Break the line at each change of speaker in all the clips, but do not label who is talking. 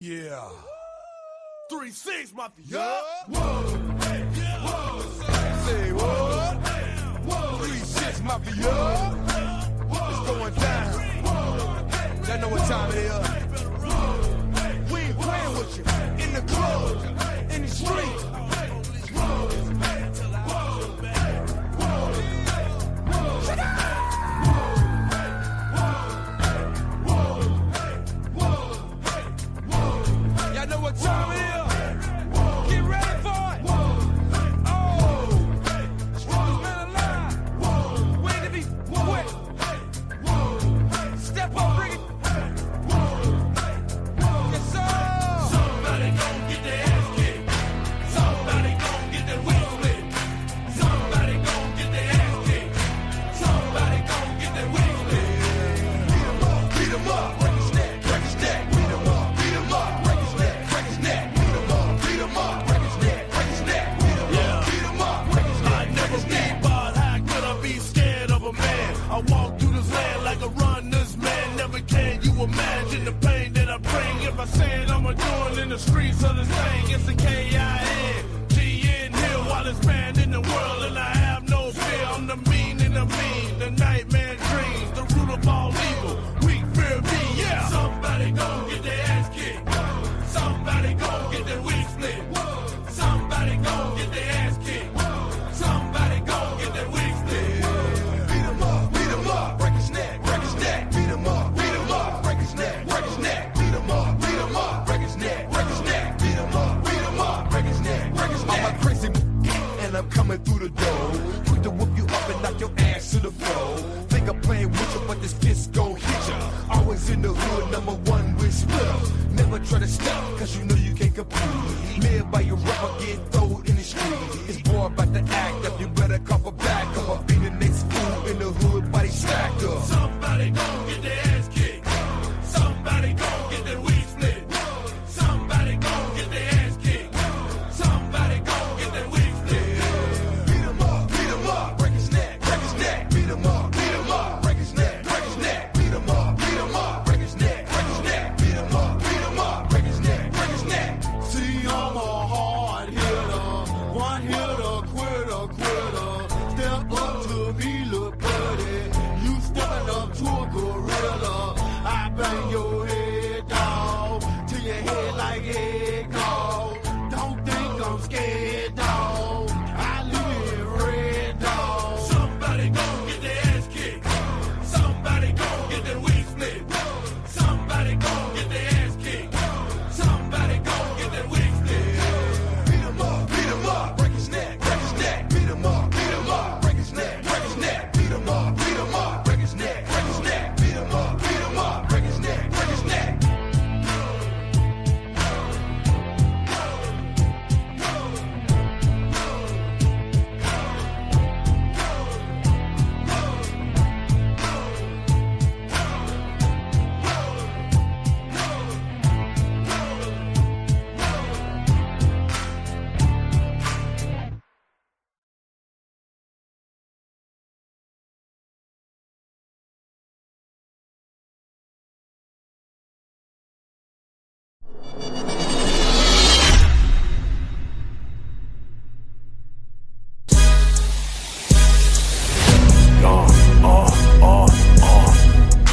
Yeah. 3-6, mafia.
Whoa, hey, whoa, say what? 3-6, mafia. It's going down. Y'all know what time it is. We ain't playing with you. In the club, in the street. Y'all know what time it is. Get ready for it. Oh, strongest man alive. Wait to be wet. Step up, bring it. Yes, sir.
Somebody gon' get their ass kicked. Somebody gon' get their wings split. Somebody gon' get their ass kicked. Somebody gon' get their wings split.
Beat 'em up, break his neck, break his neck. Beat 'em up, break his neck, break his neck. Beat 'em up, break his neck, break his neck. Beat 'em up, break his neck,
I never be, but how could I be scared of a man? I walk through this land like a runner's man. Never can you imagine the pain that I bring. If I say it, I'ma do it in the streets of this thing. It's the K-I-N, G-N here, wildest man in the world, and I have no fear. I'm the mean and the mean, the nightmare dreams, the root of all evil. Weak fear me, yeah. Somebody gon' get their ass kicked. Somebody gon' get their wig split. Somebody gon' get their ass kicked. Somebody gon' get their wig split.
beat 'em up, break his neck, break his neck. Beat 'em up, break his neck, break his neck. Beat 'em up, break his neck, break his neck. Beat 'em up, break his neck, break his neck. I'm a crazy and I'm coming through the door. Quick to whoop you up and knock your ass to the floor. Think I'm playing with you, but this fist gon' hit ya. Always in the hood, number one with splitter. Never try to stop, cause you know you can't compete. Live by your rubber, get thrown in the street. It's boy about to act up, you better cough a back up. I'll be the next fool in the hood, body stacked up.
Somebody gon' get their ass kicked. Somebody gon' get their wig split. Somebody gon' get their ass kicked. Somebody gon' get their wig split.
Beat 'em up, break his neck, break his neck. Beat 'em up, break his neck, break his neck. Beat 'em up, break his neck, break his neck. Beat 'em up, break his neck, break his neck.
See, I'm a hard hitter, one hitter, quitter. Step up to me, look buddy. You stepping up to a gorilla. I bang your head, dog, to your head like egg, dog. Don't think I'm scared, dog. I leave it red, dog. Somebody gon' get their ass kicked. Somebody gon' get their wig split. Somebody gon' get their ass kicked. Somebody gon' get their wig split.
Beat 'em up, break his neck, break his neck. Beat 'em up, break his neck, break his neck. Beat 'em up, break his neck, break his neck. Beat 'em up, break his neck, break his neck.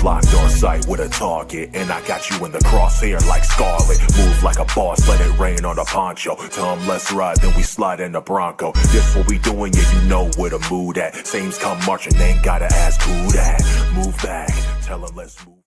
Locked on sight with a target, and I got you in the crosshair like Scarlet. Move like a boss, let it rain on the poncho. Tell 'em let's ride, then we slide in the Bronco. This what we doing, yeah, you know where the mood at. Sames come marching, they ain't gotta ask who that. Move back, tell 'em let's move.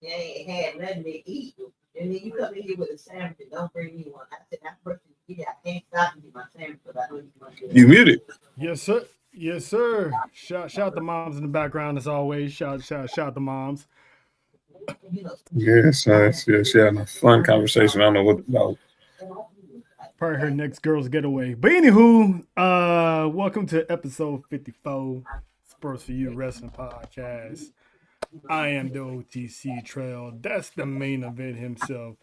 They ain't had nothing to eat. And then you come in here with a sandwich and don't bring me one. I said, that person, yeah, I can't stop and get my sandwich, but I know you want to.
You muted.
Yes, sir. Yes, sir. Shout the moms in the background as always. Shout the moms.
Yes, yes, having a fun conversation. I don't know what about.
Probably her next girl's getaway. But anywho, welcome to episode 54, S4UWrestling podcast. I am the OTC Trail. That's the main event himself.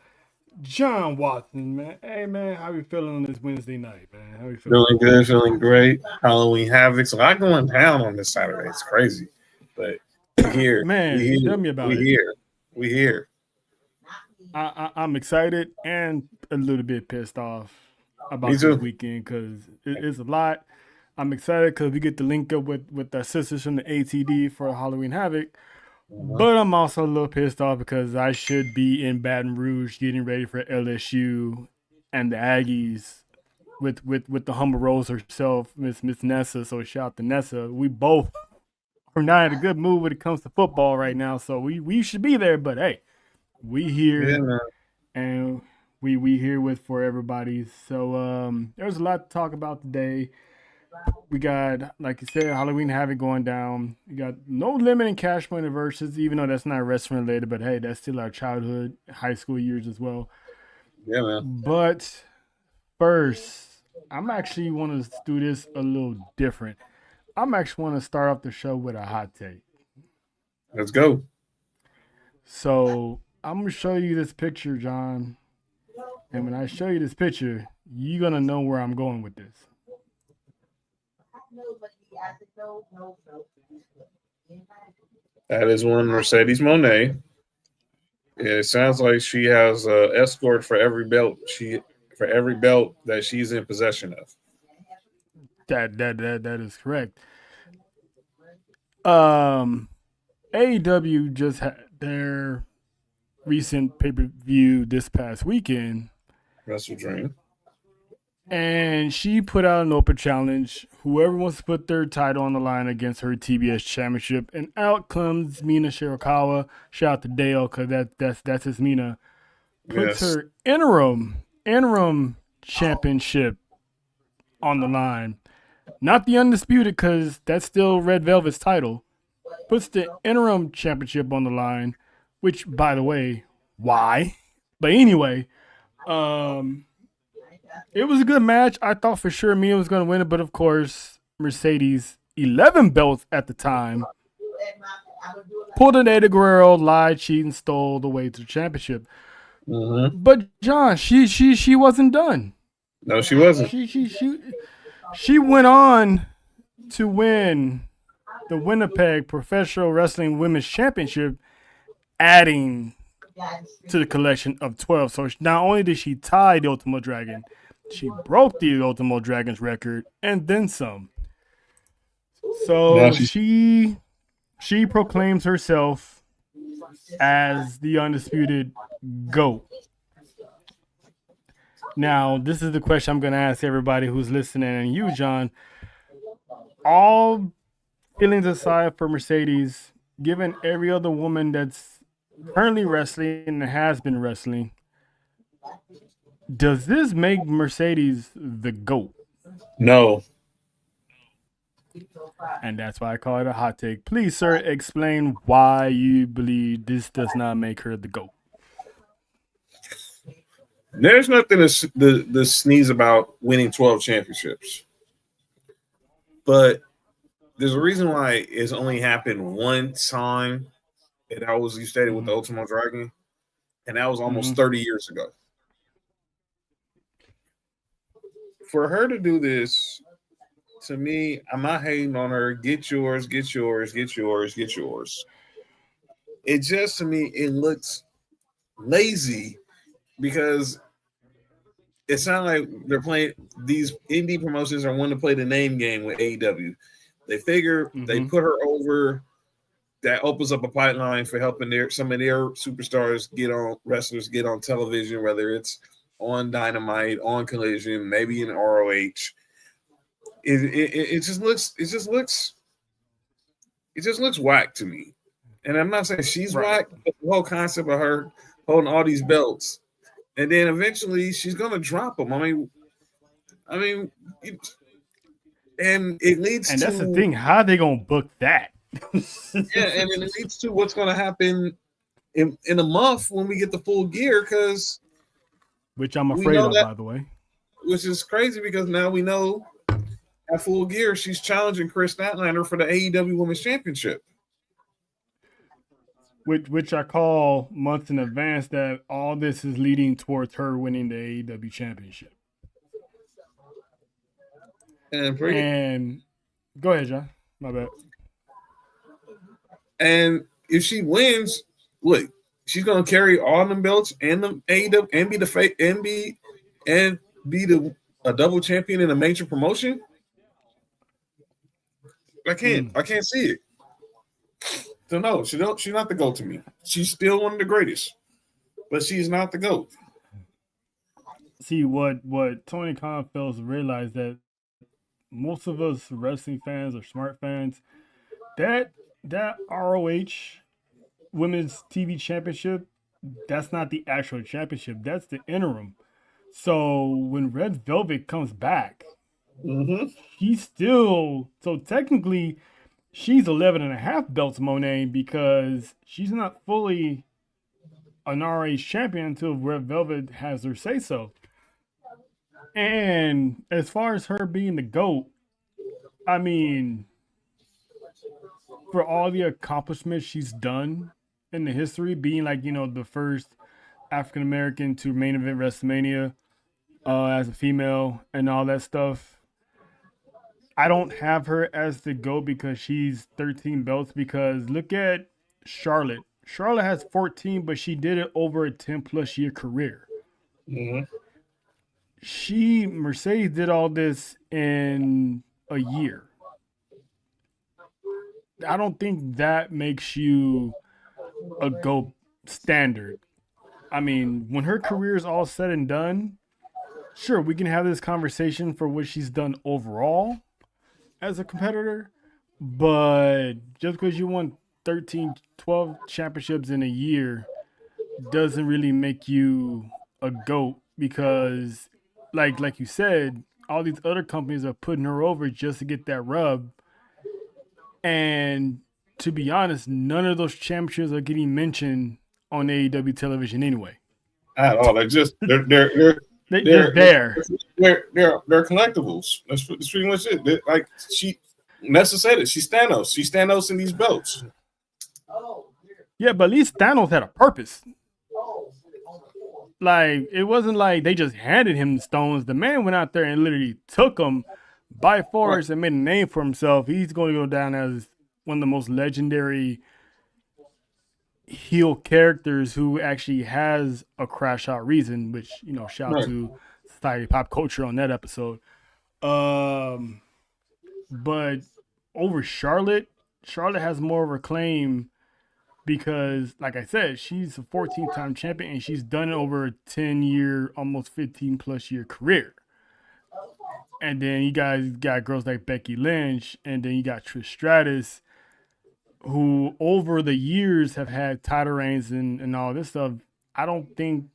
John Watson, man. Hey, man, how you feeling on this Wednesday night, man? How you
Feeling good, feeling great. Halloween Havoc. So a lot going down on this Saturday. It's crazy. But We here.
Man,
We here.
tell me about
We
it.
here. We here.
I'm excited and a little bit pissed off
Me
about this
too.
weekend because it's a lot. I'm excited because we get to link up with our sisters from the ATD for Halloween Havoc. But I'm also a little pissed off because I should be in Baton Rouge getting ready for LSU and the Aggies with the humble rose herself, Miss Nessa. So shout out to Nessa. We both are not in a good mood when it comes to football right now. So we should be there. But hey, we
Yeah,
here
man.
and we here with for everybody. So there's a lot to talk about today. We got, like you said, Halloween Havoc going down. We got No Limit in Cash Money versus, even though that's not wrestling related, but hey, that's still our childhood, high school years as well.
Yeah, man.
But first, I'm actually want to do this a little different. I'm actually want to start off the show with a hot take.
Let's go.
So I'm gonna show you this picture, John. And when I show you this picture, you're gonna know where I'm going with this.
That is one Mercedes Monet. It sounds like she has an escort for every belt that she's in possession of.
That is correct. AEW just had their recent pay-per-view this past weekend,
Wrestle Dream.
and she put out an open challenge. Whoever wants to put their title on the line against her TBS championship, and out comes Mina Shirakawa. Shout out to Dale because that's his Mina. Puts
Yes.
her interim championship on the line. Not the undisputed, because that's still Red Velvet's title. Puts the interim championship on the line, which, by the way, why? But anyway, it was a good match. I thought for sure Mia was going to win it, but of course, Mercedes, 11 belts at the time, pulled an Eddie Guerrero, lied, cheated, and stole the way to the championship.
Mm-hmm.
But John, she wasn't done.
No, she wasn't.
She went on to win the Winnipeg Professional Wrestling Women's Championship, adding to the collection of 12. So not only did she tie the Ultimo Dragon, she broke the Ultimo Dragon's record and then some. So
Now
she proclaims herself as the undisputed GOAT. Now, this is the question I'm going to ask everybody who's listening, and you, John. All feelings aside for Mercedes, given every other woman that's currently wrestling and has been wrestling, does this make Mercedes the GOAT?
No.
And that's why I call it a hot take. Please, sir, explain why you believe this does not make her the GOAT.
There's nothing to sneeze about winning 12 championships. But there's a reason why it's only happened one time. And that was, you stated, with the Ultimo Dragon. And that was almost 30 years ago. For her to do this, to me, I'm not hating on her. Get yours, get yours, get yours, get yours. It just, to me, it looks lazy because it sounds like they're playing, these indie promotions are wanting to play the name game with AEW. They figure they put her over. That opens up a pipeline for helping some of their superstars wrestlers get on television, whether it's on Dynamite, on Collision, maybe in ROH. It just looks whack to me. And I'm not saying she's whack, but the whole concept of her holding all these belts, and then eventually she's gonna drop them. I mean, and it leads to,
and that's the thing. How are they gonna book that?
Yeah, and then it leads to what's gonna happen in a month when we get the Full Gear, because
which I'm afraid of, by the way.
Which is crazy because now we know at Full Gear she's challenging Chris Statlander for the AEW Women's Championship.
Which I call months in advance that all this is leading towards her winning the AEW championship.
And
go ahead, John. My bad.
And if she wins, look, she's gonna carry all them belts and the AEW and be a double champion in a major promotion. I can't see it. So no, she's not the GOAT to me. She's still one of the greatest, but she's not the GOAT.
See what Tony Khan fails to realize that most of us wrestling fans or smart fans, that ROH Women's TV Championship, that's not the actual championship. That's the interim. So when Red Velvet comes back, she's still, so technically she's 11 and a half belts, Monet, because she's not fully an ROH champion until Red Velvet has her say so. And as far as her being the GOAT, I mean, for all the accomplishments she's done in the history, being like, the first African American to main event WrestleMania as a female and all that stuff, I don't have her as the GOAT because she's 13 belts. Because look at Charlotte. Charlotte has 14, but she did it over a 10 plus year career. Mercedes did all this in a year. I don't think that makes you a GOAT standard. I mean, when her career is all said and done, sure, we can have this conversation for what she's done overall as a competitor, but just because you won 13, 12 championships in a year doesn't really make you a GOAT, because like you said, all these other companies are putting her over just to get that rub. And to be honest, none of those championships are getting mentioned on AEW television anyway.
At all. They're just they're
there.
They're collectibles. That's pretty much it. Nessa said it. She's Thanos. She's Thanos in these belts.
Yeah, but at least Thanos had a purpose. Like, it wasn't like they just handed him the stones. The man went out there and literally took them by force and made a name for himself. He's going to go down as one of the most legendary heel characters who actually has a crash out reason, which, shout out to Society of Pop Culture on that episode. But over Charlotte has more of a claim because, like I said, she's a 14-time champion and she's done it over a 10-year, almost 15-plus-year career. And then you guys got girls like Becky Lynch, and then you got Trish Stratus, who over the years have had title reigns and all this stuff. I don't think,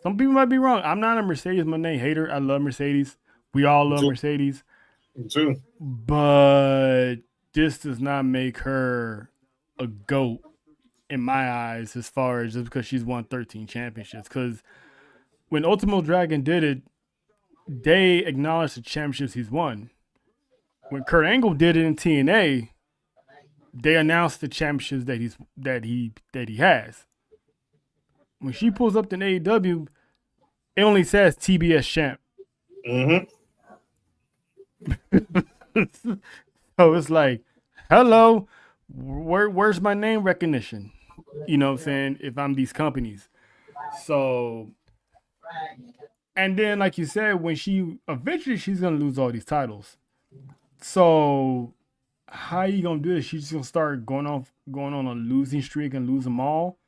some people might be wrong. I'm not a Mercedes Moné hater. I love Mercedes. We all love Mercedes.
Me too.
But this does not make her a GOAT in my eyes, as far as just because she's won 13 championships. Because when Ultimo Dragon did it, they acknowledged the championships he's won. When Kurt Angle did it in TNA, they announced the championships that he has. When she pulls up to AEW, it only says TBS champ. So it's like, hello, where's my name recognition? You know what I'm saying? If I'm these companies. So, and then like you said, when eventually she's gonna lose all these titles. So how are you gonna do this? She's just gonna start going on a losing streak and lose them all?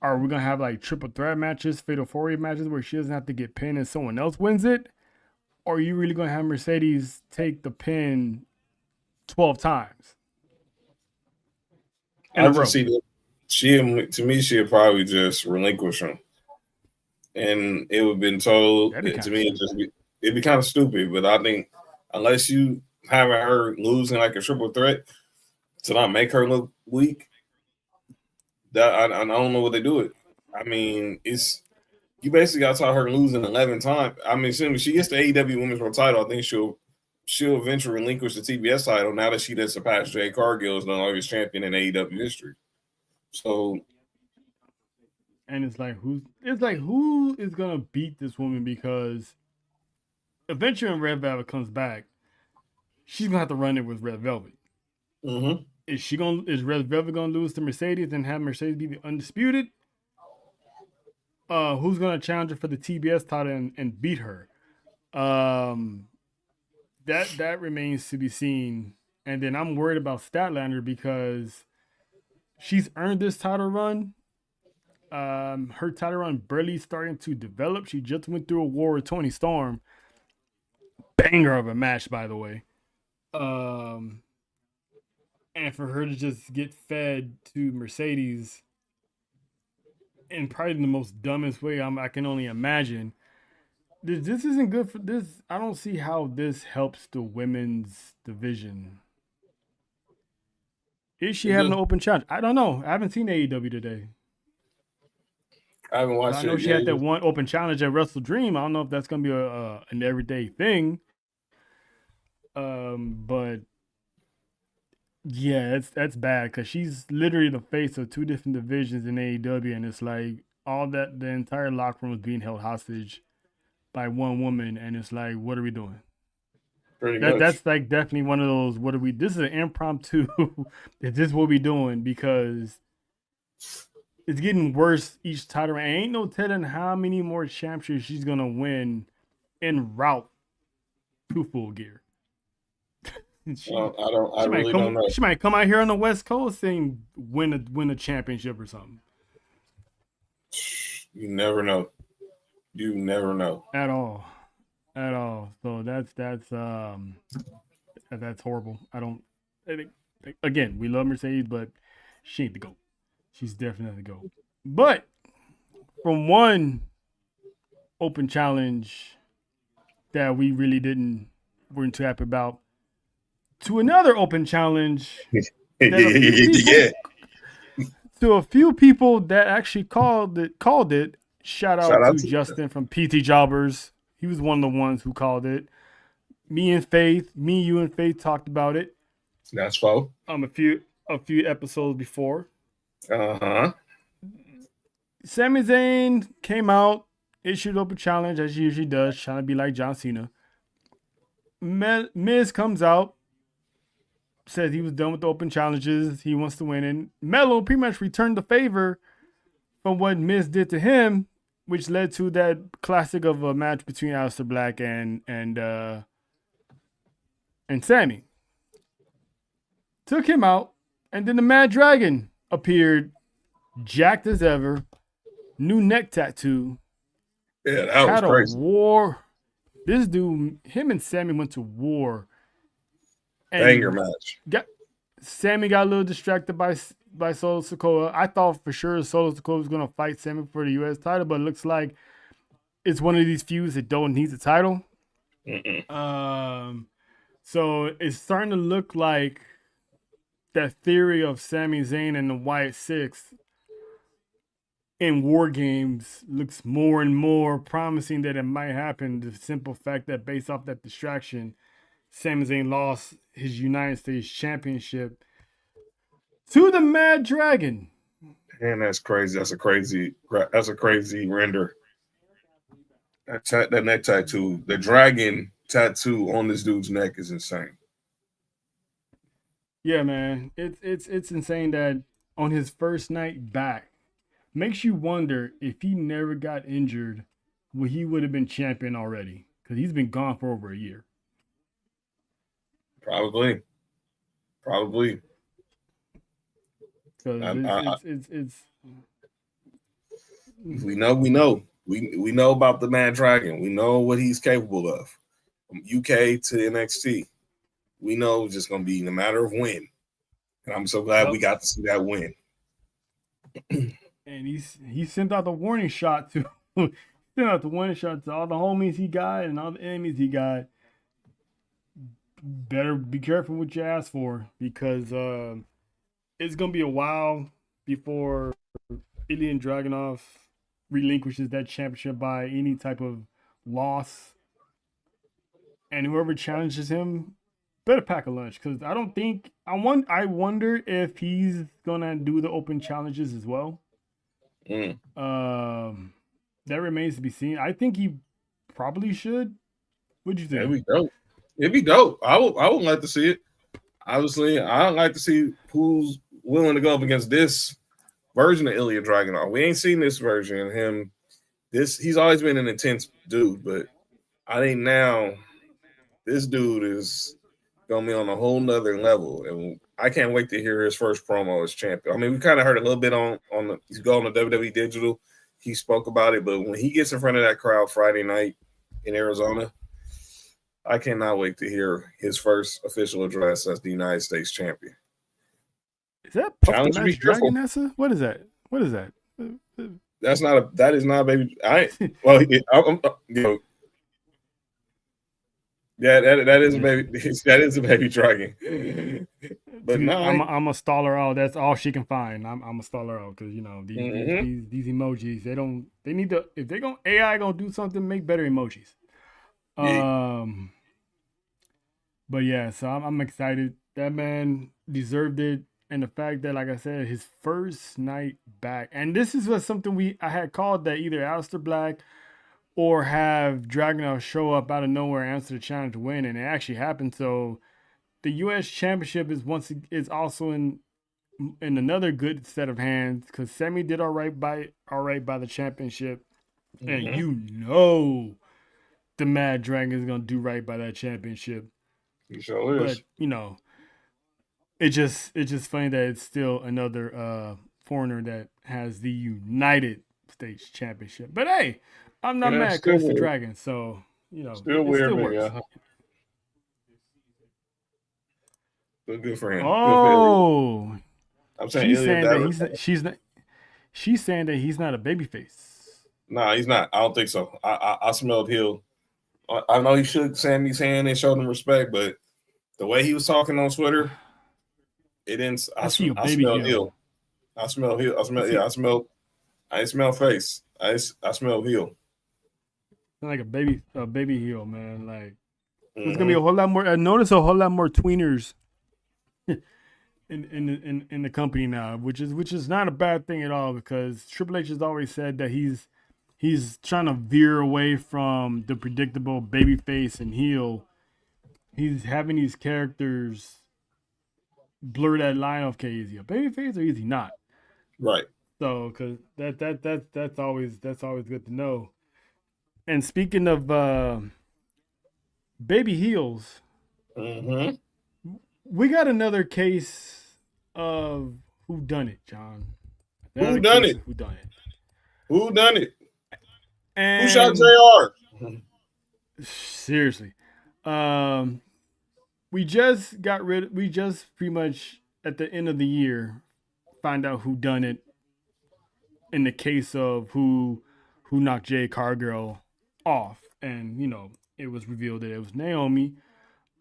Are we gonna have like triple threat matches, fatal 4-way matches where she doesn't have to get pinned and someone else wins it? Or are you really gonna have Mercedes take the pin 12 times?
I can see that. To me, she'd probably just relinquish him, and it would have been told to me. It'd be kind of stupid, but I think unless you having her losing like a triple threat to not make her look weak, that I don't know what they do it. I mean, you basically got to tell her losing 11 times. I mean, as soon as she gets the AEW Women's World Title, I think she'll eventually relinquish the TBS title now that she done surpassed Jade Cargill as the longest champion in AEW history. So,
and it's like who is gonna beat this woman? Because eventually when Red Velvet comes back, she's gonna have to run it with Red Velvet. Is Red Velvet gonna lose to Mercedes and have Mercedes be the undisputed? Who's gonna challenge her for the TBS title and beat her? That remains to be seen. And then I'm worried about Statlander because she's earned this title run. Her title run barely starting to develop. She just went through a war with Tony Storm. Banger of a match, by the way. And for her to just get fed to Mercedes in probably the most dumbest way I can only imagine. This isn't good for this. I don't see how this helps the women's division. Is she having an open challenge? I don't know. I haven't seen AEW today.
I haven't watched it.
I know she had that one open challenge at Wrestle Dream. I don't know if that's gonna be an everyday thing. But yeah, that's bad because she's literally the face of two different divisions in AEW, and it's like the entire locker room was being held hostage by one woman, and it's like, what are we doing? That's like definitely one of those. This is an impromptu. Is this what we doing? Because it's getting worse each title. And ain't no telling how many more championships she's gonna win en route to Full Gear.
I really don't know.
She might come out here on the West Coast and win a championship or something.
You never know. You never know
at all. So that's horrible. Again, we love Mercedes, but she ain't the GOAT. She's definitely the GOAT. But from one open challenge that we really weren't too happy about to another open challenge to a few people that actually called it. Shout out to Justin from PT Jobbers. He was one of the ones who called it. Me, you and Faith talked about it.
That's faux.
A few episodes before.
Uh-huh.
Sami Zayn came out, issued open challenge as he usually does, trying to be like John Cena. Miz comes out, says he was done with the open challenges. He wants to win. And Melo pretty much returned the favor from what Miz did to him, which led to that classic of a match between Aleister Black and Sammy. Took him out, and then the Mad Dragon appeared, jacked as ever, new neck tattoo.
Yeah, that was crazy.
War. This dude, him and Sammy went to war.
Banger match.
Sammy got a little distracted by Solo Sikoa. I thought for sure Solo Sikoa was going to fight Sammy for the U.S. title, but it looks like it's one of these feuds that don't need the title. So it's starting to look like that theory of Sami Zayn and the Wyatt Six in War Games looks more and more promising that it might happen. The simple fact that based off that distraction, Sami Zayn lost his United States Championship to the Mad Dragon.
And that's crazy. That's a crazy render. That neck tattoo, the dragon tattoo on this dude's neck is insane.
Yeah, man. It's insane that on his first night back, makes you wonder if he never got injured, he would have been champion already. Because he's been gone for over a year.
Probably.
It's
we know. We know about the Mad Dragon. We know what he's capable of. From UK to NXT. We know it's just going to be a matter of when. And I'm so glad we got to see that win.
And he sent out the warning shot to all the homies he got and all the enemies he got. Better be careful what you ask for, because it's going to be a while before Ilya Dragunov relinquishes that championship by any type of loss. And whoever challenges him better pack a lunch, because I wonder if he's going to do the open challenges as well. That remains to be seen. I think he probably should. What'd you think?
It'd be dope. I would like to see it. Obviously, I don't like to see who's willing to go up against this version of Ilya Dragunov. We ain't seen this version of him. He's always been an intense dude, but I think now this dude is gonna be on a whole nother level, and I can't wait to hear his first promo as champion. I mean, we kind of heard a little bit on the he's going to WWE Digital. He spoke about it, but when he gets in front of that crowd Friday night in Arizona, I cannot wait to hear his first official address as the United States champion.
Is that Puff the
Challenge to be
Magic Dragon?
careful.
What is that? What is that?
That is not a baby. Well, you know, yeah, that is a baby. That is a baby dragon. But no,
I'm a stall her out. That's all she can find. I'm a stall her out because you know these emojis. They need to, if they gonna AI gonna do something, make better emojis.
Yeah.
But yeah, so I'm excited. That man deserved it, and the fact that, like I said, his first night back, and this is what something I had called that either Aleister Black or have Dragunov show up out of nowhere, answer the challenge, win, and it actually happened. So the U.S. Championship is also in another good set of hands because Sammy did all right by the championship, and you know the Mad Dragon is gonna do right by that championship.
He sure is.
But you know, it's just funny that it's still another foreigner that has the United States Championship. But hey, I'm not mad because it's the Dragon, so you know,
still weird,
still works.
Yeah. But good for him.
Oh,
I'm saying
she's saying that he's not a babyface.
Nah, he's not. I don't think so. I smelled heel. I know he shook Sammy's hand and showed him respect, but the way he was talking on Twitter, it didn't. I smell heel. I smell heel. I smell. I didn't smell face. I smell heel.
Like a baby heel, man. Like there's gonna be a whole lot more. I noticed a whole lot more tweeners in the company now, which is not a bad thing at all because Triple H has always said that he's trying to veer away from the predictable babyface and heel. He's having these characters blur that line of, okay, is he a babyface or is he not?
Right.
So, because that's always good to know. And speaking of baby heels, we got another case of who done it, John.
Who done it?
And
who shot JR?
Seriously. We just pretty much at the end of the year find out who done it in the case of who knocked Jade Cargill off. And, you know, it was revealed that it was Naomi.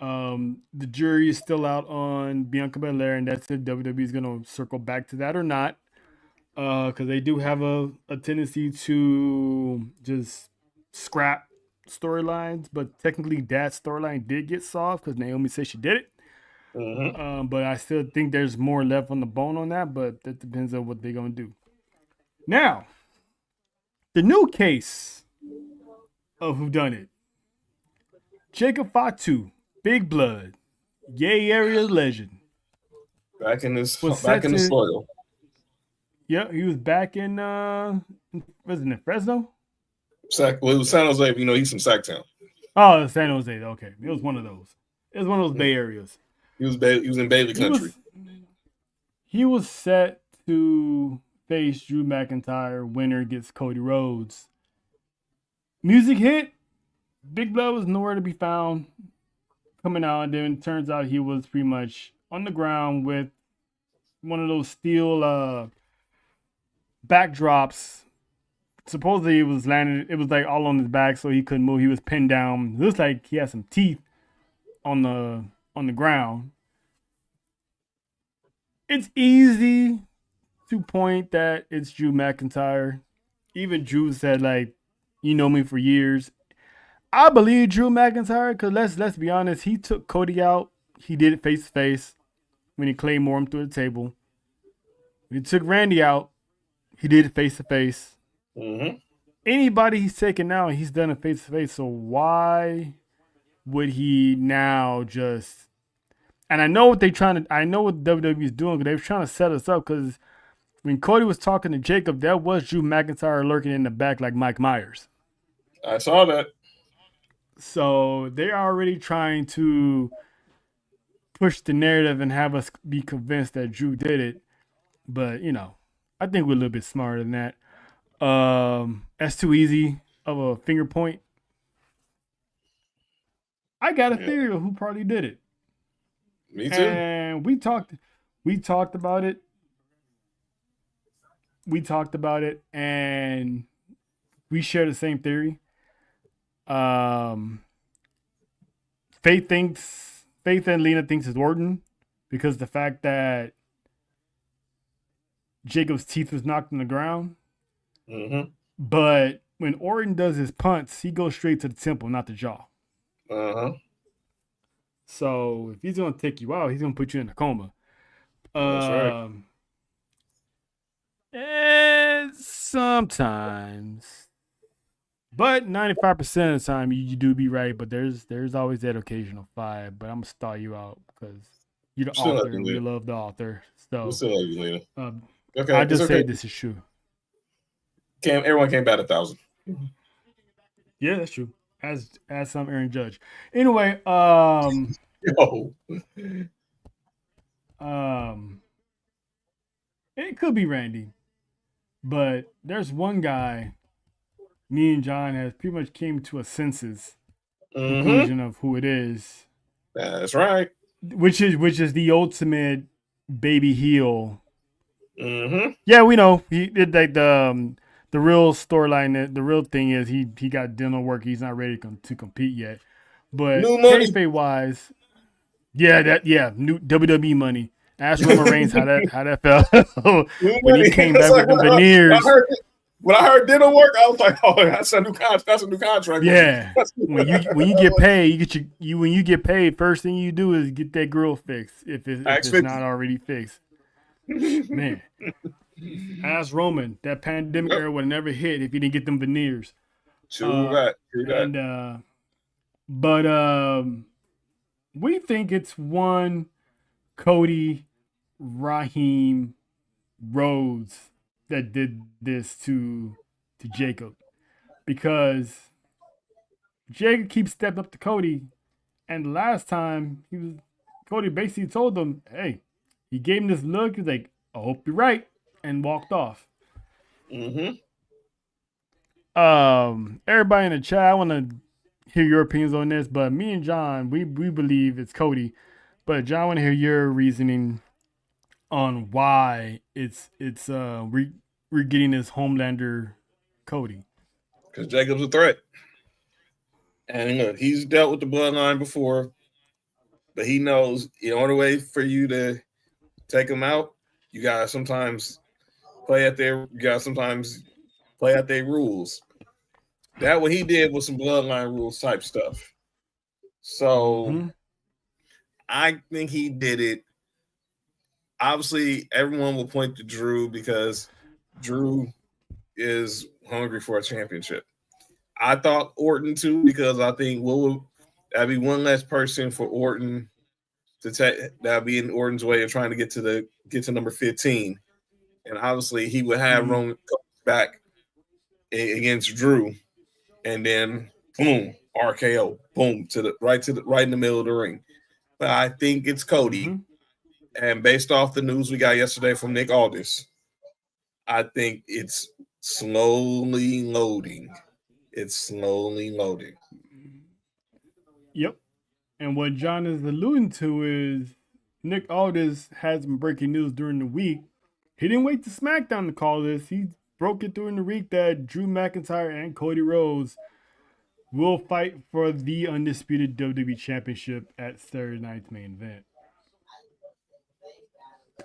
The jury is still out on Bianca Belair, and that's if WWE is going to circle back to that or not. Because they do have a tendency to just scrap storylines, but technically that storyline did get solved because Naomi said she did it. But I still think there's more left on the bone on that, but that depends on what they're going to do. Now, the new case of whodunit. Jacob Fatu, Big Blood, Yay Area legend.
Back in the soil.
Yeah, he was back in wasn't it Fresno?
It was San Jose. You know, he's from Sacktown.
Oh, San Jose. Okay, it was one of those. It was one of those Bay areas.
He was in Bailey country.
He was set to face Drew McIntyre. Winner gets Cody Rhodes. Music hit. Big Blood was nowhere to be found. Coming out, and then it turns out he was pretty much on the ground with one of those steel backdrops. Supposedly it was landed. It was like all on his back, so he couldn't move. He was pinned down. It looks like he had some teeth on the ground. It's easy to point that it's Drew McIntyre. Even Drew said, like, you know me for years. I believe Drew McIntyre because let's be honest. He took Cody out. He did it face to face when he Claymore him through the table. When he took Randy out, he did it face to face. Anybody he's taken out, he's done it face to face. So why would he now just And I know what I know what WWE is doing, because they were trying to set us up, because when Cody was talking to Jacob, that was Drew McIntyre lurking in the back like Mike Myers.
I saw that.
So they're already trying to push the narrative and have us be convinced that Drew did it. But, I think we're a little bit smarter than that. That's too easy of a finger point. I got a theory of who probably did it.
Me too.
And we talked about it. And we share the same theory. Faith and Lena thinks it's Orton, because the fact that Jacob's teeth was knocked on the ground.
Mm-hmm.
But when Orton does his punts, he goes straight to the temple, not the jaw.
Uh-huh.
So if he's gonna take you out, he's gonna put you in a coma.
That's right.
And sometimes, but 95% of the time you do be right. But there's always that occasional 5. But I'm gonna stall you out because you're the
Still
author,
like
and
you,
we
Lena.
love the author. So
We'll still love you, Lena. Okay,
I just
it's okay.
say this is true.
Everyone came bat 1,000.
Yeah, that's true. As some Aaron Judge. Anyway,
Yo.
it could be Randy, but there's one guy. Me and John has pretty much came to a senses conclusion of who it is.
That's right.
Which is the ultimate baby heel.
Mm-hmm.
Yeah, we know. He did like the real storyline. The real thing is he got dental work. He's not ready to compete yet. But
New money.
kayfabe wise, new WWE money. Ask Roman Reigns how that felt when he came back with the veneers.
When I heard dental work, I was like, "Oh, that's a new contract. That's a new contract."
Yeah. when you get paid, when you get paid, first thing you do is get that grill fixed if it's not already fixed. Man, ask Roman, that pandemic era would have never hit if he didn't get them veneers.
True that.
And but we think it's one Cody Raheem Rhodes that did this to Jacob, because Jacob keeps stepping up to Cody, and the last time Cody basically told him, "Hey," he gave him this look. He's like, "I hope you're right," and walked off.
Mm-hmm.
Everybody in the chat, I want to hear your opinions on this, but me and John, we believe it's Cody, but John, I want to hear your reasoning on why we're getting this Homelander Cody.
Because Jacob's a threat. And look, he's dealt with the bloodline before, but he knows the only way for you to take him out, you gotta sometimes play at their rules. That what he did was some bloodline rules type stuff. So I think he did it. Obviously, everyone will point to Drew because Drew is hungry for a championship. I thought Orton too, because I think that'd be one less person for Orton to take. That'd be in Orton's way of trying to get to number 15, and obviously he would have Roman back against Drew, and then boom, RKO, boom right in the middle of the ring. But I think it's Cody. And based off the news we got yesterday from Nick Aldis, I think it's slowly loading.
Yep. And what John is alluding to is Nick Aldis had some breaking news during the week. He didn't wait to SmackDown to call this. He broke it during the week that Drew McIntyre and Cody Rhodes will fight for the undisputed WWE Championship at Saturday night's main event.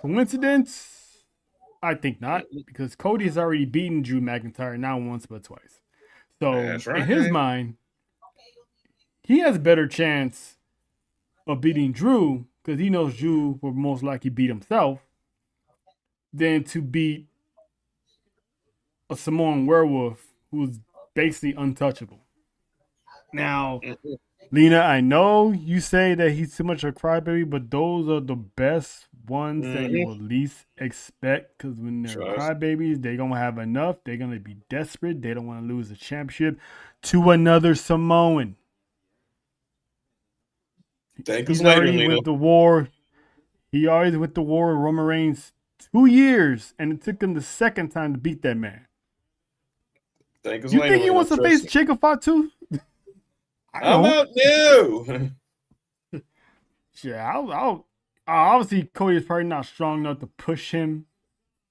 Coincidence? I think not, because Cody has already beaten Drew McIntyre not once but twice. So in his mind, he has a better chance of beating Drew, because he knows Drew will most likely beat himself, than to beat a Samoan werewolf who's basically untouchable. Now, Lena, I know you say that he's too much of a crybaby, but those are the best ones that you will least expect. Because when they're
Trust.
crybabies, they're gonna have enough. They're gonna be desperate. They don't want to lose the championship to another Samoan.
Thank us
He's
later,
already
Lena.
with the war. He already with the war with Roman Reigns 2 years, and it took him the second time to beat that man.
Thank us
You
later,
think he
Lena.
wants to face
Trust
Jacob Fatu? I
I'm
don't.
out now.
Yeah, I'll obviously Cody is probably not strong enough to push him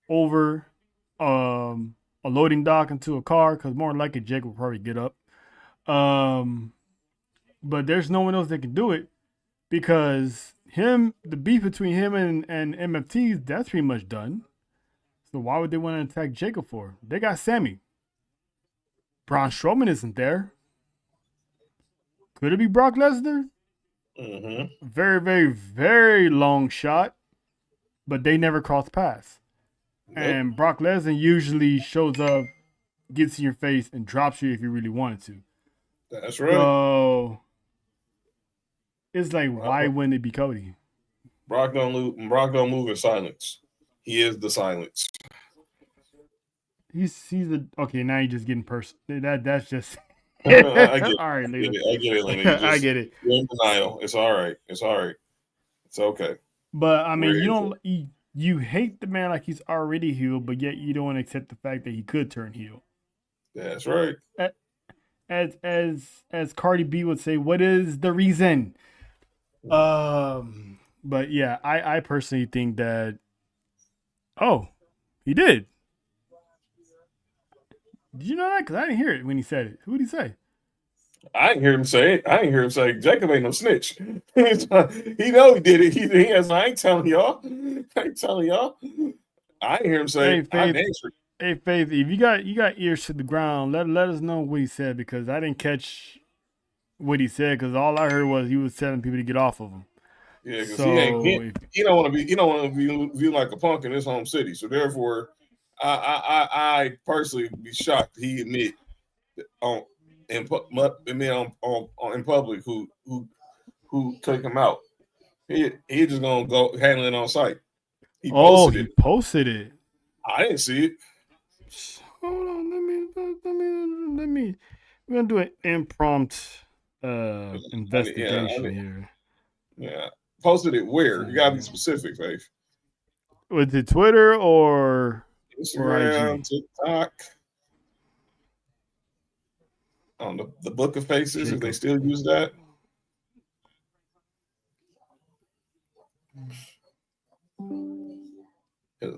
over a loading dock into a car because more than likely Jake will probably get up. But there's no one else that can do it because the beef between him and MFT, that's pretty much done. So why would they want to attack Jacob for? They got Sammy. Braun Strowman isn't there. Could it be Brock Lesnar?
Mm-hmm.
Very, very, very long shot, but they never cross paths.
Nope.
And Brock Lesnar usually shows up, gets in your face, and drops you if you really wanted to.
That's right.
So it's like, why wouldn't it be Cody?
Brock don't move in silence. He is the silence.
He's okay. Now you're just getting personal. That's just
I get it.
all right, Lena.
I get it, Lena.
I get it.
You're in denial. It's all right. It's all right. It's okay.
But I mean, you hate the man like he's already healed, but yet you don't want to accept the fact that he could turn heel.
That's right.
As Cardi B would say, what is the reason? But yeah, I personally think that. Oh, he did. Did you know that? Because I didn't hear it when he said it. Who did he say?
I didn't hear him say it. I didn't hear him say Jacob ain't no snitch. He know he did it. He has. I ain't telling y'all. I ain't telling y'all. I didn't hear him say.
Hey, Faith, if you got ears to the ground, let us know what he said because I didn't catch what he said because all I heard was he was telling people to get off of him.
Yeah, because he don't want to be viewed like a punk in his home city. So therefore, I personally be shocked he admit in public who took him out. He just gonna go handle it on site. He
posted it.
I didn't see it.
Hold on, let me. We're gonna do an impromptu investigation here.
Yeah, posted it where? You gotta be specific, Faith.
Was it Twitter or
Instagram,
or IG?
TikTok? On the Book of Faces,
Jacob.
if they still use that.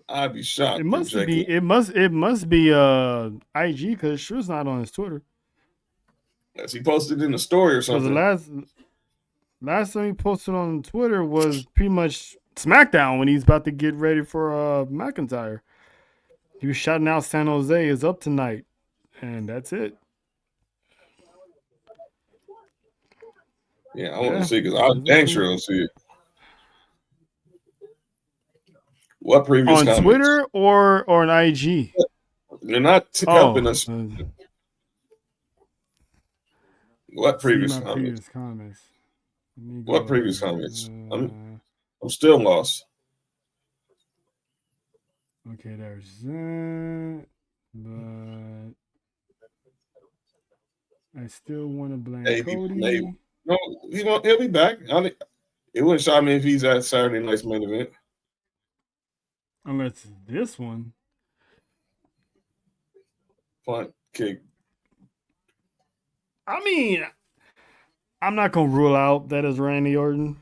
I'd be shocked.
It must be IG because Shu's not on his Twitter.
Yes, he posted in the story or something.
The last time he posted on Twitter was pretty much SmackDown when he's about to get ready for McIntyre. He was shouting out San Jose is up tonight, and that's it.
Yeah, I want to see because I'm dang sure I'll see it. What previous
on
comments?
Twitter or on IG?
They're not helping us. What previous comments? What previous comments? I'm still lost.
Okay, there's that, but I still want to blame Cody.
No, he'll be back. It wouldn't shock me if he's at Saturday night's main event.
Unless it's this one.
Punt, kick.
I mean, I'm not going to rule out that is Randy Orton.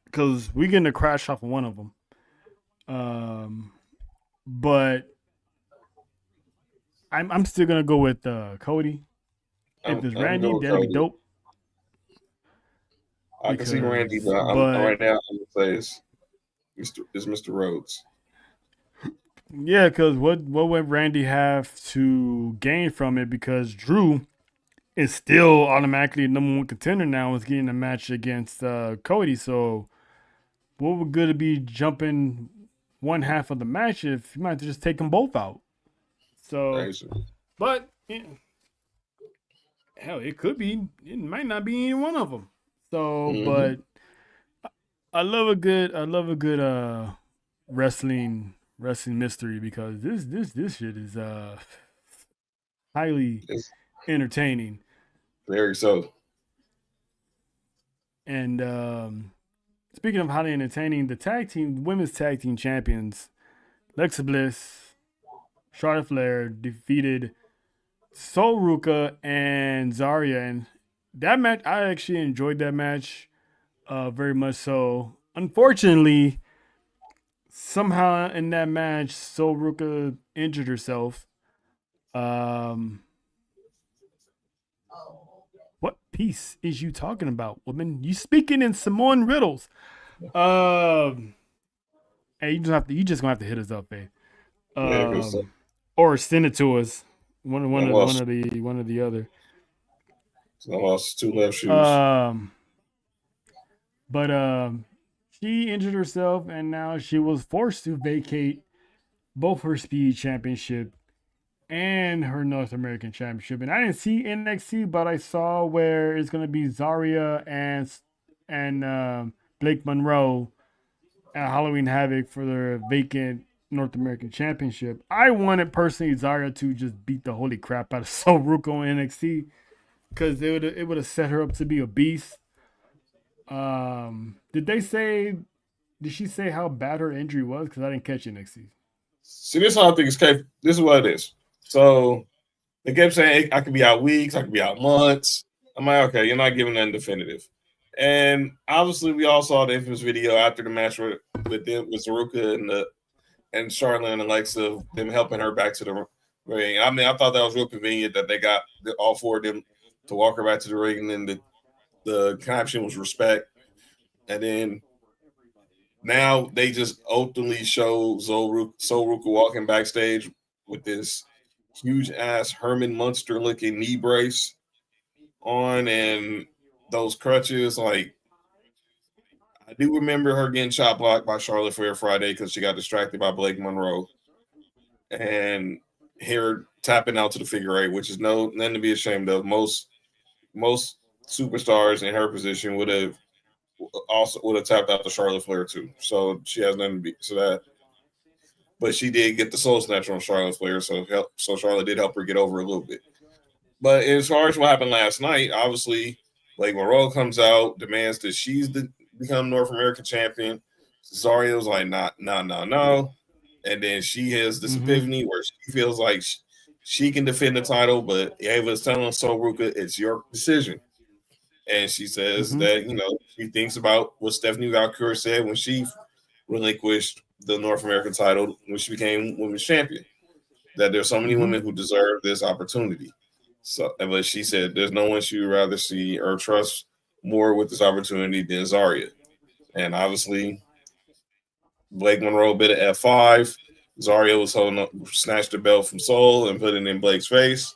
Because we're getting a crash off of one of them. But I'm still going to go with Cody. If it's Randy, that'd be dope.
I can see Randy, but right now I'm going to say it's Mr. Rhodes.
Yeah, because what would Randy have to gain from it? Because Drew is still automatically number one contender now. Is getting a match against Cody. So what would good it be jumping one half of the match if you might just take them both out? So,
Crazy.
But yeah. hell, it could be. It might not be any one of them. So,
Mhm.
but I love a good wrestling mystery because this shit is highly
It's
entertaining.
very so.
And speaking of highly entertaining, women's tag team champions, Alexa Bliss, Charlotte Flair defeated Sol Ruka and Zarya, and that match I actually enjoyed that match, very much so. Unfortunately, somehow in that match, Sol Ruka injured herself. Um, what piece is you talking about, woman? You speaking in Samoan riddles? Um, hey, you just gonna have to hit us up, babe.
Yeah, because
Or send it to us.
I lost.
One or the other.
I lost 2 left shoes.
But she injured herself, and now she was forced to vacate both her speed championship and her North American championship. And I didn't see NXT, but I saw where it's gonna be Zarya and Blake Monroe at Halloween Havoc for their vacant North American championship. I wanted personally Zarya to just beat the holy crap out of Sol Ruka on NXT because it would have set her up to be a beast. Did they say? Did she say how bad her injury was? Because I didn't catch NXT.
See, this is how I think it's capable. This is what it is. So they kept saying I could be out weeks, I could be out months. I'm like, okay, you're not giving nothing definitive. And obviously, we all saw the infamous video after the match with Saruka and Charlotte and Alexa, them helping her back to the ring. I mean, I thought that was real convenient that they got all 4 of them to walk her back to the ring, and then the caption was respect. And then now they just openly show Soruka walking backstage with this huge ass Herman Munster looking knee brace on and those crutches. Like, I do remember her getting shot blocked by Charlotte Flair Friday because she got distracted by Blake Monroe and her tapping out to the figure 8, which is nothing to be ashamed of. Most superstars in her position would have tapped out to Charlotte Flair too. So she has nothing to be so that. But she did get the soul snatcher on Charlotte Flair, so Charlotte did help her get over a little bit. But as far as what happened last night, obviously, Blake Monroe comes out, demands that become North American champion. Zarya's like, no. And then she has this epiphany where she feels like she can defend the title, but Ava's telling Sol Ruka, it's your decision. And she says that, she thinks about what Stephanie Valkyrie said when she relinquished the North American title when she became women's champion, that there's so many women who deserve this opportunity. So, but she said there's no one she would rather see or trust more with this opportunity than Zarya. And obviously, Blake Monroe bit at F5. Zarya was snatched the belt from Sol and put it in Blake's face.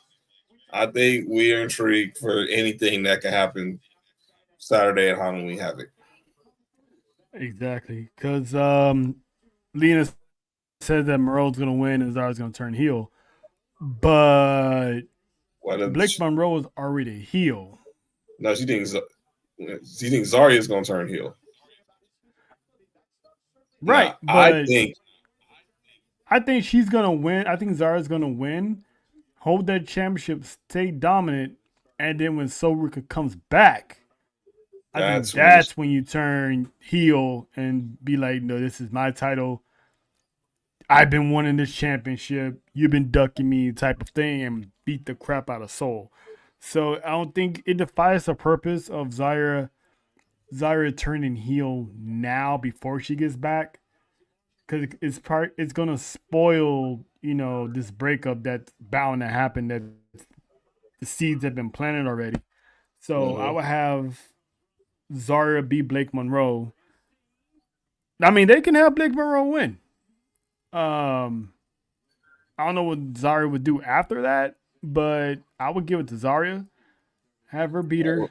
I think we're intrigued for anything that can happen Saturday at Halloween Havoc.
Exactly, because Lena said that Monroe's going to win and Zarya's going to turn heel, but Blake Monroe is already a heel.
No, she thinks Zarya is going to turn heel.
Right,
now,
but I think she's going to win. I think Zarya's going to win, hold that championship, stay dominant, and then when Sol Ruka comes back, I think that's when you turn heel and be like, no, this is my title. I've been winning this championship. You've been ducking me, type of thing, and beat the crap out of Sol. So I don't think it defies the purpose of Zarya turning heel now before she gets back, because it's gonna spoil this breakup that's bound to happen. That the seeds have been planted already. So I would have Zarya beat Blake Monroe. I mean, they can have Blake Monroe win. I don't know what Zarya would do after that, but I would give it to Zarya. Have her beat her.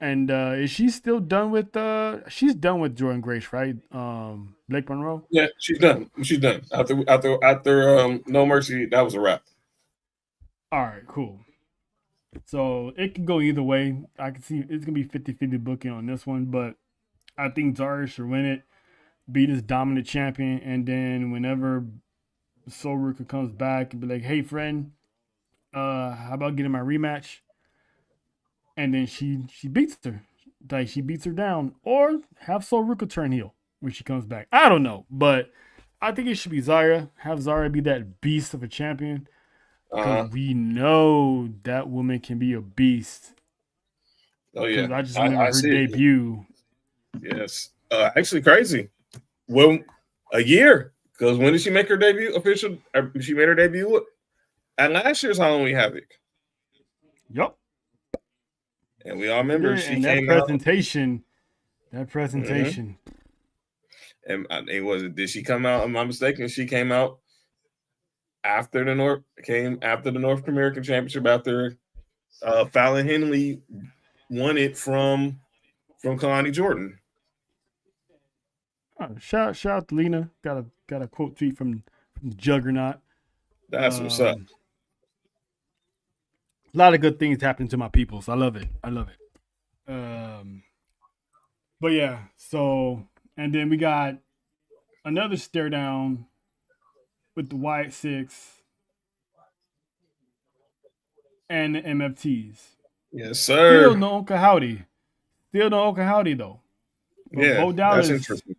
And is she still done with she's done with Jordan Grace, right? Blake Monroe?
Yeah, she's done. She's done. After No Mercy, that was a wrap.
All right, cool. So it can go either way. I can see it's gonna be 50-50 booking on this one, but I think Zarya should win it, be this dominant champion, and then whenever Soul Ruka comes back and be like, "Hey, friend, how about getting my rematch?" And then she beats her, like she beats her down, or have Soul Ruka turn heel when she comes back. I don't know, but I think it should be Zarya. Have Zarya be that beast of a champion because we know that woman can be a beast.
Oh yeah,
I just remember her
see
debut.
Yes, actually crazy. Well, a year, because when did she make her debut? Official? She made her debut at last year's Halloween Havoc.
Yep.
And we all remember she
and
came
that presentation. That presentation.
And it was. Did she come out? Am I mistaken? She came out after the North American Championship after Fallon Henley won it from Kalani Jordan.
Shout out to Lena. Got a quote tweet from the Juggernaut.
That's what's up.
A lot of good things happening to my peoples. I love it. But yeah, so and then we got another stare down with the Wyatt Six and the MFTs.
Yes, sir.
Still no Uncle Howdy. Though. But
Yeah, that's interesting.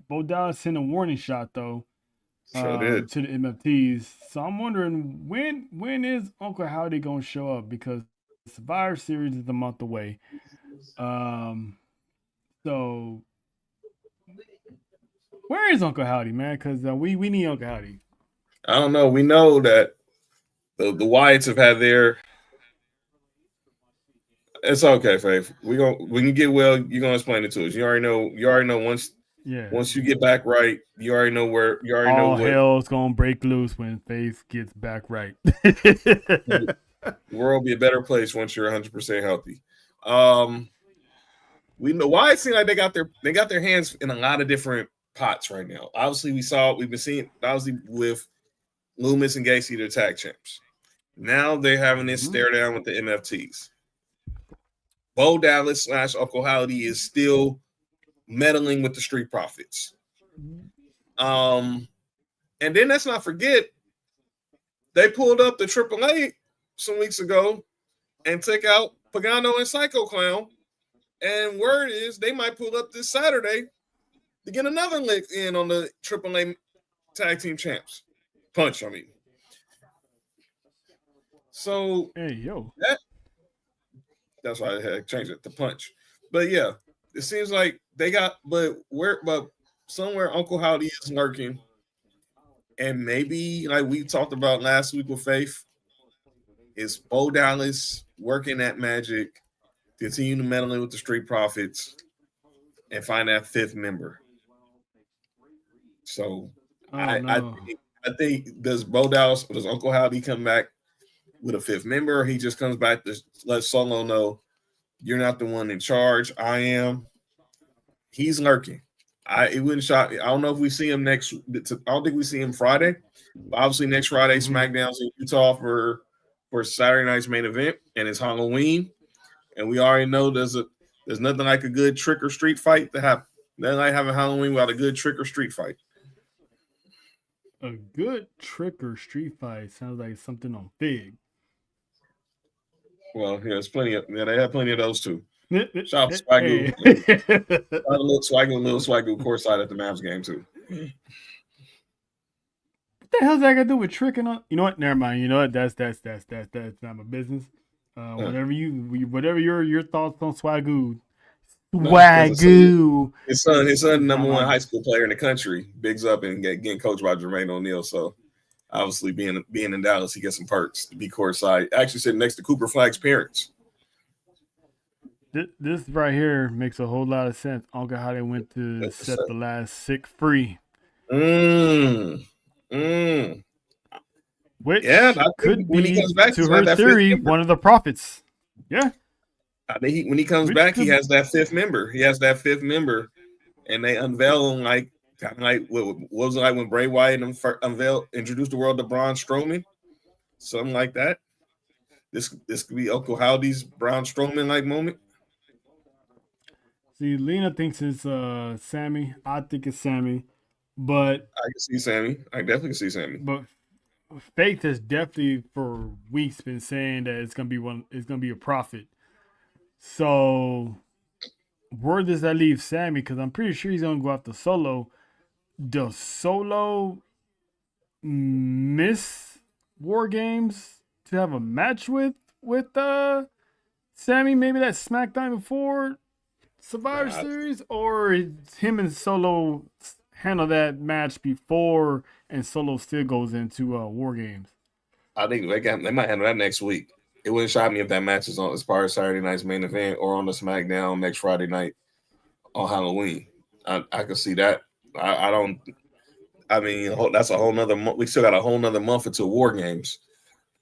Bo Dallas sent a warning shot though.
Sure did.
To the MFTs. So I'm wondering when is Uncle Howdy gonna show up, because Survivor Series is a month away. So where is Uncle Howdy, man? Because we need Uncle Howdy.
I don't know. We know that the Wyatts have had their. It's okay, Faith. When you get well, you're gonna explain it to us. You already know once.
Yeah.
Once you get back right, you already know where. You already
all
know what.
Hell's gonna break loose when Faith gets back right.
The world will be a better place once you're 100% healthy. We know why it seems like they got their hands in a lot of different pots right now. Obviously, we've been seeing obviously with Loomis and Gacy, their tag champs. Now they're having this stare down with the MFTs. Bo Dallas / Uncle Howdy is still meddling with the Street Profits. And then let's not forget, they pulled up the AAA some weeks ago and took out Pagano and Psycho Clown. And word is they might pull up this Saturday to get another lick in on the AAA tag team champs. Punch, I mean. So that's why I had to change it to Punch. But yeah, it seems like they got, but somewhere Uncle Howdy is lurking. And maybe, like we talked about last week with Faith, is Bo Dallas working that magic, continue to meddle with the Street Profits, and find that fifth member. So I think does Uncle Howdy come back with a fifth member, or he just comes back to let Solo know you're not the one in charge, I am. He's lurking. It wouldn't shock me. I don't know if we see him next. I don't think we see him Friday. But obviously, next Friday, SmackDown's in Utah for Saturday night's main event, and it's Halloween. And we already know there's nothing like a good trick or street fight to happen. Nothing like having Halloween without a good trick or street fight.
A good trick or street fight sounds like something on Fig.
Well, yeah, they have plenty of those too. Shout out to Swagoo. Little Swagoo courtside at the Mavs game too.
What the hell's that got to do with tricking on? You know what? Never mind. You know what? That's not my business. Whatever your thoughts on Swagoo. Swagoo.
His son, number one high school player in the country, bigs up and getting coached by Jermaine O'Neal. So obviously being in Dallas, he gets some perks to be courtside. Actually sitting next to Cooper Flagg's parents.
This right here makes a whole lot of sense. Uncle Howdy went to set the last sick free. Which could be, he comes back, to her theory, one of the prophets. Yeah.
I think when he comes back, he has that fifth member. And they unveil him like kind of like what was it like when Bray Wyatt introduced the world to Braun Strowman, something like that. This could be Uncle Howdy's Braun Strowman like moment.
See, Lena thinks it's Sammy. I think it's Sammy, but
I can see Sammy. I definitely see Sammy.
but Faith has definitely for weeks been saying that it's gonna be one. It's gonna be a Prophet. So where does that leave Sammy? Because I'm pretty sure he's gonna go after Solo. Does Solo miss War Games to have a match with Sammy? Maybe that SmackDown before Survivor Series, or him and Solo handle that match before, and Solo still goes into War Games.
I think they might handle that next week. It wouldn't shock me if that match is on as part of Saturday night's main event or on the SmackDown next Friday night on Halloween. I could see that. I don't. I mean, that's a whole nother month. We still got a whole nother month until War Games,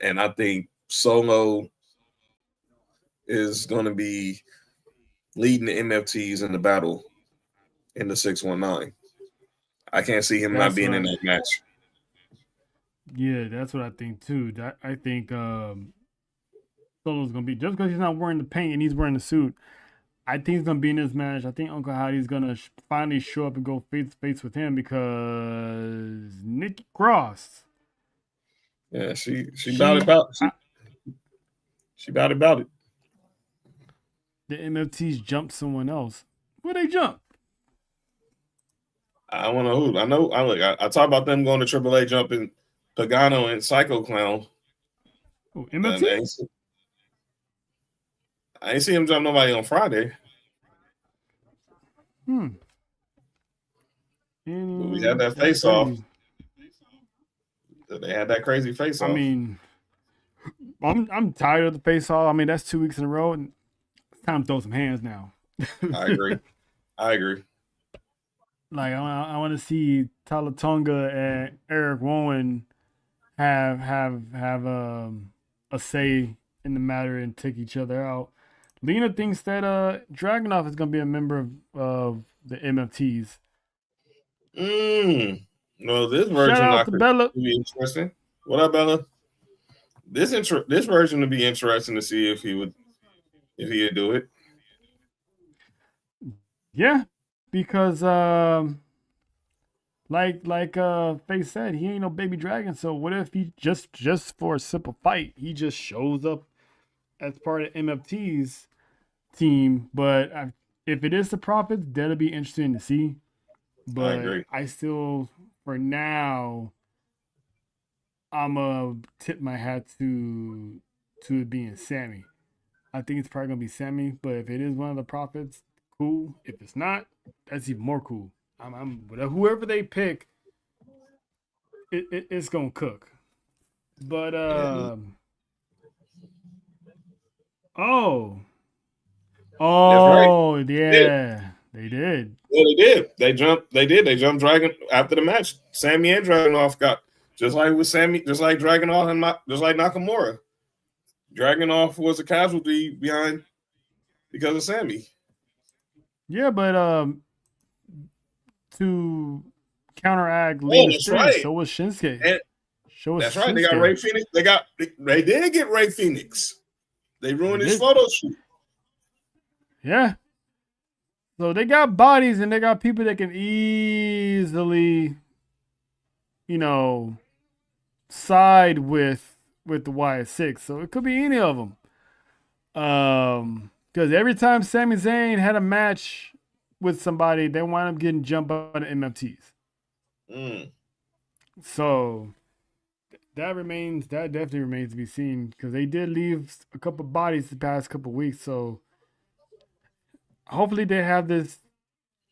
and I think Solo is going to be leading the MFTs in the battle in the 619. I can't see him not being in that match.
Yeah, that's what I think too. I think Solo's gonna be, just because he's not wearing the paint and he's wearing the suit. I think he's gonna be in this match. I think Uncle Howdy's gonna finally show up and go face to face with him because Nikki Cross.
Yeah, she about it.
The MFTs jumped someone else. Where they jump?
I want to who. I know. I talk about them going to AAA jumping Pagano and Psycho Clown.
Oh, MFT?
I ain't see him jump nobody on Friday.
We
had that face off. They had that crazy face off.
I mean, I'm tired of the face off. I mean, that's 2 weeks in a row, and it's time to throw some hands now.
I agree.
Like I want to see Talatonga and Eric Rowan have a say in the matter and take each other out. Lena thinks that Dragunov is going to be a member of the MFTs.
No, this version could be interesting. What up, Bella? This version would be interesting to see if he would do it.
Yeah, because like Faye said, he ain't no baby dragon. So what if he just for a simple fight, he just shows up as part of MFT's team? But if it is the Prophets, that'll be interesting to see. But
I agree.
I still, for now, I'm gonna tip my hat to it being Sammy. I think it's probably gonna be Sammy. But if it is one of the Prophets, cool. If it's not, that's even more cool. I'm whoever they pick, it's gonna cook. But oh,
right.
Yeah, they did.
Well, they did. They jumped Dragon after the match. Sammy and Dragunov got just like with Sammy, just like Dragunov and just like Nakamura. Dragunov was a casualty behind because of Sammy.
Yeah, but to counteract Lena's
right.
so was Shinsuke.
That's right. They got Ray Phoenix. They did get Ray Phoenix. They ruined his photo shoot.
Yeah. So they got bodies and they got people that can easily, side with the YS6. So it could be any of them. Because every time Sami Zayn had a match with somebody, they wind up getting jumped by the MFTs. So that definitely remains to be seen, because they did leave a couple bodies the past couple weeks. So hopefully they have this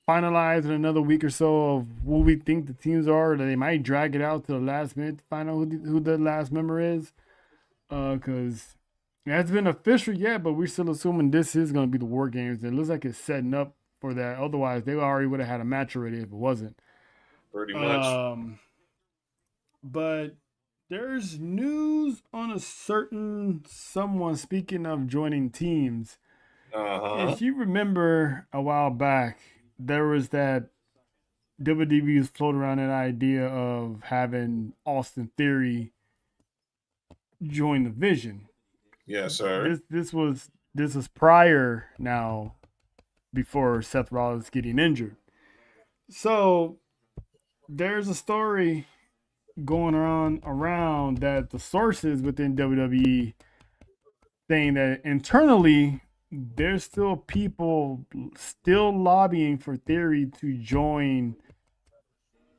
finalized in another week or so of who we think the teams are. They might drag it out to the last minute to find out who the last member is. Because it hasn't been official yet, but we're still assuming this is going to be the War Games. It looks like it's setting up for that. Otherwise, they already would have had a match already if it wasn't.
Pretty much.
But there's news on a certain someone, speaking of joining teams. If you remember a while back, there was that WWE was floating around that idea of having Austin Theory join the Vision.
Yes, sir.
This was prior now, before Seth Rollins getting injured. So there's a story going around that the sources within WWE saying that internally there's still people still lobbying for Theory to join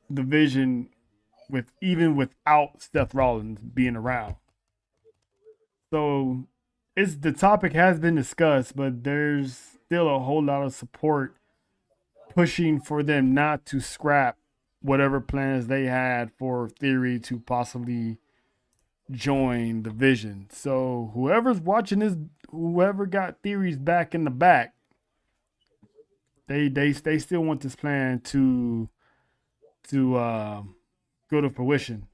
the Vision even without Seth Rollins being around. So the topic has been discussed, but there's still a whole lot of support pushing for them not to scrap whatever plans they had for Theory to possibly join the Vision. So whoever's watching this, whoever got Theory's back in the back, they still want this plan to go to fruition.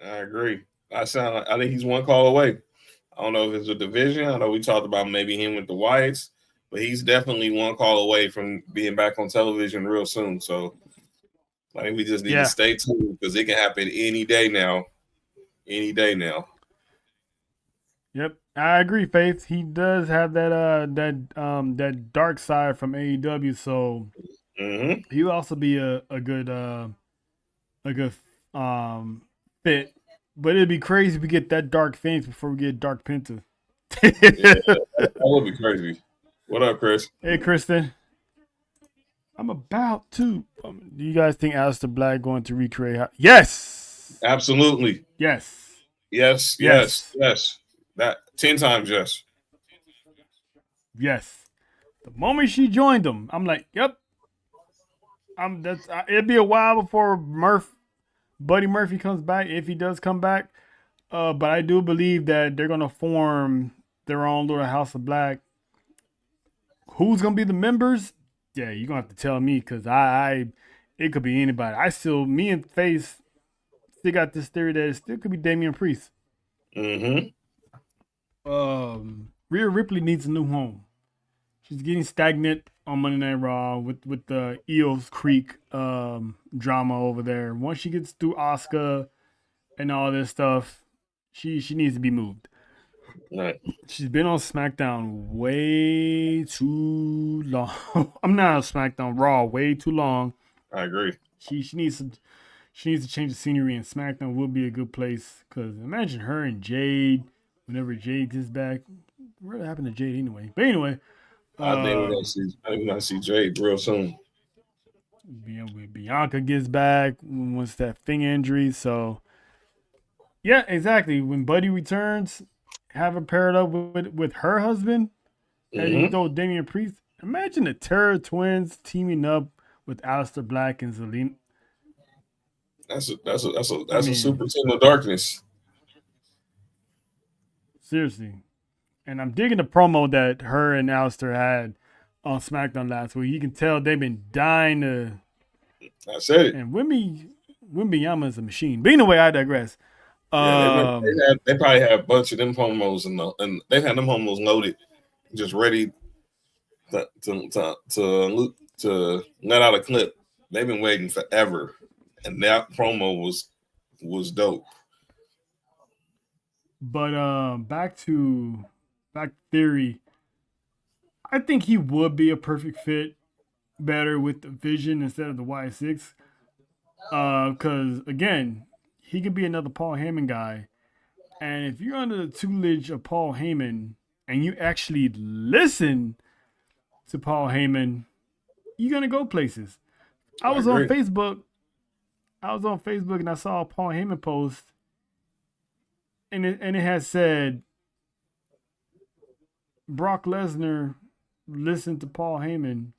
I agree. I think he's one call away. I don't know if it's a division. I know we talked about maybe him with the Wyatts, but he's definitely one call away from being back on television real soon. So I think we just need to stay tuned because it can happen any day now. Any day now.
Yep, I agree, Faith. He does have that dark side from AEW, so he will also be a good fit. But it'd be crazy if we get that Dark Phoenix before we get Dark Penta.
Yeah, that would be crazy. What up, Chris?
Hey, Kristen. I'm about to. Do you guys think Aleister Black going to recreate? Yes.
Absolutely.
Yes.
Yes. That 10 times yes.
Yes. The moment she joined them, I'm like, yep. It'd be a while before Buddy Murphy comes back, if he does come back. But I do believe that they're gonna form their own little House of Black. Who's gonna be the members? Yeah, you're gonna have to tell me because it could be anybody. Me and Face still got this theory that it still could be Damian Priest. Rhea Ripley needs a new home. She's getting stagnant on Monday Night Raw with the Eels Creek drama over there. Once she gets through Asuka and all this stuff, she needs to be moved.
Right.
She's been on SmackDown way too long. I'm not on SmackDown, Raw way too long.
I agree.
She needs to change the scenery, and SmackDown would be a good place. Because imagine her and Jade whenever Jade gets back. What happened to Jade anyway? But anyway.
I think we're gonna see Jade real soon.
Bianca gets back once that finger injury. So yeah, exactly. When Buddy returns, have her paired up with her husband, and you throw Damian Priest. Imagine the Terror Twins teaming up with Aleister Black and Zelina.
That's a super team of darkness.
Seriously. And I'm digging the promo that her and Aleister had on SmackDown last week. You can tell they've been dying to.
I said it.
And Wembyama is a machine. But anyway, I digress.
They probably have a bunch of them promos and they've had them promos loaded, just ready to let out a clip. They've been waiting forever, and that promo was dope.
But back to Theory, I think he would be a perfect fit better with the Vision instead of the Y6. Because again, he could be another Paul Heyman guy. And if you're under the tutelage of Paul Heyman and you actually listen to Paul Heyman, you're gonna go places. I was on Facebook and I saw a Paul Heyman post, and it had said Brock Lesnar listened to Paul Heyman,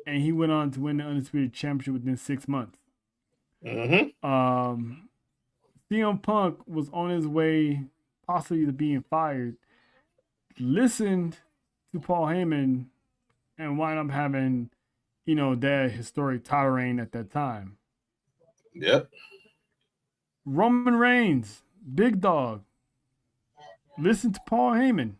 and he went on to win the Undisputed Championship within 6 months. CM Punk was on his way possibly to being fired, listened to Paul Heyman, and wound up having, that historic title reign at that time.
Yep.
Roman Reigns, Big Dog, listened to Paul Heyman.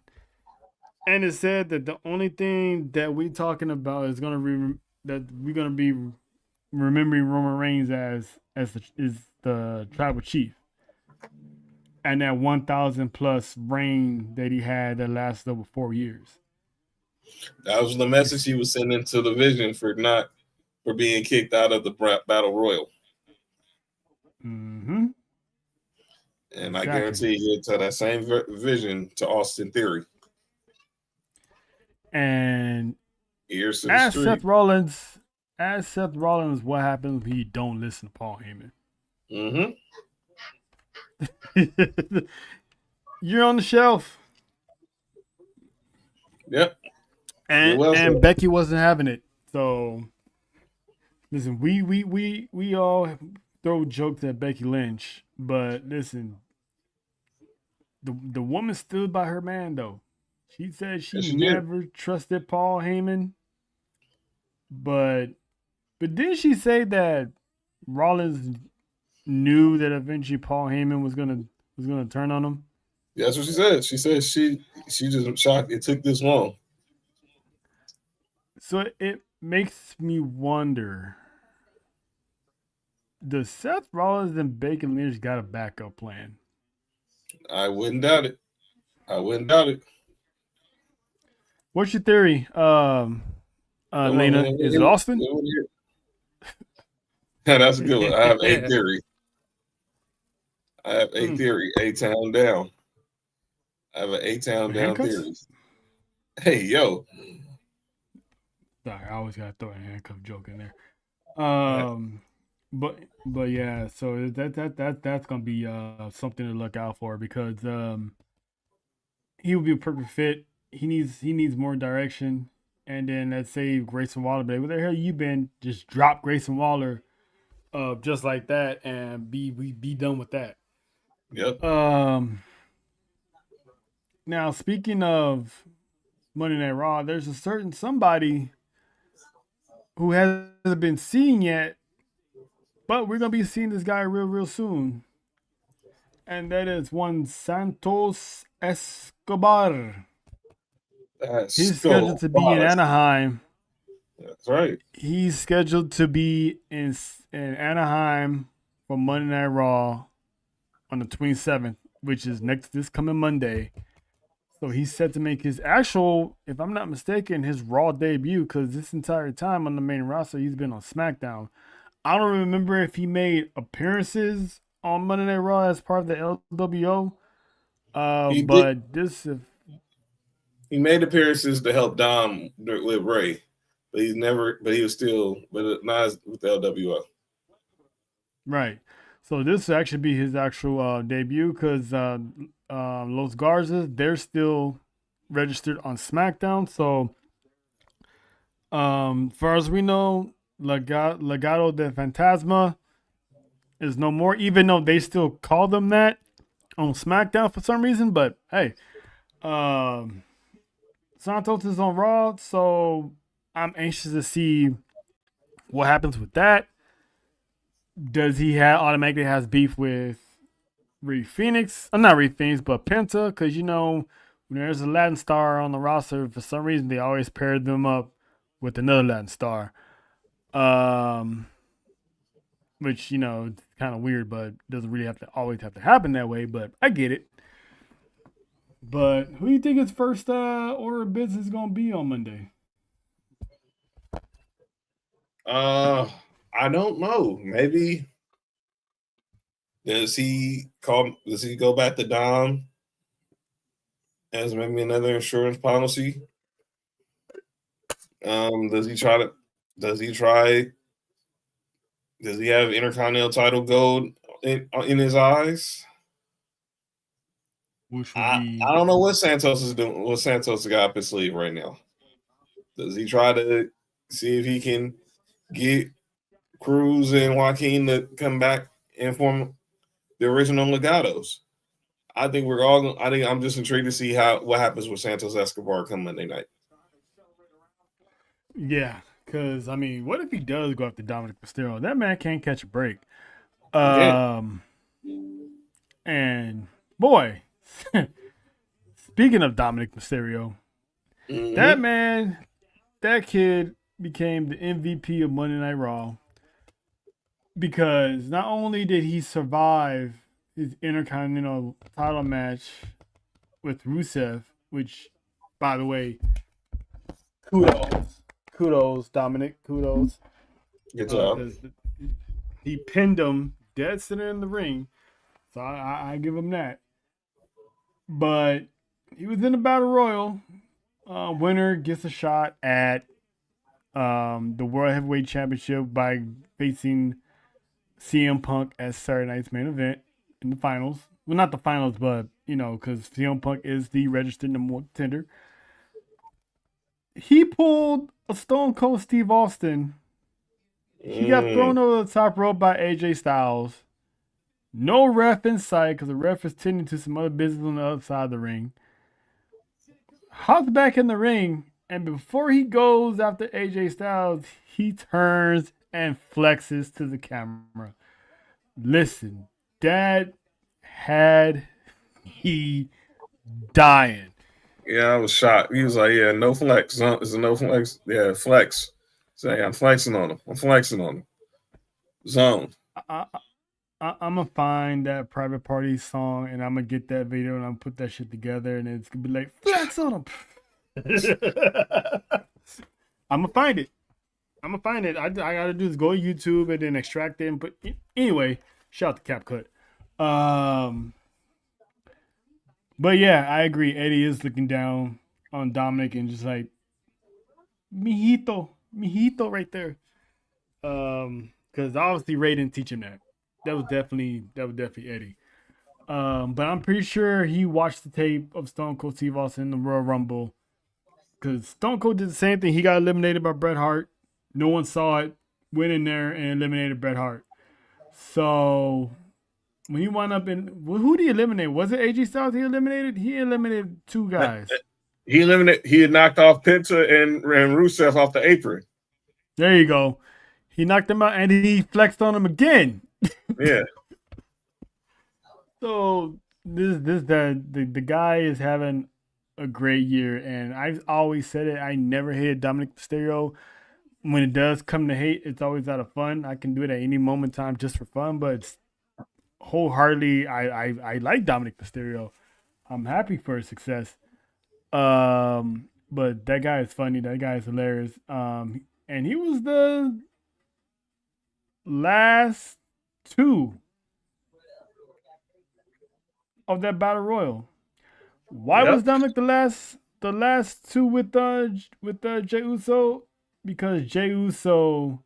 And it said that the only thing that we're talking about is that we're gonna be remembering Roman Reigns as the tribal chief. and that 1,000 plus reign that he had that lasted over 4 years.
That was the message he was sending to the Vision for being kicked out of the Battle Royal.
Mm-hmm.
And I guarantee you tell that same Vision to Austin Theory.
And
Ears to the
as
street.
Seth Rollins, what happens when you don't listen to Paul Heyman?
Mm-hmm.
You're on the shelf.
Yep.
And Becky wasn't having it. So listen, we all throw jokes at Becky Lynch, but listen, the woman stood by her man though. She said she never trusted Paul Heyman. But didn't she say that Rollins knew that eventually Paul Heyman was gonna turn on him?
Yeah, that's what she said. She said she just shocked it took this long.
So it makes me wonder, does Seth Rollins and Becky Lynch got a backup plan?
I wouldn't doubt it.
What's your theory, Lena? Is it Austin?
That's a good one. I have a theory. A-Town down. I have an A-Town down theory. Hey, yo.
Sorry, I always gotta throw a handcuff joke in there. But yeah, so that's gonna be something to look out for because he would be a perfect fit. He needs more direction, and then let's say Grayson Waller, but where the hell you been? Just drop Grayson Waller, just like that, and be done with that.
Yep.
Now speaking of Monday Night Raw, there's a certain somebody who hasn't been seen yet, but we're gonna be seeing this guy real soon, and that is one Santos Escobar. He's scheduled to be in Anaheim.
That's right.
He's scheduled to be in Anaheim for Monday Night Raw on the 27th, which is this coming Monday. So he's set to make his actual, if I'm not mistaken, his Raw debut, because this entire time on the main roster, he's been on SmackDown. I don't remember if he made appearances on Monday Night Raw as part of the LWO.
He made appearances to help Dom with Ray, but not with the LWO.
Right. So this will actually be his actual debut because Los Garzas, they're still registered on SmackDown. So far as we know, Legado de Fantasma is no more, even though they still call them that on SmackDown for some reason. But hey, Santos is on Raw, so I'm anxious to see what happens with that. Does he automatically has beef with Rey Fenix? Not Rey Fenix, but Penta, because when there's a Latin star on the roster, for some reason they always pair them up with another Latin star. Which it's kind of weird, but doesn't really always have to happen that way. But I get it. But who do you think his first order of business is gonna be on Monday?
I don't know. Maybe does he go back to Dom as maybe another insurance policy? Does he have Intercontinental title gold in his eyes? I don't know what Santos is doing. What Santos got up his sleeve right now? Does he try to see if he can get Cruz and Joaquin to come back and form the original Legados? I think I'm just intrigued to see what happens with Santos Escobar come Monday night.
Yeah, because what if he does go after Dominic Mysterio? That man can't catch a break. And boy, speaking of Dominic Mysterio, that kid became the MVP of Monday Night Raw because not only did he survive his Intercontinental title match with Rusev, which, by the way, kudos, Dominic, kudos.
Good job.
'Cause he pinned him dead center in the ring, so I give him that. But he was in a battle royal. Winner gets a shot at the World Heavyweight Championship by facing CM Punk as Saturday Night's main event in the finals. Well, not the finals, but because CM Punk is the registered number one contender. He pulled a Stone Cold Steve Austin. He got thrown over the top rope by AJ Styles. No ref in sight because the ref is tending to some other business on the other side of the ring. Hops back in the ring, and before he goes after AJ Styles, he turns and flexes to the camera. Listen, that had he dying.
Yeah, I was shocked. He was like, "Yeah, no flex. Is a no flex? Yeah, flex." Say, I'm flexing on him. Zone.
I'm gonna find that Private Party song and I'm gonna get that video and I'm gonna put that shit together and it's gonna be like flex on him. I'm gonna find it. I gotta do is go to YouTube and then extract it and put. Anyway, shout out to CapCut. But yeah, I agree. Eddie is looking down on Dominic and just like mijito right there. Because obviously Ray didn't teach him that. That was definitely Eddie. But I'm pretty sure he watched the tape of Stone Cold Steve Austin in the Royal Rumble. Because Stone Cold did the same thing. He got eliminated by Bret Hart. No one saw it. Went in there and eliminated Bret Hart. So when he wound up in, who did he eliminate? Was it AJ Styles he eliminated? He eliminated two guys.
He had knocked off Penta and Rusev off the apron.
There you go. He knocked him out and he flexed on him again.
Yeah.
So the guy is having a great year, and I've always said it. I never hated Dominic Mysterio. When it does come to hate, it's always out of fun. I can do it at any moment in time just for fun, but it's wholeheartedly I like Dominic Mysterio. I'm happy for his success. But that guy is funny. That guy is hilarious. And he was the last two of that battle royal. Why was Dominic the last two with Jey Uso? Because Jey Uso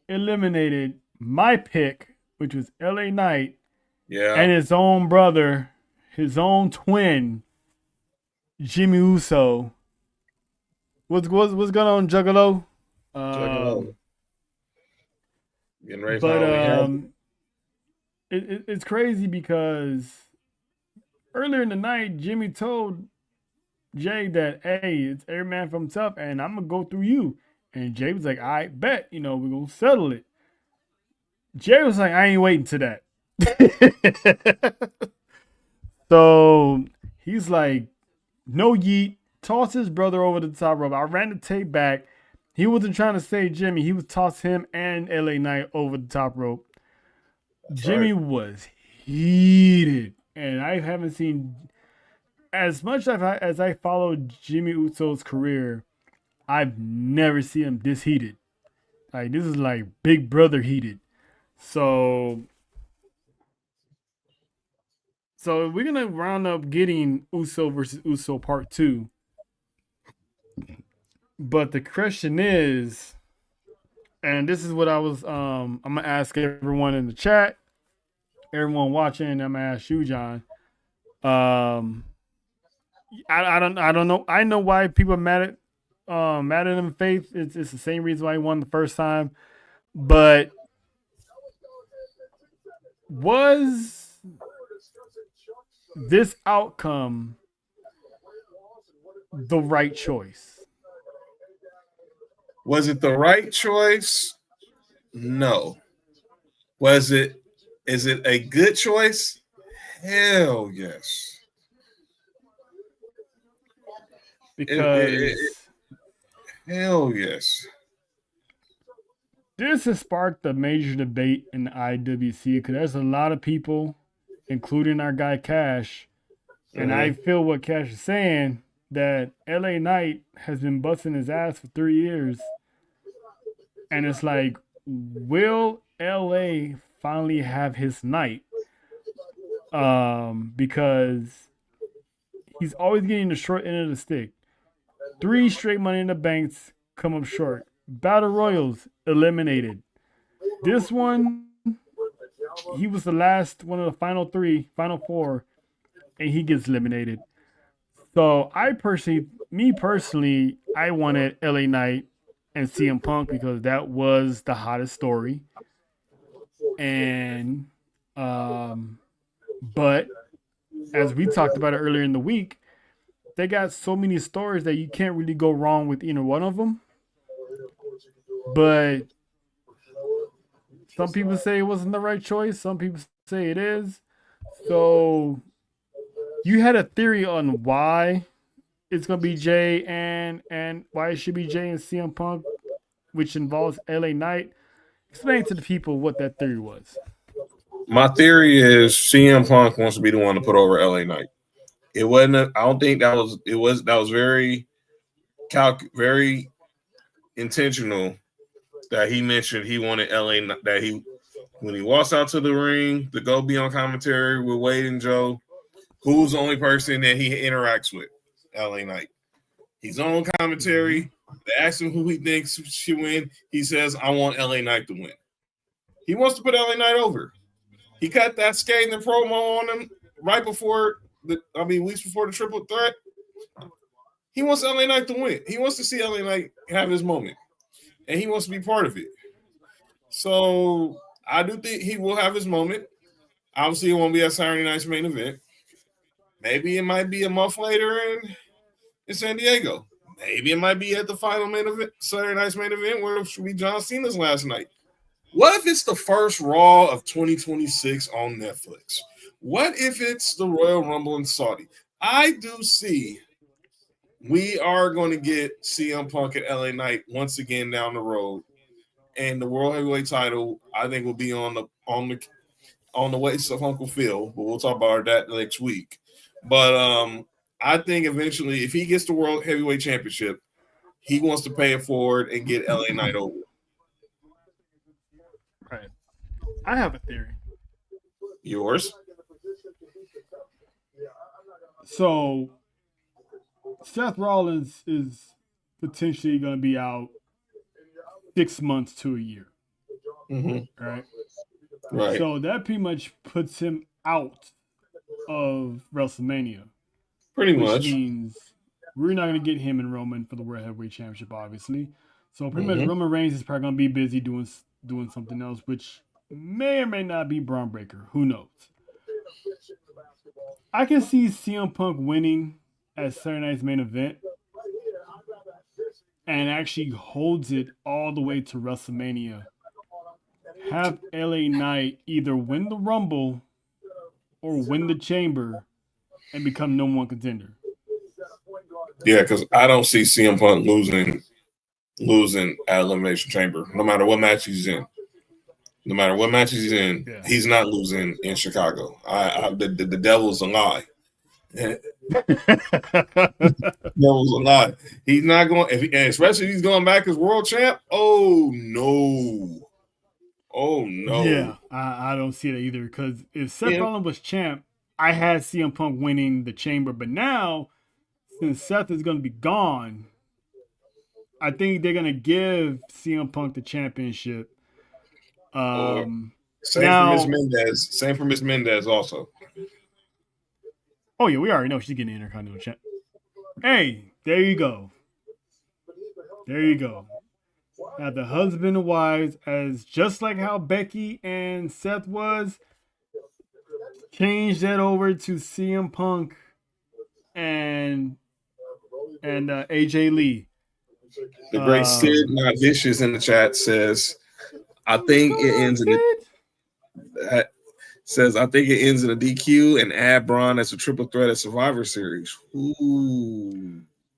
eliminated my pick, which was LA Knight, and his own brother, his own twin, Jimmy Uso. What's going on, Juggalo?
Juggalo. Getting ready
But it's crazy because earlier in the night, Jimmy told Jay that, hey, it's every man for himself, and I'm gonna go through you. And Jay was like, I bet, we're gonna settle it. Jay was like, I ain't waiting to that. So he's like, no yeet, toss his brother over the top rope. I ran the tape back. He wasn't trying to save Jimmy. He was toss him and LA Knight over the top rope. That's Jimmy was heated. And I haven't seen, as much as I followed Jimmy Uso's career, I've never seen him this heated. Like, this is like Big Brother heated. So we're going to round up getting Uso versus Uso Part 2. But the question is, and this is what I was, I'm going to ask everyone in the chat, everyone watching, I'm going to ask you, John. I don't know. I know why people are mad at him. Faith. It's the same reason why he won the first time. But was this outcome the right choice?
Was it the right choice? No. Is it a good choice? Hell yes.
Because
hell yes.
This has sparked a major debate in the IWC because there's a lot of people including our guy Cash. And I feel what Cash is saying, that LA Knight has been busting his ass for 3 years. And it's like, will LA finally have his night? Because he's always getting the short end of the stick. 3 straight Money in the Banks come up short. Battle Royals eliminated. This one, he was the last one of the final 4, and he gets eliminated. So me personally, I wanted LA Knight and CM Punk because that was the hottest story. And but as we talked about it earlier in the week, they got so many stories that you can't really go wrong with either one of them. But some people say it wasn't the right choice. Some people say it is. So you had a theory on why it's gonna be Jay and why it should be Jay and CM Punk, which involves LA Knight. Explain to the people what that theory was.
My theory is CM Punk wants to be the one to put over LA Knight. It wasn't. I don't think that was. It was. That was very intentional. That he mentioned he wanted LA. That he, when he walks out to the ring to go be on commentary with Wade and Joe, who's the only person that he interacts with? LA Knight. He's on commentary. They ask him who he thinks should win. He says, "I want LA Knight to win." He wants to put LA Knight over. He cut that scathing promo on him right before weeks before the triple threat. He wants LA Knight to win. He wants to see LA Knight have his moment, and he wants to be part of it. So I do think he will have his moment. Obviously, it won't be at Saturday night's main event. Maybe it might be a month later in San Diego. Maybe it might be at the final main event, Saturday night's main event, where it should be John Cena's last night. What if it's the first Raw of 2026 on Netflix? What if it's the Royal Rumble in Saudi? I do see we are going to get CM Punk and LA Knight once again down the road, and the World Heavyweight title I think will be on the waist of Uncle Phil. But we'll talk about that next week. But I think eventually, if he gets the World Heavyweight Championship, he wants to pay it forward and get LA Knight over.
Right. I have a theory.
Yours?
So, Seth Rollins is potentially going to be out 6 months to a year.
Mm-hmm.
Right. So that pretty much puts him out of WrestleMania.
Pretty
which
much.
Means we're not going to get him and Roman for the World Heavyweight Championship, obviously. So pretty much Roman Reigns is probably going to be busy doing something else, which may or may not be Braun Breaker. Who knows? I can see CM Punk winning at Saturday night's main event and actually holds it all the way to WrestleMania. Have LA Knight either win the Rumble or win the Chamber and become number 1 contender.
Yeah, because I don't see CM Punk losing at Elimination Chamber, no matter what match he's in. No matter what match he's in, he's not losing in Chicago. The devil's a lie. Devil's a lie. He's not going, especially if he's going back as world champ. Oh no.
Yeah, I don't see that either. Because if Seth Rollins was champ, I had CM Punk winning the Chamber. But now, since Seth is going to be gone, I think they're going to give CM Punk the championship.
Same for Miss Mendez also.
Oh yeah, we already know she's getting the Intercontinental champ. Hey, there you go. Now the husband and wives, as just like how Becky and Seth was, change that over to CM Punk and AJ Lee.
The great Sid Not Vicious in the chat says, I think it ends in a DQ and add Braun as a triple threat at Survivor Series.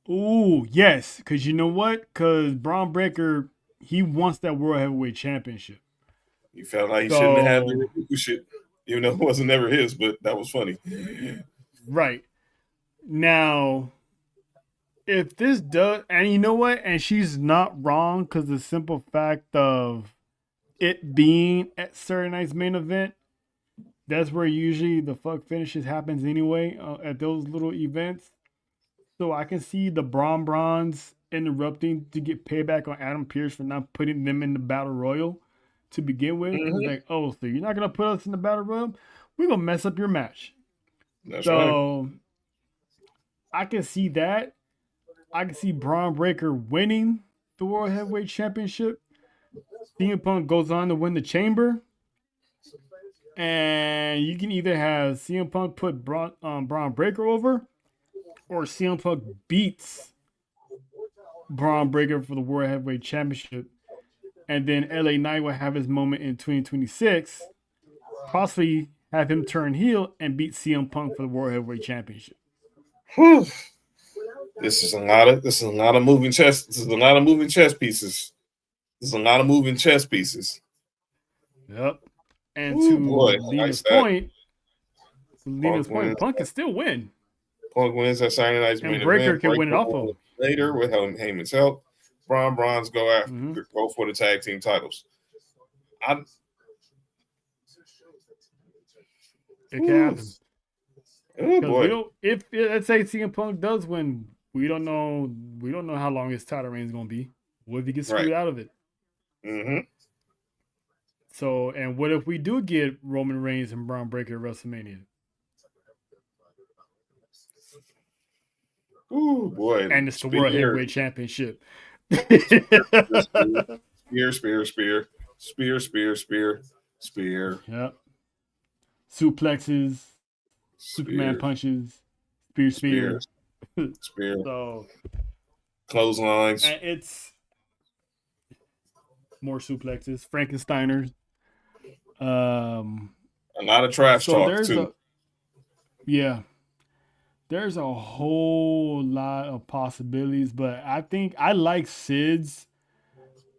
Ooh, yes. Because you know what? Because Braun Breaker, he wants that World Heavyweight Championship.
You felt like he shouldn't have the shit. Even though it wasn't never his, but that was funny.
Right. Now, if this does, and you know what, and she's not wrong because the simple fact of it being at Saturday Night's main event, that's where usually the fuck finishes happens anyway at those little events. So I can see the Bronze interrupting to get payback on Adam Pearce for not putting them in the Battle Royal to begin with.
Mhm.
It's like, oh, so you're not gonna put us in the Battle Royal? We're gonna mess up your match.
That's right.
So I can see that. I can see Braun Breaker winning the World Heavyweight Championship. CM Punk goes on to win the Chamber. And you can either have CM Punk put Braun Breaker over, or CM Punk beats Braun Breaker for the World Heavyweight Championship. And then LA Knight will have his moment in 2026, possibly have him turn heel and beat CM Punk for the World Heavyweight Championship.
Whew. This is a lot of moving chess. This is a lot of moving chess pieces. There's a lot of moving chess pieces.
Yep. And
Ooh,
to
boy,
Lena's
like
point, Punk can still win.
Punk wins that Saturday Night's main
And Breaker
event.
can win it off of him.
Later with Heyman's help. Bronze go for the tag team titles.
It can happen.
Oh boy!
If let's say CM Punk does win, we don't know how long his title reign is going to be. What if he gets screwed out of it?
Mm-hmm.
So, and what if we do get Roman Reigns and Braun Breaker at WrestleMania?
Ooh boy!
And it's the World Heavyweight Championship.
Spear.
Yep. Suplexes, Superman punches, spear. So
clotheslines.
And it's more suplexes, Frankensteiners.
A lot of trash talk too.
There's a whole lot of possibilities, but I think I like Sid's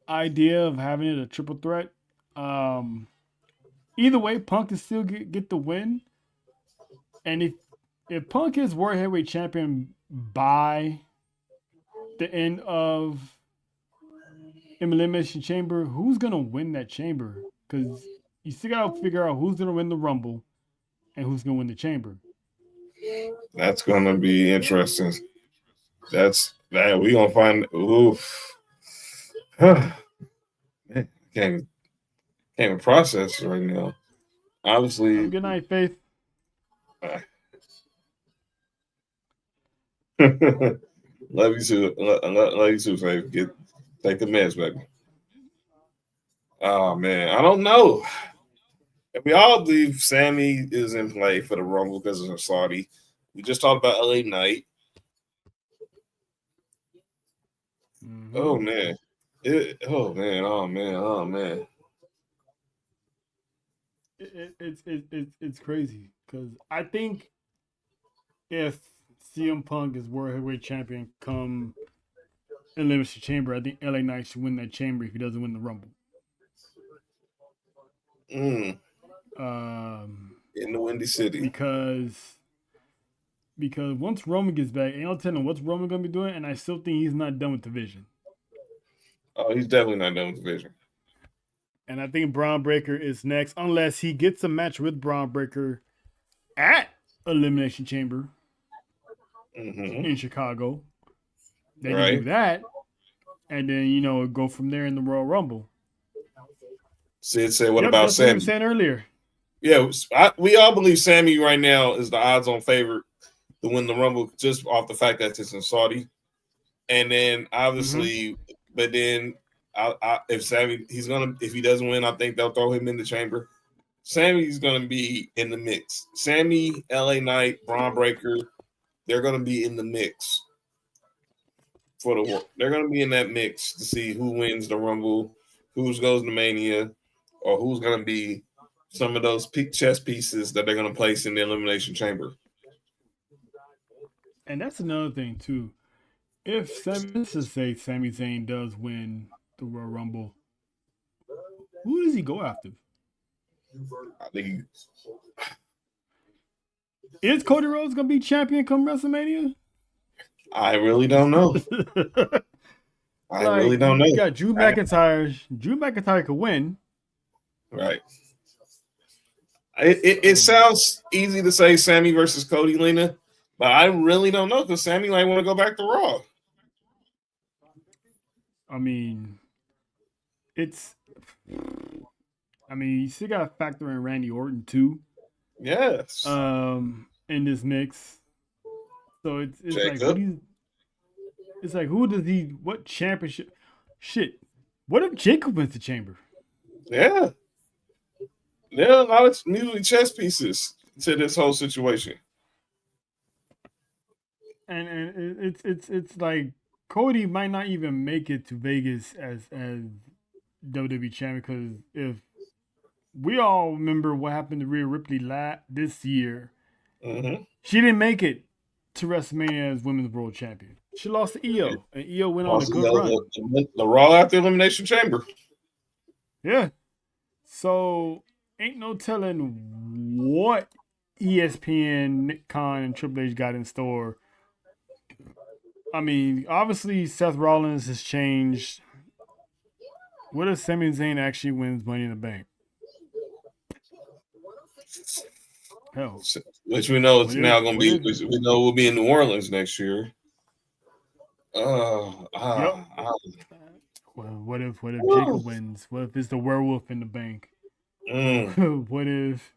idea of having it a triple threat. Either way, Punk can still get the win. And if Punk is World Heavyweight Champion by the end of Elimination Chamber, who's going to win that chamber? Because you still got to figure out who's going to win the Rumble and who's going to win the chamber.
That's going to be interesting. We're going to find. Oof. Man, can't even process right now. Obviously.
Good night, Faith.
Love you too. Love you too, Faith. Take the meds, baby. Oh man, I don't know. We all believe Sammy is in play for the Rumble because of Saudi. We just talked about LA Knight. Mm-hmm. Oh man.
It's crazy because I think if CM Punk is World Heavyweight Champion come Elimination Chamber, I think LA Knight should win that chamber if he doesn't win the Rumble.
In the Windy City.
Because once Roman gets back, ain't no telling what's Roman gonna be doing, and I still think he's not done with the Vision.
Oh, he's definitely not done with the Vision.
And I think Braun Breaker is next, unless he gets a match with Braun Breaker at Elimination Chamber in Chicago. They can do that, and then go from there in the Royal Rumble.
Sid said, "What about Sammy?"
What you were saying earlier.
Yeah, we all believe Sammy right now is the odds-on favorite to win the Rumble, just off the fact that it's in Saudi. And then obviously, but then if he doesn't win, I think they'll throw him in the chamber. Sammy's gonna be in the mix. Sammy, LA Knight, Braun Breaker, they're gonna be in the mix for the work. They're gonna be in that mix to see who wins the Rumble, who goes to Mania, or who's gonna be some of those chess pieces that they're going to place in the Elimination Chamber.
And that's another thing, too. If let's just say Sami Zayn does win the Royal Rumble, who does he go after?
I think
Is Cody Rhodes gonna be champion come WrestleMania?
I really don't know. I really don't know.
You got Drew McIntyre. Drew McIntyre could win.
Right. It sounds easy to say Sammy versus Cody, Lena, but I really don't know because Sammy might want to go back to Raw.
I mean, you still got to factor in Randy Orton too.
Yes.
In this mix, so it's
Jacob.
like who does he? What championship? Shit. What if Jacob wins the Chamber?
Yeah. There are a lot of usually chess pieces to this whole situation.
And it's like Cody might not even make it to Vegas as WWE champion because if we all remember what happened to Rhea Ripley this year, she didn't make it to WrestleMania as Women's World Champion. She lost to Io, and Io went on a good run.
The Raw after Elimination Chamber.
Yeah. So ain't no telling what ESPN, Nick Khan, and Triple H got in store. I mean, obviously Seth Rollins has changed. What if Sami Zayn actually wins Money in the Bank? Hell.
Which we know it's now going to be. We know we'll be in New Orleans next year.
Well, what if Jacob wins? What if it's the werewolf in the bank? What if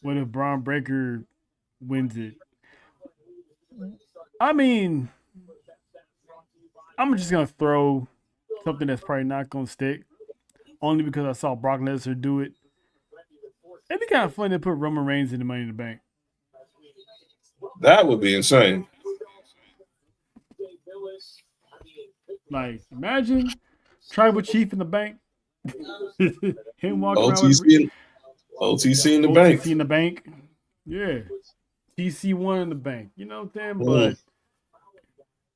Braun Breaker wins it? I mean, I'm just gonna throw something that's probably not gonna stick, only because I saw Brock Lesnar do it. It'd be kind of fun to put Roman Reigns in the Money in the Bank.
That would be insane.
Like, imagine Tribal Chief in the bank. Him walking around
OTC in the bank.
OTC in the bank. Yeah. TC1 in the bank. You know what I'm saying? But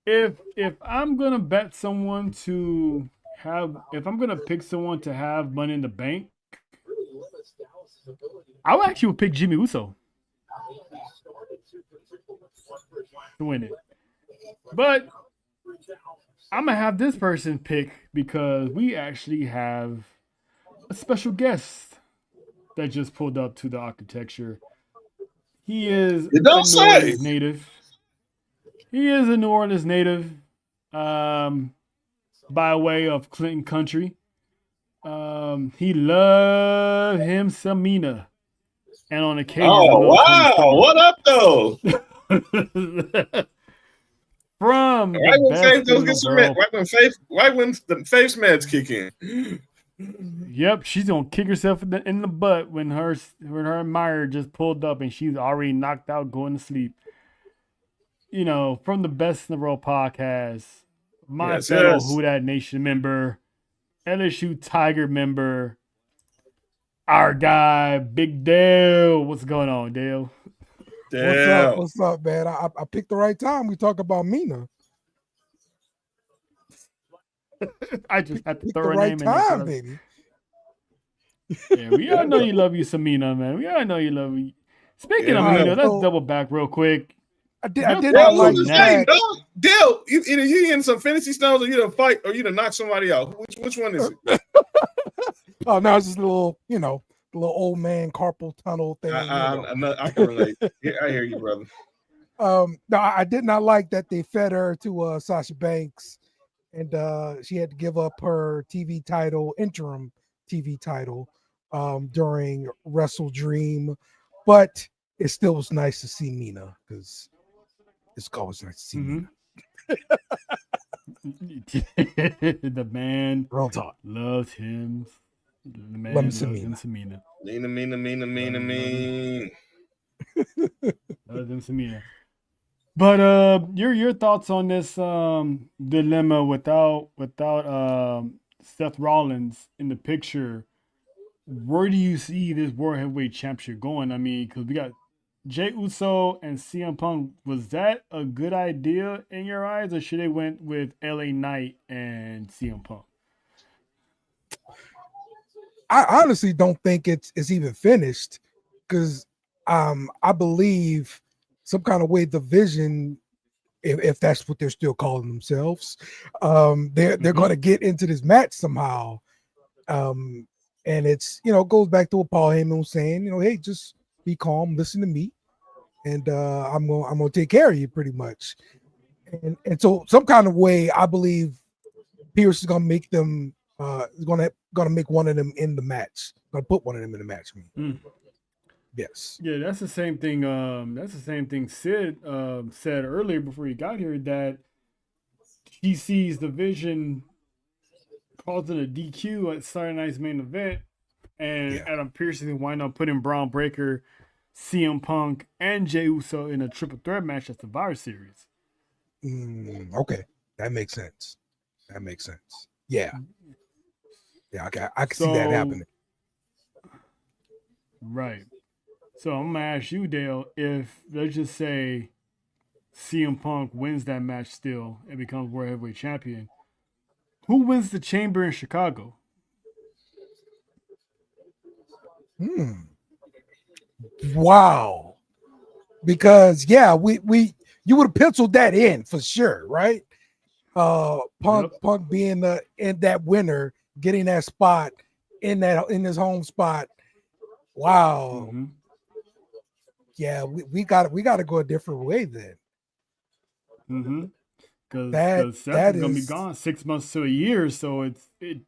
if I'm gonna bet someone to have, if I'm gonna pick someone to have Money in the Bank, I would actually pick Jimmy Uso to win it. But I'm gonna have this person pick because we actually have a special guest that just pulled up to the architecture. He is a New Orleans native. He is a New Orleans native, by way of Clinton Country. He loved him some Mina, and on occasion.
Oh wow! What up though?
From
right when the face meds kick in.
Yep, she's gonna kick herself in the butt when her admirer just pulled up and she's already knocked out, going to sleep. You know, from the Best in the World podcast, my fellow Who Dat Nation member, LSU Tiger member, our guy Big Dale. What's going on, Dale?
What's up, man? I picked the right time. We talk about Mina.
I just had to throw
the
her
right
name
time,
in there.
baby.
Yeah, we all know you love you some Mina, man. We all know you love you. Speaking of Mina, let's double back real quick.
I did not like that.
Dale, either you in some fantasy stones or you to fight or you to knock somebody out. Which one is it?
Oh no, it's just a little, little old man carpal tunnel thing.
I can relate. Yeah, I hear you, brother.
No, I did not like that they fed her to Sasha Banks, and she had to give up her interim TV title, during Wrestle Dream, but it still was nice to see Mina because it's always nice to see Mina.
The man
Real talk.
loves him. The man
loves
him
Mina.
some Mina.
Mina.
Loves him some Mina. But your thoughts on this dilemma without Seth Rollins in the picture? Where do you see this World Heavyweight Championship going? I mean, because we got Jey Uso and CM Punk. Was that a good idea in your eyes, or should they went with LA Knight and CM Punk?
I honestly don't think it's even finished because I believe some kind of way the Vision, if that's what they're still calling themselves, they're going to get into this match somehow. And it's, goes back to what Paul Heyman was saying, hey, just be calm, listen to me, and I'm gonna take care of you pretty much. And so some kind of way, I believe Pierce is gonna make them gonna make one of them in the match. Gonna put one of them in the match. Yes.
Yeah, that's the same thing. That's the same thing Sid said earlier before he got here, that he sees the Vision causing a DQ at Saturday Night's main event, and Adam Pearce is wind up putting Braun Breaker, CM Punk, and Jey Uso in a triple threat match at Survivor Series.
Okay, that makes sense. Yeah. I can see that happening.
Right. So I'm gonna ask you, Dale, if let's just say CM Punk wins that match still and becomes World Heavyweight Champion, who wins the Chamber in Chicago?
Wow. Because you would have penciled that in for sure, right? Punk being in that winner, getting that spot in his home spot. Wow. Yeah, we got to go a different way then.
Because Seth is gonna be gone 6 months to a year, so if they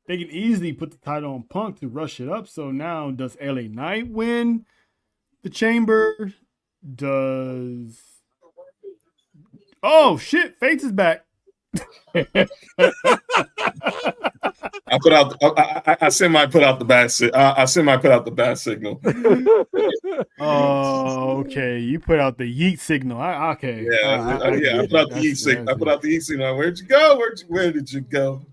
can easily put the title on Punk to rush it up. So now, does LA Knight win the Chamber? Oh shit, Fates is back.
I semi put out the bat signal.
Oh, okay. You put out the yeet signal. Okay.
I put out the yeet signal. I put out the yeet signal. Where'd you go? Where did you go?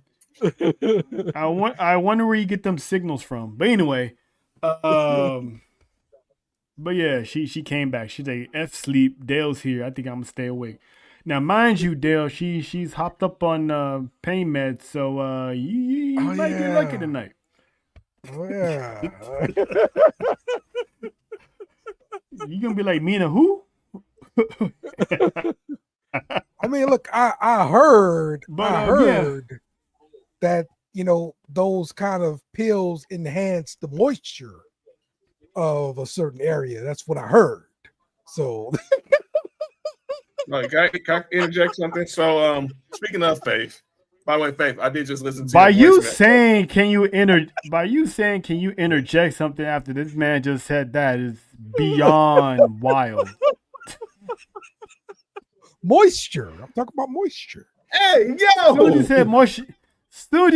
I wonder where you get them signals from. But anyway, but yeah, she came back. She's like, F sleep. Dale's here. I think I'm gonna stay awake. Now, mind you, Dale, she's hopped up on pain meds, so you might get lucky tonight.
Oh yeah.
You gonna be like Mina who?
I mean, look, I heard that those kind of pills enhance the moisture of a certain area. That's what I heard. So
Can I interject something? So speaking of Faith, by the way, Faith, I did just listen to
By you saying can you interject something after this man just said that is beyond wild.
Moisture. I'm talking about moisture.
Hey, yo!
Soon you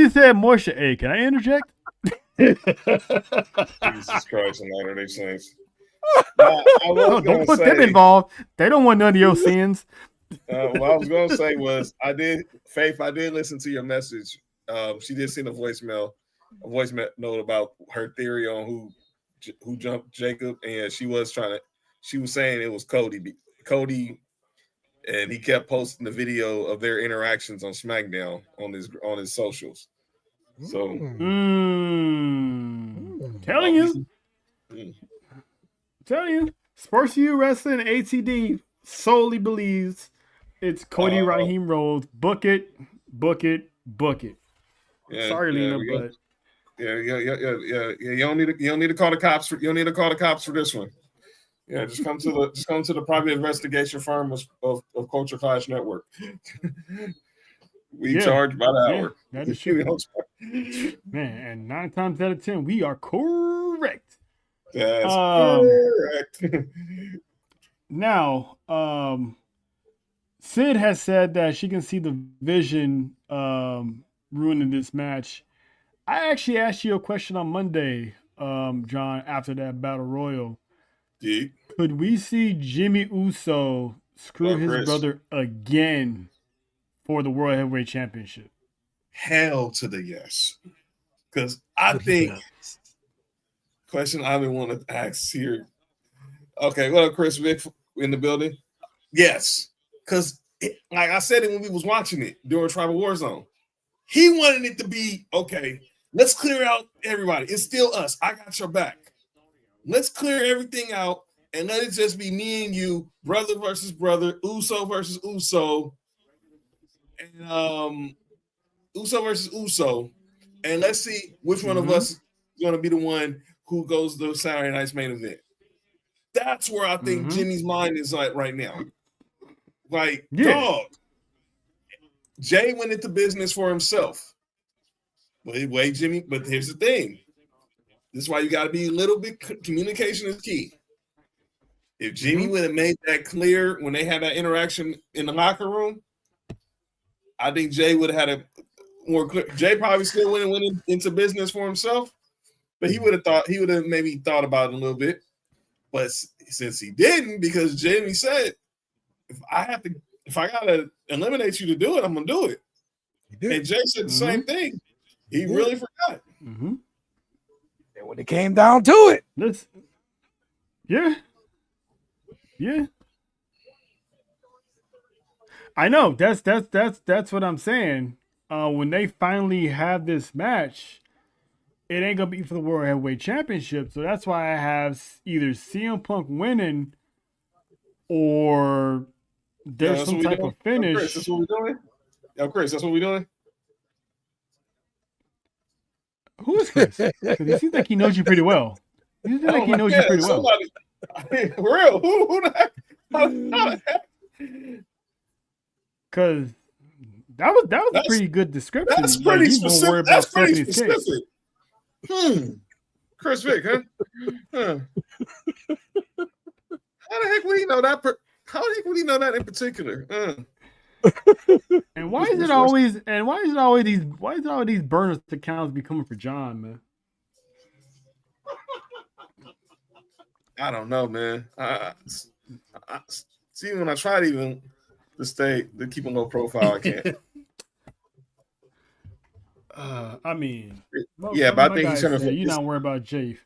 said moisture. Hey, can I interject?
Jesus Christ, and Latter-day Saints.
Don't put them involved. They don't want none of your sins.
What I was going to say was, I did listen to your message. She did send a voice note about her theory on who jumped Jacob, and she was saying it was Cody, and he kept posting the video of their interactions on SmackDown on his socials. So,
telling you, S4UWrestling ATD solely believes it's Cody Raheem Rhodes. Book it.
Yeah,
sorry, Lena, but
yeah. You don't need to call the cops for this one. Yeah, just come to the private investigation firm of Culture Clash Network. We charge by the hour.
That is true. Man, and 9 times out of 10, we are correct.
That's correct.
Now, Sid has said that she can see the Vision ruining this match. I actually asked you a question on Monday, John, after that Battle Royal. Could we see Jimmy Uso screw his brother again for the World Heavyweight Championship?
Hell to the yes. Because I think question I've been wanting to ask here. Okay, well, Chris Vick in the building. Yes. Because like I said it when we was watching it during Tribal Warzone. He wanted it to be, okay, let's clear out everybody. It's still us. I got your back. Let's clear everything out and let it just be me and you, brother versus brother, Uso versus Uso, and Uso versus Uso, and let's see which one of us is going to be the one who goes to Saturday night's main event. That's where I think Jimmy's mind is like right now. Like, dog, Jay went into business for himself. Wait, Jimmy, but here's the thing. This is why you got to be a little bit, communication is key. If Jimmy would have made that clear when they had that interaction in the locker room, I think Jay would have had a more clear. Jay probably still went into business for himself, but he would have maybe thought about it a little bit. But since he didn't, because Jimmy said, if I gotta eliminate you to do it, I'm gonna do it. And Jay said the same thing. He really forgot.
And when it came down to it,
yeah. I know. That's what I'm saying. When they finally have this match, it ain't gonna be for the World Heavyweight Championship. So that's why I have either CM Punk winning or there's some type of finish.
Chris, that's what we're doing. Yo, Chris, that's what we're doing.
Who is Chris? Because he seems like he knows you pretty well. He seems like he knows you pretty well.
For real? Who the heck?
Because that was a pretty good description.
That's pretty specific. That's pretty
specific.
Chris Vick, huh? How the heck would he know that? How the heck would he know that in particular?
And why is it always? And why is it always these? Why is it all these burners accounts be coming for John, man?
I don't know, man. I see when I try to even to keep a low profile, I can't.
I mean,
yeah, but I think he's gonna.
You're not worried about Jay.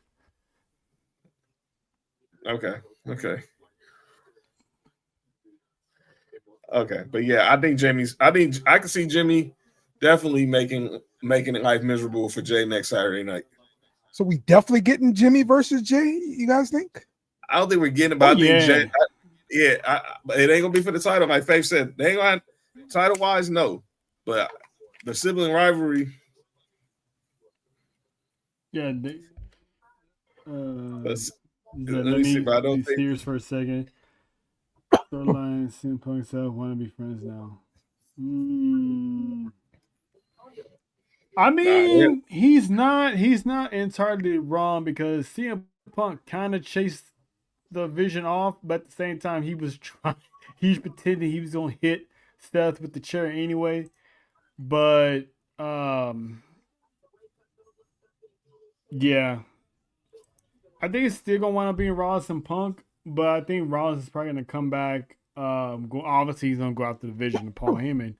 Okay, but yeah, I think I can see Jimmy definitely making it life miserable for Jay next Saturday night.
So we definitely getting Jimmy versus Jay. You guys think?
I don't think we're getting it, but I think Jay. But it ain't gonna be for the title. Like Faith said, they ain't gonna title wise, no. But the sibling rivalry.
Yeah.
Let
Let
me see if I don't think.
Serious for a second. Storyline: CM Punk self want to be friends now. I mean, he's not entirely wrong because CM Punk kind of chased the Vision off, but at the same time he's pretending he was gonna hit Seth with the chair anyway. But yeah, I think it's still gonna wind up being Rollins and Punk, but I think Rollins is probably gonna come back. Obviously he's gonna go after the Vision and Paul Heyman.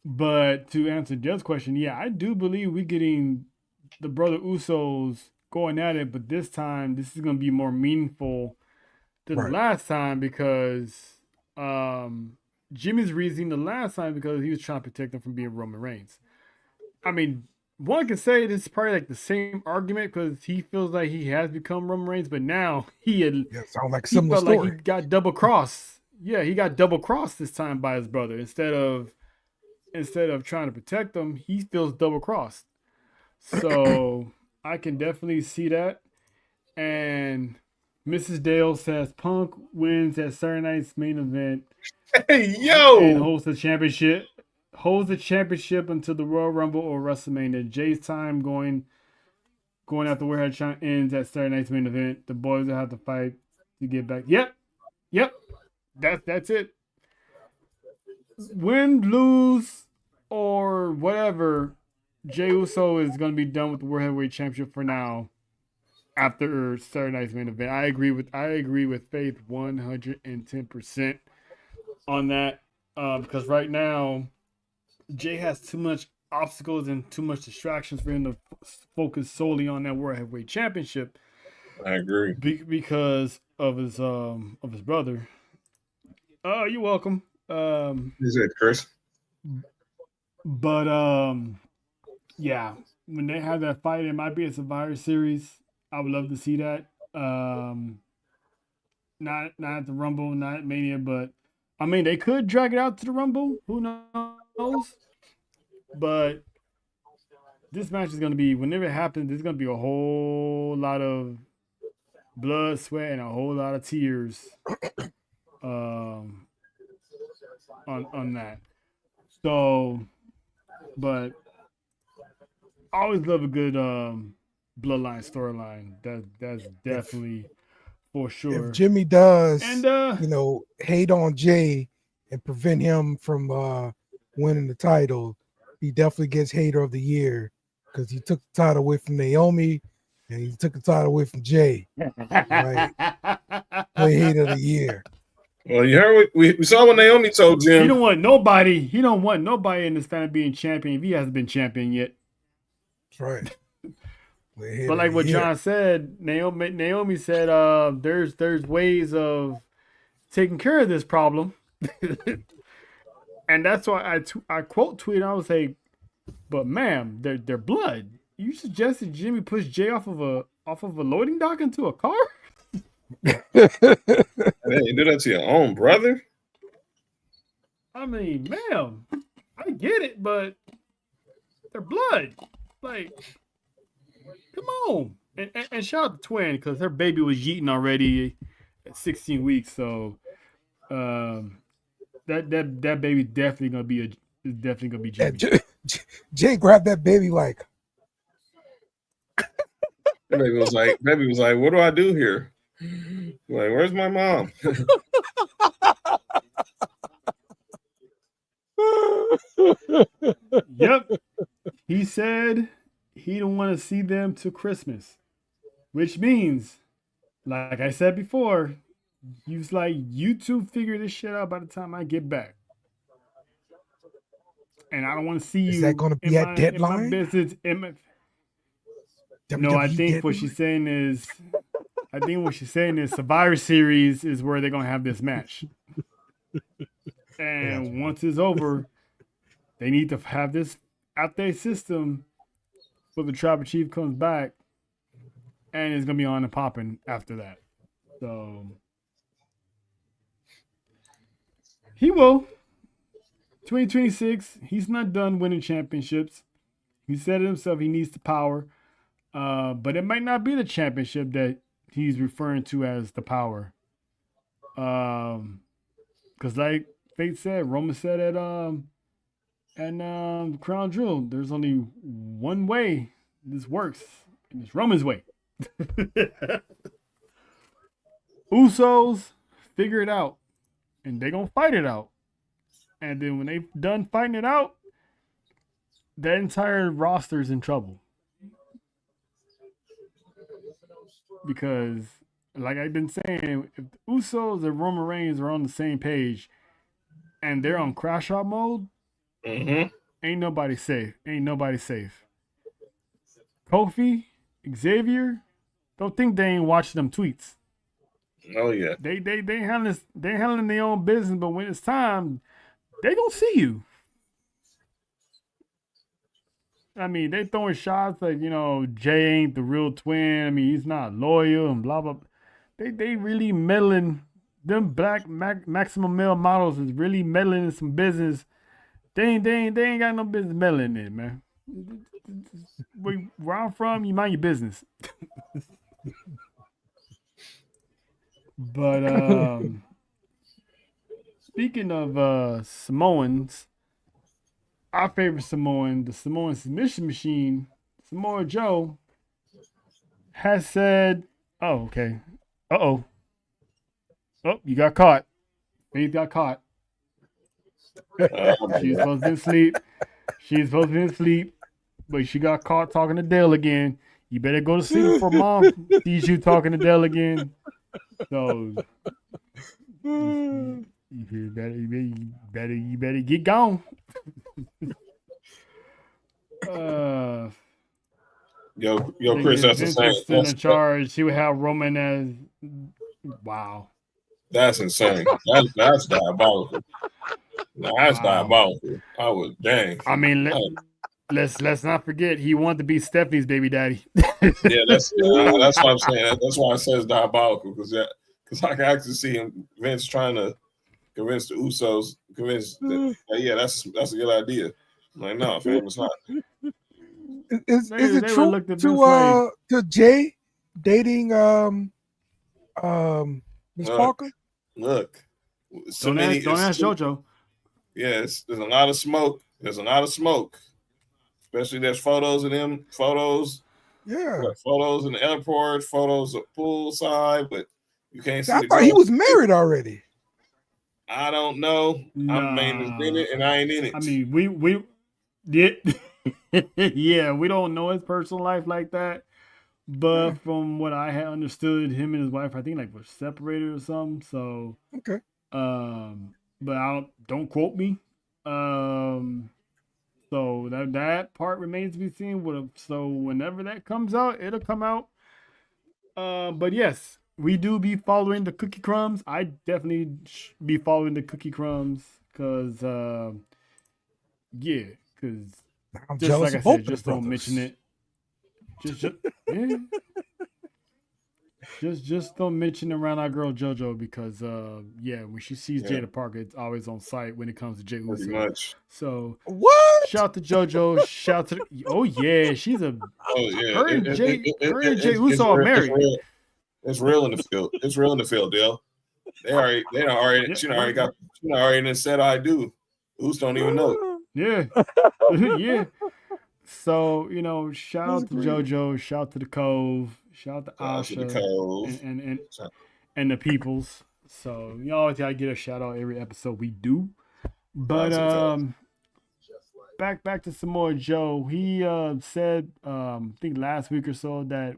But to answer Jeff's question, yeah, I do believe we're getting the brother Usos going at it, but this time this is going to be more meaningful than the last time because Jimmy's reasoning the last time because he was trying to protect him from being Roman Reigns. I mean, one can say this is probably like the same argument because he feels like he has become Roman Reigns, but now
sounds like a similar story.
Like he got double crossed. Yeah, he got double crossed this time by his brother instead of trying to protect him, he feels double crossed. So I can definitely see that. And Mrs. Dale says Punk wins at Saturday night's main event.
Hey, yo!
And holds the championship until the Royal Rumble or WrestleMania. Jay's time going after Warhead ends at Saturday night's main event. The boys will have to fight to get back. Yep. That's it. Win, lose, or whatever, Jey Uso is going to be done with the World Heavyweight Championship for now after Saturday night's main event. I agree with Faith 110% on that because right now Jay has too much obstacles and too much distractions for him to focus solely on that World Heavyweight Championship.
I agree
because of his brother. Oh, you're welcome.
Is it Chris?
But yeah, when they have that fight, it might be a Survivor Series. I would love to see that. Not at the Rumble, not at Mania, but I mean they could drag it out to the Rumble. Who knows? But this match is gonna be whenever it happens. There's gonna be a whole lot of blood, sweat, and a whole lot of tears. On that. So, but I always love a good bloodline storyline. That's definitely for sure.
If Jimmy does,
And
hate on Jay and prevent him from winning the title, he definitely gets hater of the year because he took the title away from Naomi and he took the title away from Jay. Right? Play hater of the year.
Well, you heard what we saw what Naomi told Jim.
He don't want nobody. He don't want nobody in this family being champion if he hasn't been champion yet.
That's right.
But like what John said, Naomi said, there's ways of taking care of this problem, and that's why I quote tweet. I was like, "But ma'am, they're blood. You suggested Jimmy push Jay off of a loading dock into a car."
Hey, you do that to your own brother?
I mean, ma'am, I get it, but they're blood. Like, come on. And shout out to Twin because her baby was yeeting already at 16 weeks. So that baby definitely gonna be Jimmy.
Yeah, Jay grabbed that baby like.
That baby was like, what do I do here? Like, where's my mom?
Yep. He said he don't want to see them till Christmas, which means, like I said before, he was like, you two figure this shit out by the time I get back. And I don't want to see you.
Is that going to be at deadline?
No, I think what she's saying is Survivor Series is where they're going to have this match. And once it's over, they need to have this out their system so the Tribal Chief comes back and it's going to be on and popping after that. So he will. 2026, he's not done winning championships. He said it himself, he needs the power. But it might not be the championship that he's referring to as the power. Because like Fate said, Roman said at Crown Jewel, there's only one way this works, and it's Roman's way. Usos figure it out, and they're going to fight it out. And then when they've done fighting it out, that entire roster's in trouble. Because, like I've been saying, if the Usos and Roman Reigns are on the same page and they're on crash out mode, ain't nobody safe. Ain't nobody safe. Kofi, Xavier, don't think they ain't watching them tweets.
Oh yeah.
They handling their own business, but when it's time, they gonna see you. I mean, they throwing shots like, Jay ain't the real twin. I mean, he's not loyal and blah, blah. They really meddling. Them black maximum male models is really meddling in some business. They ain't got no business meddling in it, man. Where I'm from, you mind your business. But speaking of Samoans, our favorite Samoan, the Samoan submission machine, Samoa Joe, has said, oh, okay. Uh-oh. Oh, you got caught. Faith got caught. She's supposed to be asleep. She's supposed to be asleep, but she got caught talking to Dale again. You better go to sleep before Mom sees you talking to Dale again. So you better get gone.
Yo, Chris, that's insane.
In charge, she would have Roman as wow.
That's insane. That's diabolical. That's diabolical. I was dang.
I mean, let's not forget he wanted to be Stephanie's baby daddy.
Yeah, that's what I'm saying. That's why I said it's diabolical because I can actually see Vince trying to convince the Usos, yeah, that's a good idea. I'm like, no, fam, it's not.
Is it
they
true
looked at Vince like,
to Jay dating Miss Parker?
Look, so
don't ask JoJo.
Yes, there's a lot of smoke. Especially there's photos of them,
Yeah.
photos in the airport, photos of poolside, but you can't see.
I thought he was married already.
I don't know. I'm mainly in it, and I ain't in it.
I mean, we yeah, yeah, we don't know his personal life like that. But from what I had understood, him and his wife, I think like were separated or something. So
okay.
But don't quote me. So that part remains to be seen. So whenever that comes out, it'll come out. But yes, we do be following the cookie crumbs. I definitely be following the cookie crumbs because, yeah, because just like I said, just don't mention it. Yeah. Just don't mention around our girl JoJo because yeah, when she sees Jada Parker, it's always on site when it comes to Jey Uso.
Much.
So
what?
Shout to JoJo. Shout to oh yeah, she's a her and Jey Uso are married.
It's real in the field. It's real in the field, Dale. She already said I do. Uso don't even know.
Yeah. Yeah. So, shout out to JoJo, shout out to the Cove, shout out to Asha and the peoples. So you always gotta get a shout out every episode we do. But back to Samoa Joe. He said I think last week or so that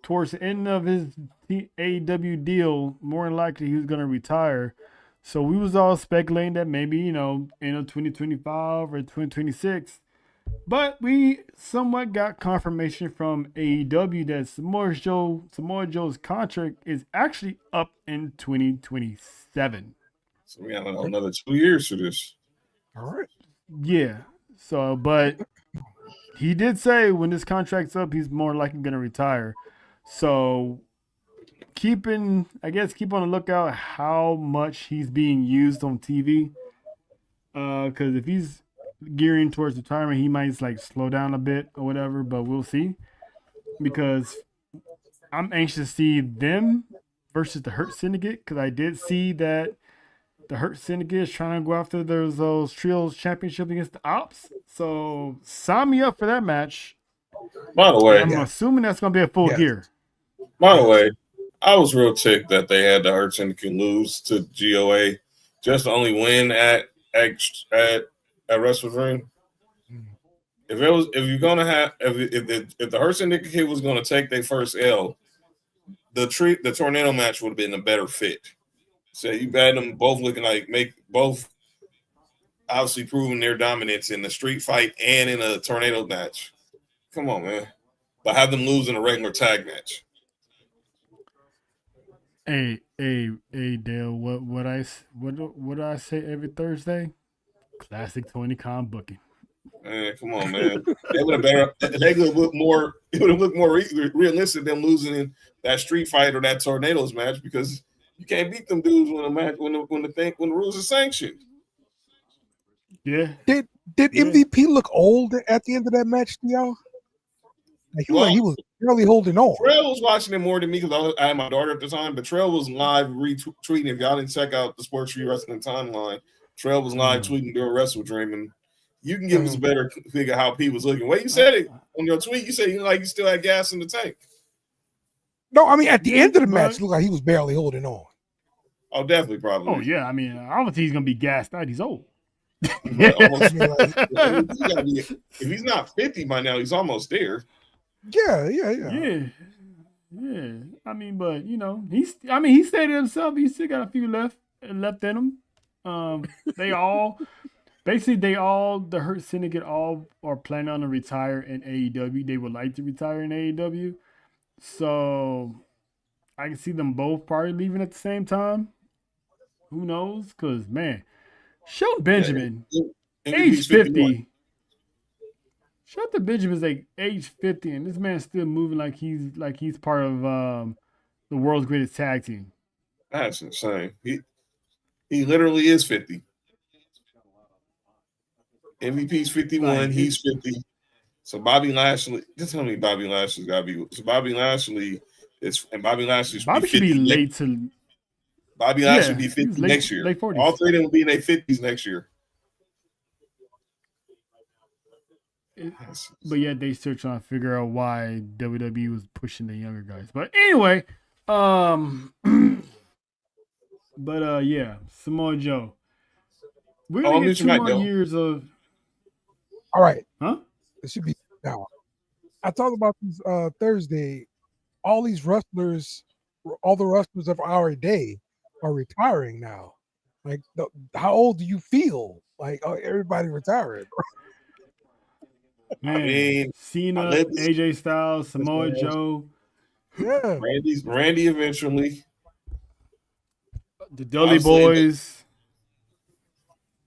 towards the end of his AEW deal, more than likely he was gonna retire. So we was all speculating that maybe, end of 2025 or 2026. But we somewhat got confirmation from AEW that Samoa Joe's contract is actually up in 2027.
So we got another 2 years for this.
All right.
Yeah. So, but he did say when this contract's up, he's more likely going to retire. So keep on the lookout how much he's being used on TV. Because if he's gearing towards retirement, he might like slow down a bit or whatever, but we'll see. Because I'm anxious to see them versus the Hurt Syndicate, because I did see that the Hurt Syndicate is trying to go after those trios championship against the Ops. So sign me up for that match.
By the way,
I'm assuming that's going to be a full gear.
By the way, I was real ticked that they had the Hurt Syndicate lose to GOA just to only win at Wrestle Dream. If the Hurt Syndicate was going to take their first L, the tornado match would have been a better fit. So you had them both looking like both obviously proving their dominance in the street fight and in a tornado match. Come on, man! But have them lose in a regular tag match.
Hey, Dale. What I say every Thursday? Classic Tony Khan booking.
Man, come on, man. They would have looked more realistic than losing in that street fight or that tornadoes match because you can't beat them dudes when the rules are sanctioned.
Yeah.
Did MVP look old at the end of that match to y'all? Like he was barely holding on.
Trell was watching it more than me because I had my daughter at the time, but Trell was live retweeting. If y'all didn't check out the S4UWrestling timeline, Trell was live tweeting during Wrestle Dream, and you can give us a better figure how P was looking. Well, you said it on your tweet. You said you still had gas in the tank.
No, I mean at the end of the match, it looked like he was barely holding on.
Oh, definitely, probably.
Oh yeah, I mean, I don't think he's gonna be gassed out. He's old.
If he's not 50 by now, he's almost there.
Yeah.
I mean, but he stated himself. He still got a few left in him. The Hurt Syndicate all are planning on to retire in AEW. They would like to retire in AEW. So I can see them both probably leaving at the same time. Who knows? Because, man, Shelton Benjamin, age 50. Shelton Benjamin's like age 50, and this man's still moving like he's part of the world's greatest tag team.
That's insane. He literally is 50. MVP's 51.
Like,
he's 50. So Bobby Lashley, just tell me Bobby Lashley's got to be. So Bobby Lashley should
Bobby
be 50.
should be late to.
Bobby Lashley should be 50
late,
next year.
Late 40s.
All three of them will be in their 50s next year.
But yet they still trying to figure out why WWE was pushing the younger guys. But anyway, yeah, Samoa Joe. We're gonna get 2 more years of.
All right.
Huh?
It should be now. I talked about this Thursday. All these wrestlers, all the wrestlers of our day are retiring now. Like, how old do you feel? Like, everybody retiring.
Man, I mean, Cena, AJ Styles, Samoa Joe.
Yeah.
Randy eventually.
The Dudley Boys.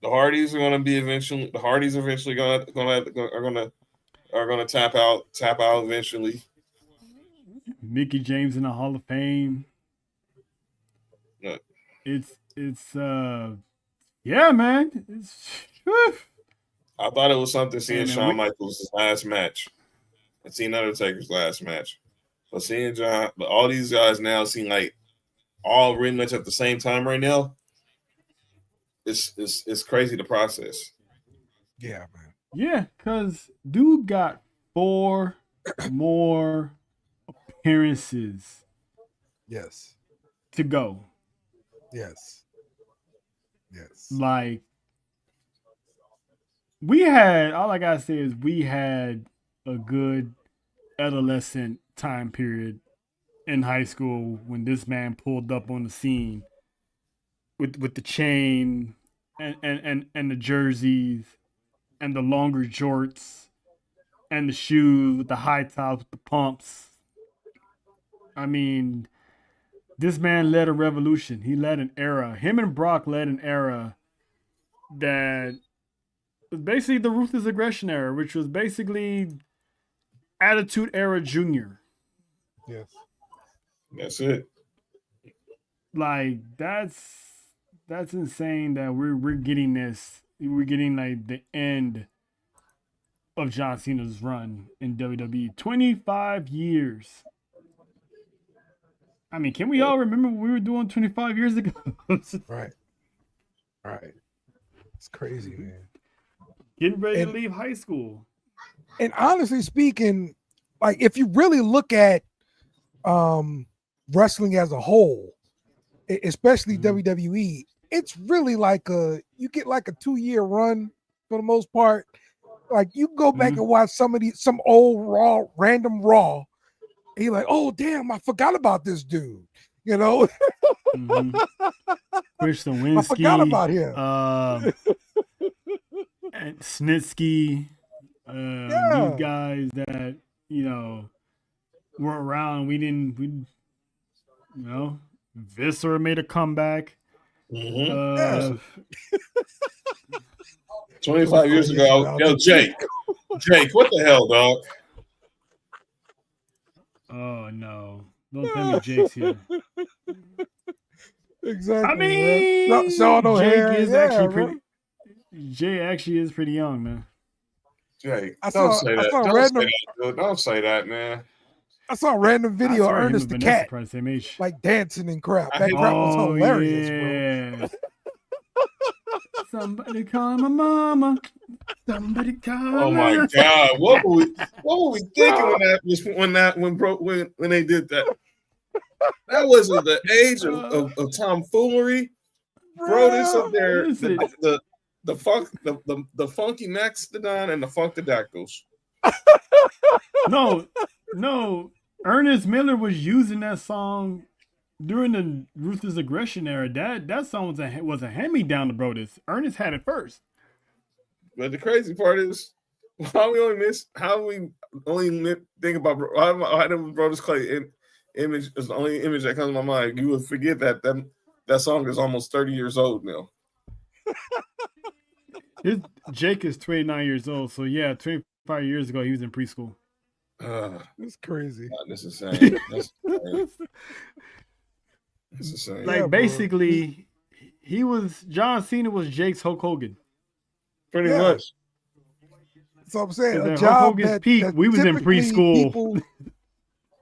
The Hardys are going to be eventually. The Hardys eventually are going to tap out eventually.
Mickey James in the Hall of Fame.
Yeah.
It's yeah, man. It's
I thought it was something seeing Shawn Michaels' last match and seeing Undertaker's last match. But seeing but all these guys now seem like all rematch at the same time right now. It's crazy the process.
Yeah, man.
Yeah, because dude got 4 more appearances.
Yes.
To go.
Yes.
Like, all I gotta say is we had a good adolescent time period in high school when this man pulled up on the scene with the chain and the jerseys and the longer jorts and the shoes with the high tops with the pumps. I mean, this man led a revolution. He led an era. Him and Brock led an era that was basically the Ruthless Aggression era, which was basically Attitude Era Junior.
Yes.
That's it.
Like, that's insane that we're getting this. We're getting like the end of John Cena's run in WWE. 25 years. I mean, can we all remember what we were doing 25 years ago?
Right. It's crazy, man.
Getting ready to leave high school.
And honestly speaking, like, if you really look at wrestling as a whole, especially WWE, it's really like you get like a 2-year run for the most part. Like, you go back and watch some old random Raw, and you're like, oh damn, I forgot about this dude. You know,
Christian Winsky,
I forgot about him.
And Snitsky, these guys that were around. We Viscera made a comeback.
25 years ago, yo, Jake, what the hell, dog?
Oh no! Don't tell me Jake's here.
Exactly.
I mean, Jay actually is pretty young, man.
Jay, don't say that. Don't say that, man.
I saw a random video of Ernest the Cat, like dancing and crap. That crap was hilarious, bro.
Somebody call my mama. Somebody call.
Oh my God! What were we thinking when they did that? That wasn't the age of tomfoolery, bro. This up there, the funky Mastodon and the Funkadactyls.
No. Ernest Miller was using that song during the Ruthless Aggression era. That song was a hand-me-down to Brodus. Ernest had it first.
But the crazy part is how we only think about why the Brodus Clay image is the only image that comes to my mind. You would forget that song is almost 30 years old now.
Jake is 29 years old, so yeah, 25 years ago, he was in preschool.
It's crazy.
That's insane. That's insane. That's insane.
Like,
Yeah, bro.
basically, John Cena was Jake's Hulk Hogan.
Pretty
Yeah.
much.
That's what I'm saying.
At
A
Hulk
job
Hogan's
that,
peak,
that
we was in
typically
preschool.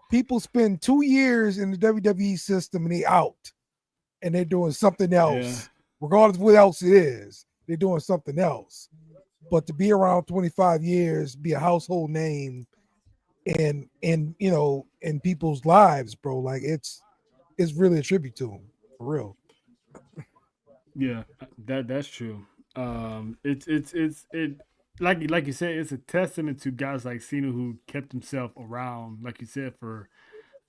People spend 2 years in the WWE system and they out, and they're doing something else, regardless of what else it is. They're doing something else. But to be around 25 years, be a household name, and you know, in people's lives, bro, like it's really a tribute to him, for real.
Yeah, that's true. It like you said, it's a testament to guys like Cena who kept himself around, like you said, for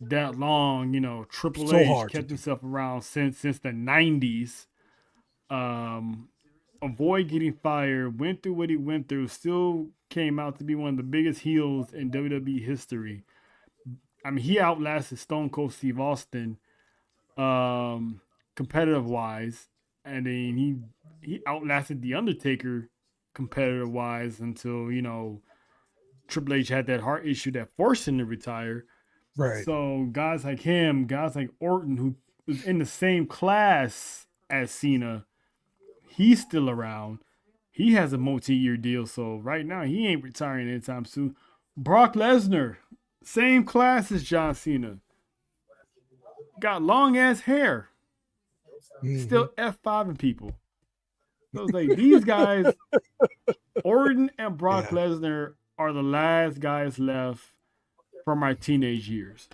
that long. You know, Triple
So
H
hard to
kept
do.
himself around since the '90s. Avoid getting fired, went through what he went through, still came out to be one of the biggest heels in WWE history. I mean, he outlasted Stone Cold Steve Austin, competitive wise, and then he outlasted The Undertaker competitive wise until, you know, Triple H had that heart issue that forced him to retire.
Right.
So guys like him, guys like Orton, who was in the same class as Cena, he's still around. He has a multi-year deal, so right now he ain't retiring anytime soon. Brock Lesnar, same class as John Cena. Got long ass hair. Still F5ing people. So it's like these guys, Orton and Brock Lesnar are the last guys left from our teenage years.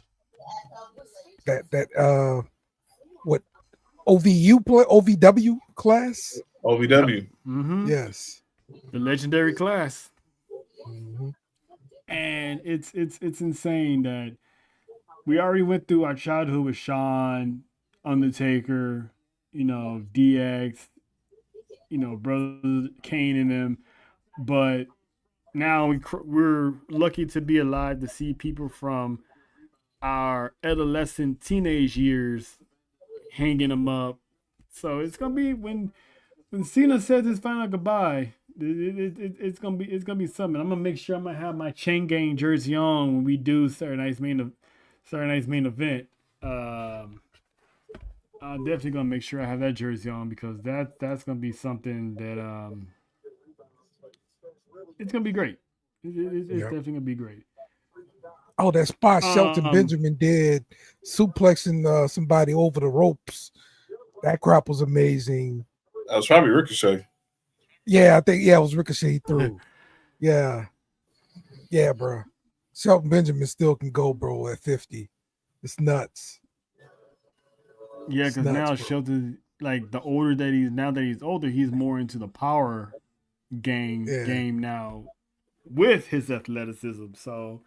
What OVW class?
OVW.
Mm-hmm.
Yes.
The legendary class.
Mm-hmm.
And it's insane that we already went through our childhood with Shawn, Undertaker, you know, DX, you know, Brother Kane and them. But now we're lucky to be alive to see people from our adolescent teenage years hanging them up. So it's gonna be when Cena says his final goodbye. It's gonna be something. I'm gonna make sure I'm gonna have my chain gang jersey on when we do Saturday night's main event. I'm definitely gonna make sure I have that jersey on because that's gonna be something that it's gonna be great. It's definitely gonna be great.
Oh, that spot Shelton Benjamin did, suplexing somebody over the ropes. That crap was amazing.
That was probably Ricochet.
Yeah, I think it was Ricochet through. Yeah, bro. Shelton Benjamin still can go, bro. At 50, it's nuts.
Yeah, because now Shelton, like the older that he's older, he's more into the power game now with his athleticism. So,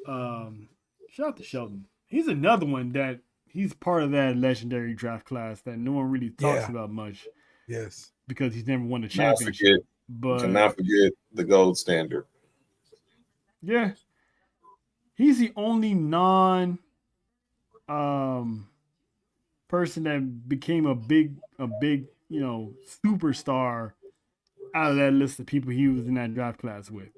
shout out to Shelton. He's another one that he's part of that legendary draft class that no one really talks about much.
Yes,
because he's never won a championship.
Cannot forget the gold standard.
Yeah, he's the only person that became a big, you know, superstar out of that list of people he was in that draft class with.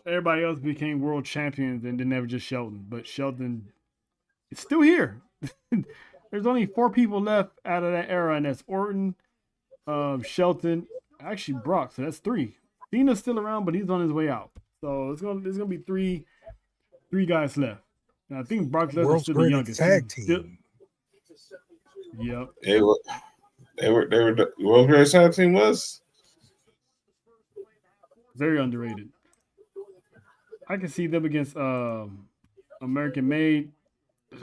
Everybody else became world champions, and then never just Shelton. But Shelton is still here. There's only 4 people left out of that era, and that's Orton, Shelton, actually Brock. So that's 3. Cena's still around, but he's on his way out. So it's gonna be three guys left. And I think Brock Lesnar's still the youngest.
Tag team.
Yep.
They were the World Greatest Tag Team was
very underrated. I can see them against American Made.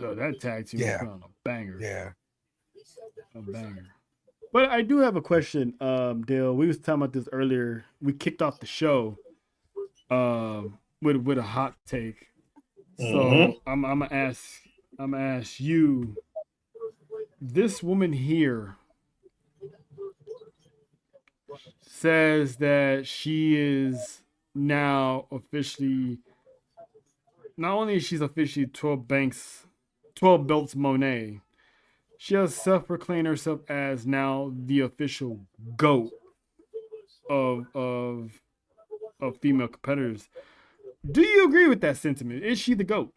So that tag team was on a banger.
Yeah.
A banger. But I do have a question, Dale. We was talking about this earlier. We kicked off the show with a hot take. So I'm gonna ask you. This woman here says that she is now officially. Not only is she officially 12 belts Monet, she has self-proclaimed herself as now the official GOAT of of female competitors. Do you agree with that sentiment? Is she the GOAT?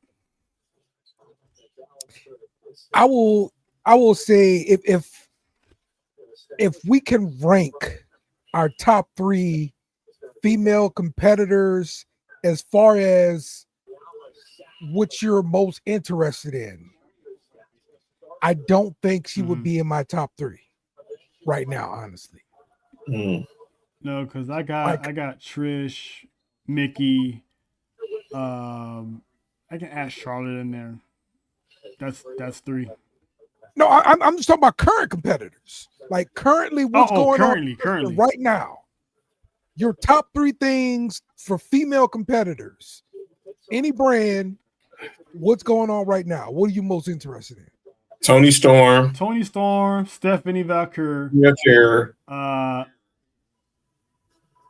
I will say if we can rank our top 3 female competitors as far as what you're most interested in, I don't think she would be in my top 3 right now, honestly.
No, because I got Trish, Mickey. I can add Charlotte in there. That's 3.
No, I'm just talking about current competitors. Like currently, what's going on
currently
right now? Your top 3 things for female competitors, any brand. What's going on right now? What are you most interested in?
Toni Storm,
Stephanie Valkyrie,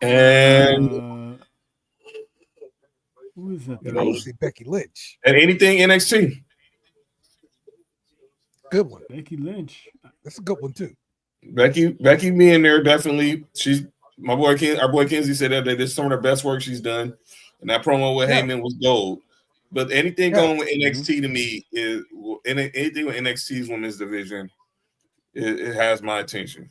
and
who is that?
I would say Becky Lynch.
And anything NXT.
Good one.
Becky Lynch.
That's a good one too.
Becky being there definitely. She's our boy Kenzie said that this is some of the best work she's done, and that promo with Heyman was gold. But anything going with NXT to me is anything with NXT's women's division. It has my attention.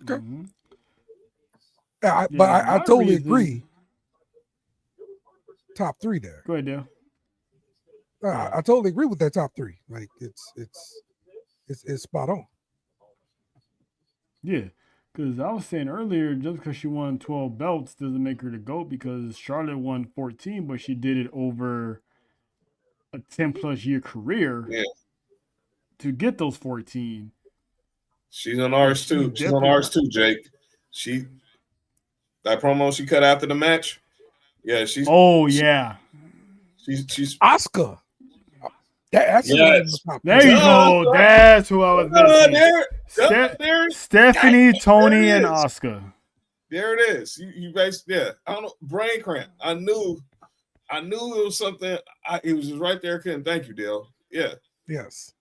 Okay. I totally agree. Top 3 there.
Go ahead, Dale.
I totally agree with that top 3. Like it's spot on.
Yeah, because I was saying earlier, just because she won 12 belts doesn't make her the GOAT, because Charlotte won 14, but she did it over a 10+ year career to get those 14.
She's on ours too. She's on ours too, Jake. That promo she cut after the match. Yeah, she's.
Oh yeah.
She's
Asuka. That's
there you go. That's who I was missing. Stephanie, Toni, and Asuka.
There it is. You basically, I don't know. Brain cramp. I knew it was something. It was just right there. Thank you, Dale. Yeah.
Yes.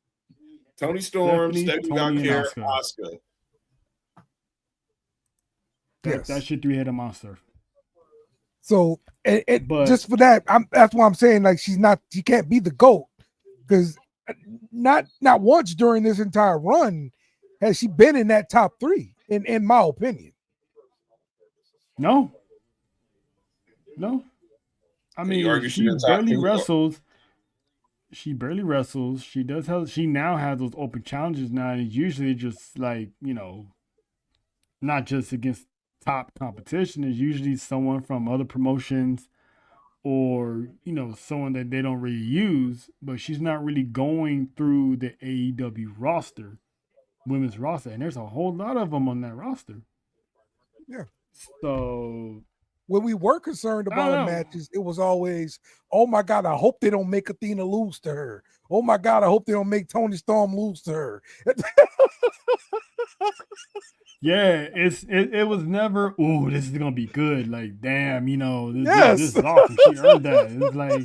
Toni Storm, Stephanie Valkyrie, Asuka.
That shit 3-headed monster.
So, but just for that, that's why I'm saying like she can't be the GOAT, because not once during this entire run has she been in that top 3, in my opinion.
No. I mean, she barely wrestles. She now has those open challenges now, and it's usually just like, not just against top competition. It's usually someone from other promotions or, someone that they don't really use, but she's not really going through the AEW roster, women's roster, and there's a whole lot of them on that roster.
Yeah.
So
when we were concerned about the matches, it was always, oh my God, I hope they don't make Athena lose to her. Oh my God, I hope they don't make Toni Storm lose to her.
Yeah, it was never, ooh, this is gonna be good. Like, damn, this is awesome. She earned that. It's like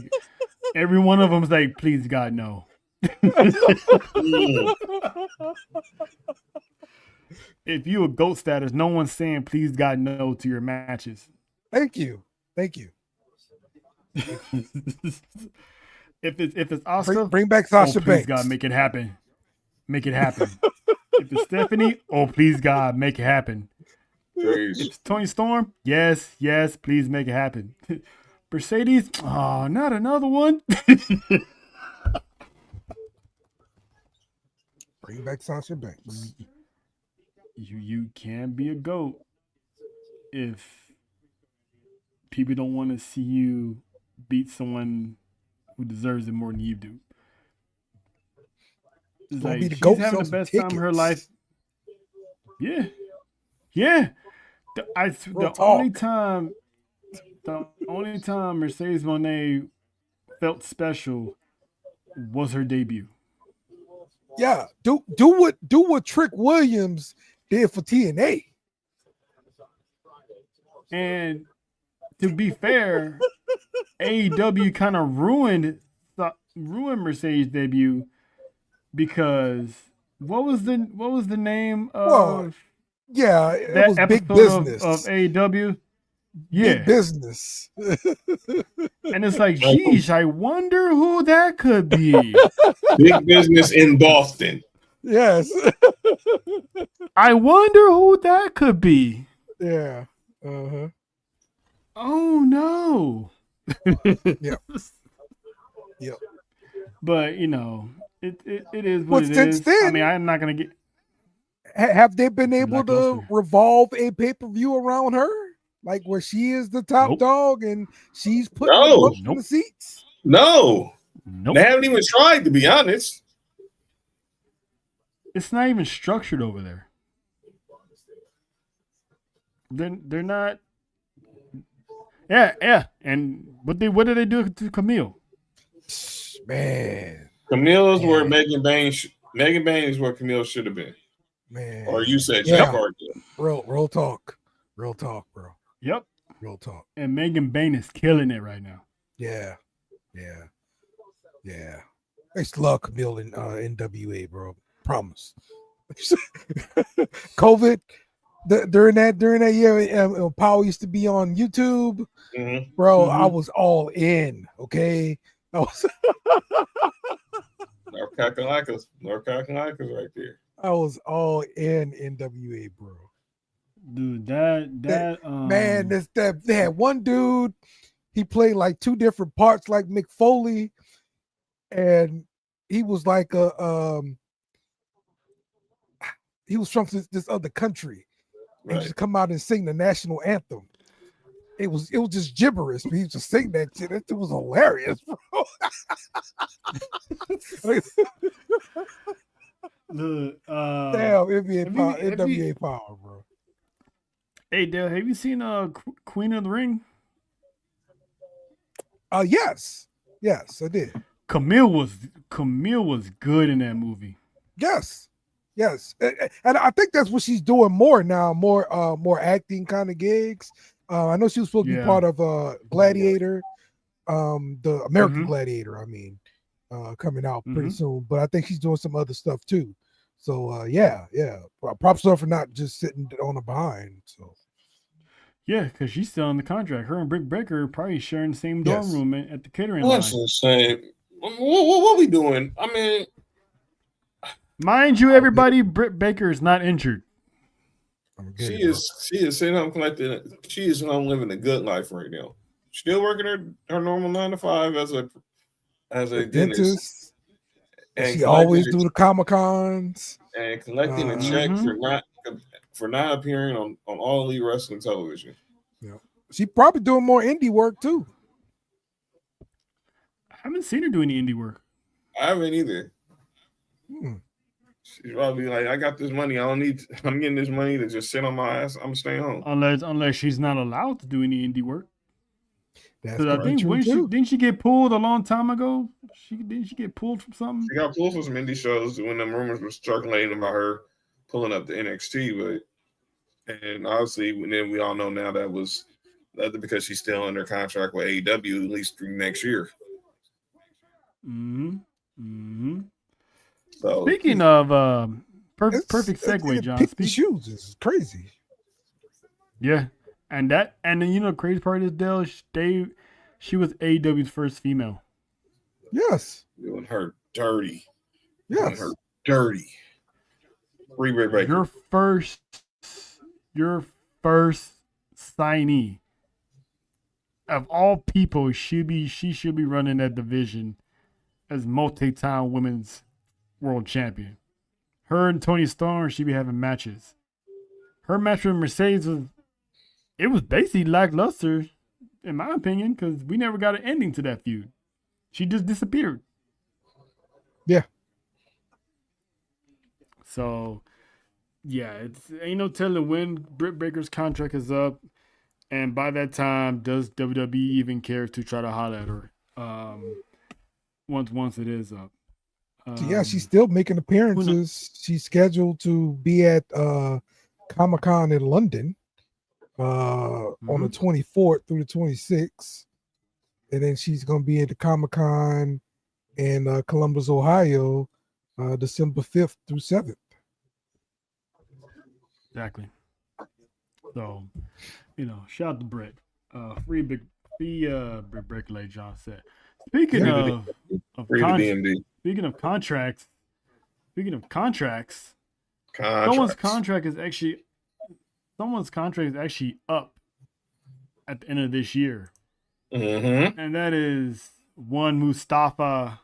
every one of them is like, please God, no. If you a GOAT status, no one's saying please God no to your matches.
Thank you.
If it's Asuka,
bring back Sasha Banks.
Please God, make it happen. If it's Stephanie, please God, make it happen. If it's Toni Storm, yes, please make it happen. Mercedes, not another one.
Bring back Sasha Banks.
You can be a GOAT if people don't want to see you beat someone who deserves it more than you do. It's like she's having the best time of her life. Yeah. The only time Mercedes Moné felt special was her debut.
Yeah, do what Trick Williams did for TNA.
And to be fair, AEW kind of ruined Mercedes' debut, because what was the name of
Yeah, it
That
was big
episode
business.
of AEW.
Big
Yeah.
business.
And it's like, geez, I wonder who that could be.
Big business in Boston.
Yes.
I wonder who that could be.
Yeah. Uh-huh.
Oh no.
Yep. Yep.
But you know, it is
But
what it
since
is.
then-
I mean, I'm not gonna get
Have they been able to
Lackluster.
revolve a pay-per-view around her? Like where she is the top
Nope.
dog and she's putting
No.
the butts in
Nope.
the seats?
No,
nope.
they haven't even tried, to be honest.
It's not even structured over there. They're not. Yeah. And what did they do to Camille?
Man,
Camille's where Megan Bain is where Camille should have been.
man.
Or you said
Yeah.
Jeff Hardy.
Real talk. Real talk, bro.
Yep.
Real talk.
And Megan Bain is killing it right now.
Yeah. I used to love Camille in NWA, bro. Promise. COVID during that year, Powell used to be on YouTube, bro. I was all in. Okay, I was.
North Carolina's right there.
I was all in NWA, bro.
Dude, that
Man, they had one dude. He played like two different parts, like Mick Foley, and he was like he was from this other country. He used to come out and sing the national anthem. It was just gibberish, but he used to sing that shit. It was hilarious, bro. Damn, NWA power, bro.
Hey, Dale, have you seen Queen of the Ring?
Yes, I did.
Camille was good in that movie.
Yes, and I think that's what she's doing more now, more acting kind of gigs. I know she was supposed to be part of Gladiator, the American Gladiator. I mean, coming out pretty soon, but I think she's doing some other stuff too. So yeah. Props to her for not just sitting on the behind. So
yeah, because she's still on the contract. Her and Britt Baker are probably sharing the same dorm room at the catering
What's
line.
insane? What we doing? I mean,
mind you, everybody, Britt Baker is not injured.
She is sitting home collecting. She is home living a good life right now. Still working her normal 9 to 5 as a dentist.
And she always do the Comic-Cons
and collecting a check for not appearing on All Elite Wrestling television.
Yeah, she probably doing more indie work too.
I haven't seen her do any indie work.
I haven't either. She's probably like, I got this money. I'm getting this money to just sit on my ass. I'm staying home.
Unless she's not allowed to do any indie work.
That's
I think didn't she get pulled a long time ago? Didn't she get pulled from something?
She got pulled from some indie shows when them rumors were circulating about her pulling up the NXT, and obviously then we all know now that was because she's still under contract with AEW at least through next year. So
speaking of perfect segue, John.
Shoes is crazy.
Yeah. And then the crazy part is Dale, she was AEW's first female.
Yes.
Doing her dirty.
Yes.
Doing her dirty.
Your first signee. Of all people, she should be running that division as multi-time women's world champion. Her and Toni Storm should be having matches. Her match with Mercedes was basically lackluster, in my opinion, because we never got an ending to that feud. She just disappeared.
Yeah.
So, yeah, ain't no telling when Britt Baker's contract is up, and by that time, does WWE even care to try to holler at her? Once it is up.
Yeah, she's still making appearances. She's scheduled to be at Comic-Con in London on the 24th through the 26th, and then she's going to be at the Comic-Con in Columbus, Ohio, December 5th through 7th.
Exactly. So, shout out to Britt. Free big break, like John said. Speaking of
Free the DMD.
speaking of contracts,
Contracts.
someone's contract is actually up at the end of this year.
Mm-hmm.
And that is one Mustafa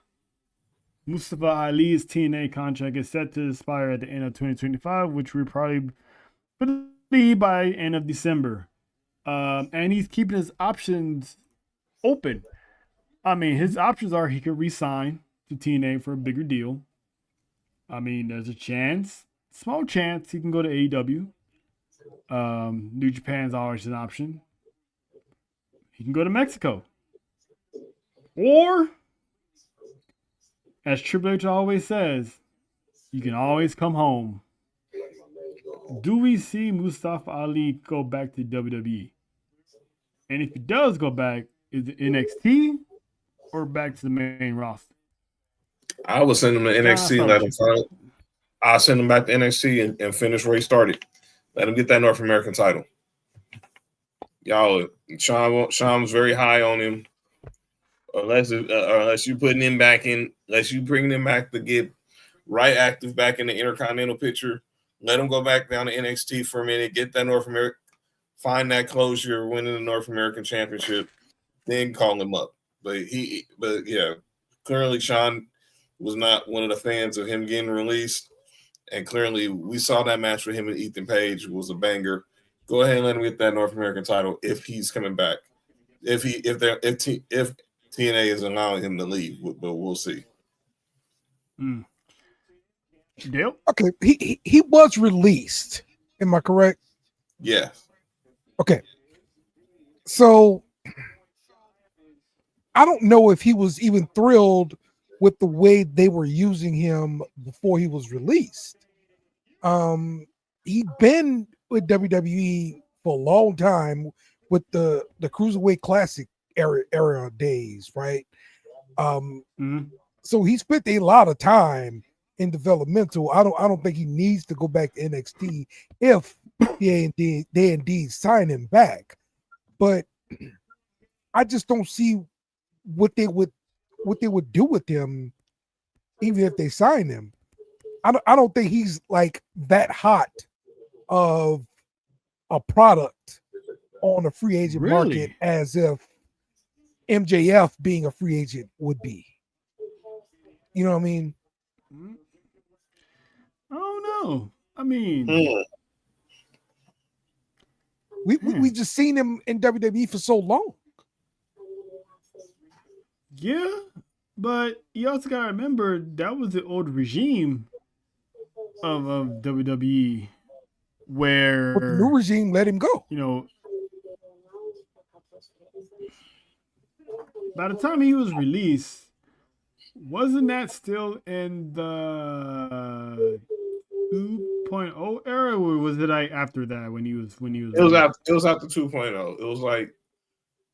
Ali's TNA contract is set to expire at the end of 2025, which will probably be by end of December. And he's keeping his options open. I mean, his options are he could re-sign to TNA for a bigger deal. I mean, there's a chance, small chance, he can go to AEW. New Japan's always an option. He can go to Mexico. Or, as Triple H always says, you can always come home. Do we see Mustafa Ali go back to WWE? And if he does go back, is it NXT or back to the main roster?
I would send him to NXT. Let him fight. I'll send him back to NXT and finish where he started. Let him get that North American title. Y'all, Sean was very high on him. Unless you putting him back in, unless you bring him back to get right active back in the Intercontinental picture, let him go back down to NXT for a minute, get that North American, find that closure, winning the North American Championship, then call him up. But yeah, clearly Sean was not one of the fans of him getting released, and clearly we saw that match with him and Ethan Page was a banger. Go ahead and let him get that North American title if he's coming back. If TNA is allowing him to leave, but we'll see.
Dale?
Okay, he was released. Am I correct?
Yeah.
Okay. So I don't know if he was even thrilled with the way they were using him before he was released. He'd been with WWE for a long time with the Cruiserweight Classic era days, right? So he spent a lot of time in developmental. I don't think he needs to go back to NXT if they indeed sign him back. But I just don't see what they would do with him, even if they sign him. I don't think he's like that hot of a product on a free agent market as if MJF being a free agent would be. You know what I mean?
I don't know. I mean,
we just seen him in WWE for so long.
Yeah, but you also gotta remember that was the old regime of WWE, where
But the new regime let him go.
By the time he was released, wasn't that still in the 2.0 era, or was it like after that when he was?
It was after 2.0.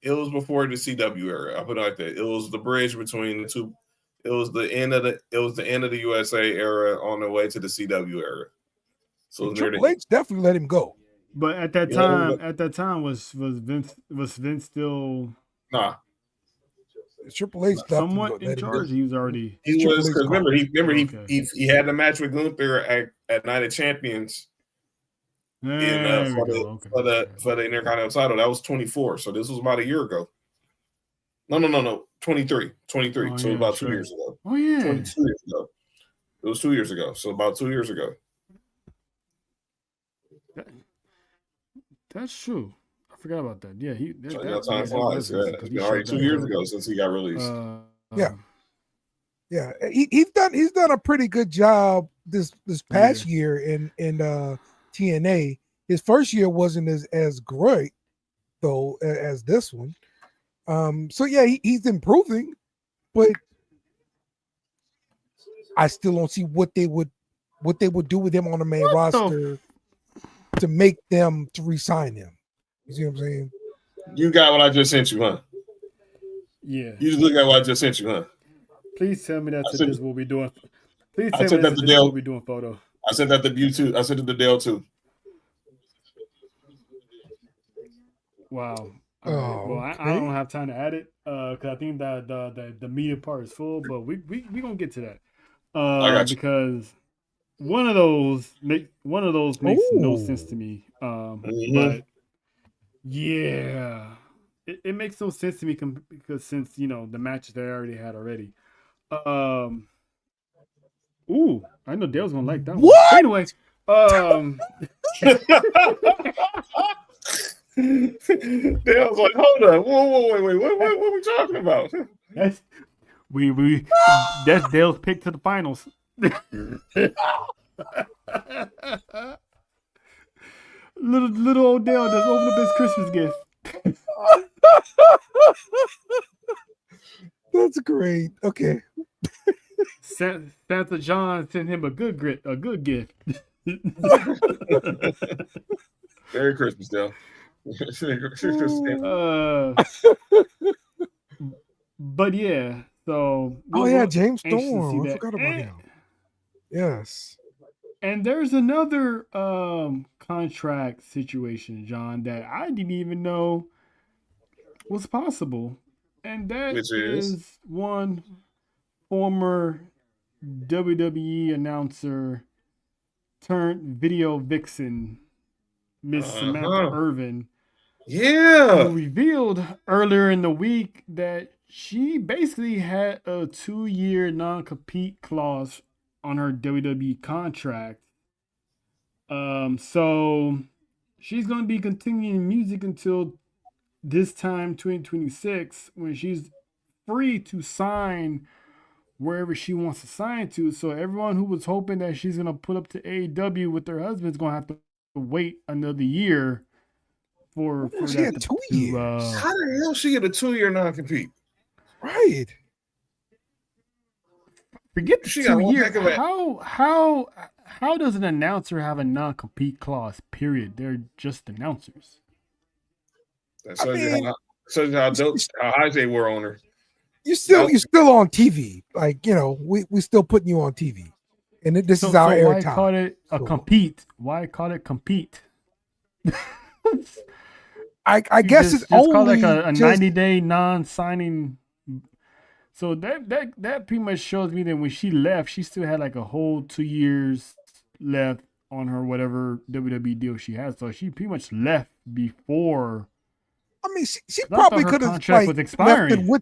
It was before the CW era. I put it like that. It was the bridge between the two. It was the end of the USA era on the way to the CW era. So
Triple H definitely let him go.
But at that time, was Vince still?
Nah.
Triple H
somewhat in charge. He was already.
He was, because remember he had the match with Gunther at Night of Champions. For the Intercontinental title. That was 24. So this was about a year ago. No. 23.
Oh,
so about 2 years ago.
Oh, yeah.
22 years ago. It was 2 years ago. So about 2 years ago.
That's true. I forgot about that. Yeah,
time flies. It's been already 2 years ago since he got released.
Yeah. He's done a pretty good job this past year in TNA. His first year wasn't as great though as this one. So yeah, he's improving, but I still don't see what they would do with him on the main roster to make them to re-sign him. You see what I'm saying?
You got what I just sent you, huh?
Yeah.
You just look at what I just sent you, huh?
Please tell me that's what this will be doing. Please
tell
me
that's what we'll
be doing photo.
I sent that to you too. I sent it to Dale too.
Wow. All right. Well, I don't have time to add it because I think that the media part is full, but we gonna get to that
I got you.
because one of those makes no sense to me.
Mhm.
But yeah, it makes no sense to me because since the matches they already had already. Um. Ooh, I know Dale's gonna like that one. But
What?
anyway,
Dale's like, hold up, whoa, wait, what are we talking about?
that's we that's Dale's pick to the finals. little old Dale just opened up his Christmas gift.
That's great. Okay.
Santa John sent him a good gift.
Merry Christmas, Dale.
uh, but yeah, so
Oh yeah,
we're
James
anxious to see
Storm. I
that.
forgot about him. Yes.
And there's another contract situation, John, that I didn't even know was possible. And that
Which is
is one former WWE announcer turned video vixen, Miss Samantha Irvin,
yeah.
who revealed earlier in the week that she basically had a 2-year non-compete clause on her WWE contract. So she's going to be continuing music until this time 2026 when she's free to sign wherever she wants to sign to. So everyone who was hoping that she's going to put up to AEW with her husband is going to have to wait another year for
She
that
had 2 years.
How the hell she get a 2-year non-compete?
Right.
Forget the
She got
2
one
year.
heck of a-
How does an announcer have a non-compete clause? Period. They're just announcers.
That shows you how high they were on her.
You're still on TV. Like, we still putting you on TV. And this is our
so why
airtime.
call it a compete? Why call it compete?
I guess
just
it's only
called like a
just
90-day non-signing. So that pretty much shows me that when she left, she still had like a whole 2 years left on her whatever WWE deal she has. So she pretty much left before.
I mean, she
I thought
probably
her
could have
contract was
left
expiring.
and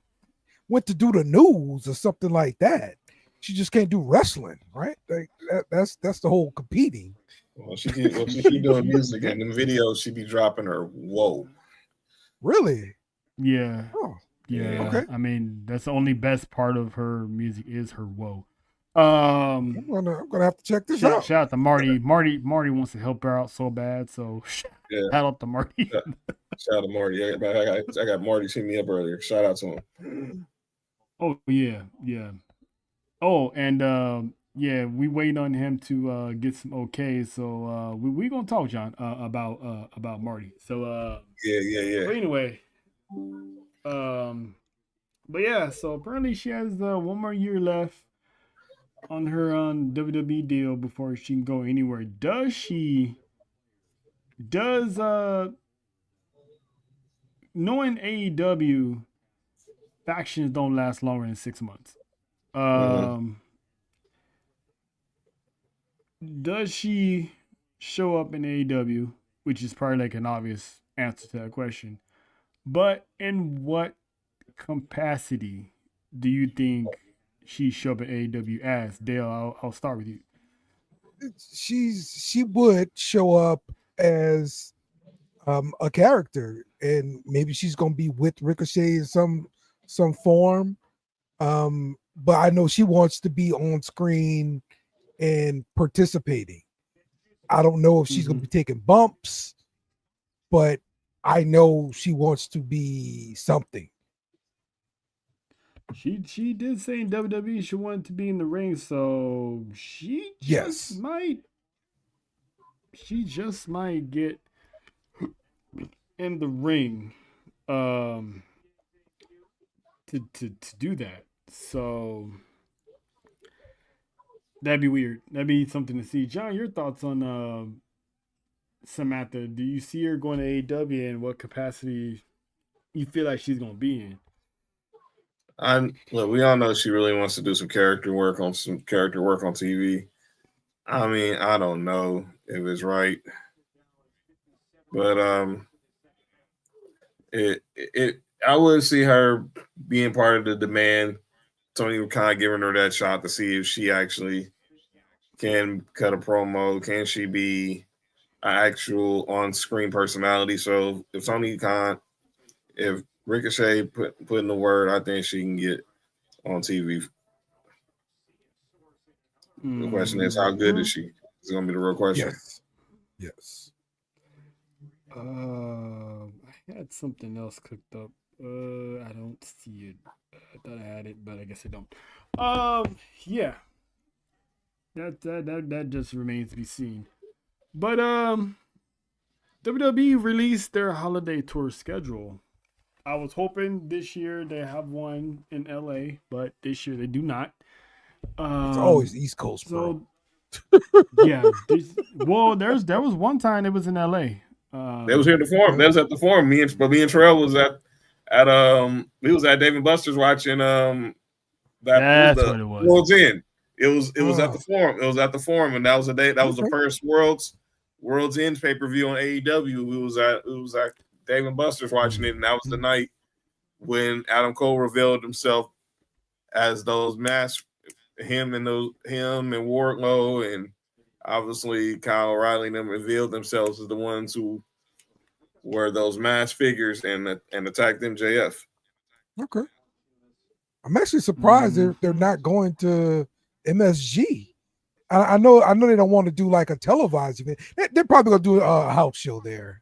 went to do the news or something like that. She just can't do wrestling, right? Like that's the whole competing.
Well, she keep doing music and them videos she be dropping her. Whoa.
Really?
Yeah.
Oh,
yeah.
okay.
I mean, that's the only best part of her music is her whoa.
I'm gonna have to check this out.
Shout out to Marty. Marty wants to help her out so bad. So shout out to Marty.
Shout out to Marty. I got Marty hit me up earlier. Shout out to him.
Oh yeah. Oh, and yeah, we waiting on him to get some okay. So we gonna talk, John, about Marty. So
yeah.
But anyway, but yeah, so apparently she has 1 more year left on her WWE deal before she can go anywhere. Does knowing AEW factions don't last longer than 6 months. Does she show up in AEW, which is probably like an obvious answer to that question. But in what capacity do you think she show up in AEW as? Dale, I'll start with you.
She would show up as a character, and maybe she's gonna be with Ricochet in some form. But I know she wants to be on screen and participating. I don't know if she's gonna be taking bumps, but I know she wants to be something.
She did say in WWE she wanted to be in the ring, so she just might get in the ring to do that. So that'd be weird. That'd be something to see. John, your thoughts on Samantha, do you see her going to AEW, and what capacity you feel like she's going to be in?
Look, we all know she really wants to do some character work on TV. I mean, I don't know if it's right, but I would see her being part of the demand. Tony kind of giving her that shot to see if she actually can cut a promo. Can she be an actual on-screen personality? So if Tony Khan, if Ricochet put in the word, I think she can get on TV. The question is, how good is she? It's going to be the real question.
Yes.
I had something else cooked up. I don't see it. I thought I had it, but I guess I don't. Yeah. That just remains to be seen. But WWE released their holiday tour schedule. I was hoping this year they have one in LA, but this year they do not.
It's always East Coast, bro.
Yeah. There was one time it was in LA.
They was here at the forum. They was at the forum. Me and Terrell was at we was at Dave and Buster's watching
That's what it was.
World's End. It was at the forum. It was at the forum, and that was the day. That was the first World's End pay-per-view on AEW. It was at Dave and Buster's watching it, and that was the night when Adam Cole revealed himself as those masked him and Wardlow, and obviously Kyle O'Reilly and them revealed themselves as the ones who were those masked figures and attacked MJF.
Okay. I'm actually surprised they're not going to MSG. I know they don't want to do like a televised event. They're probably gonna do a house show there.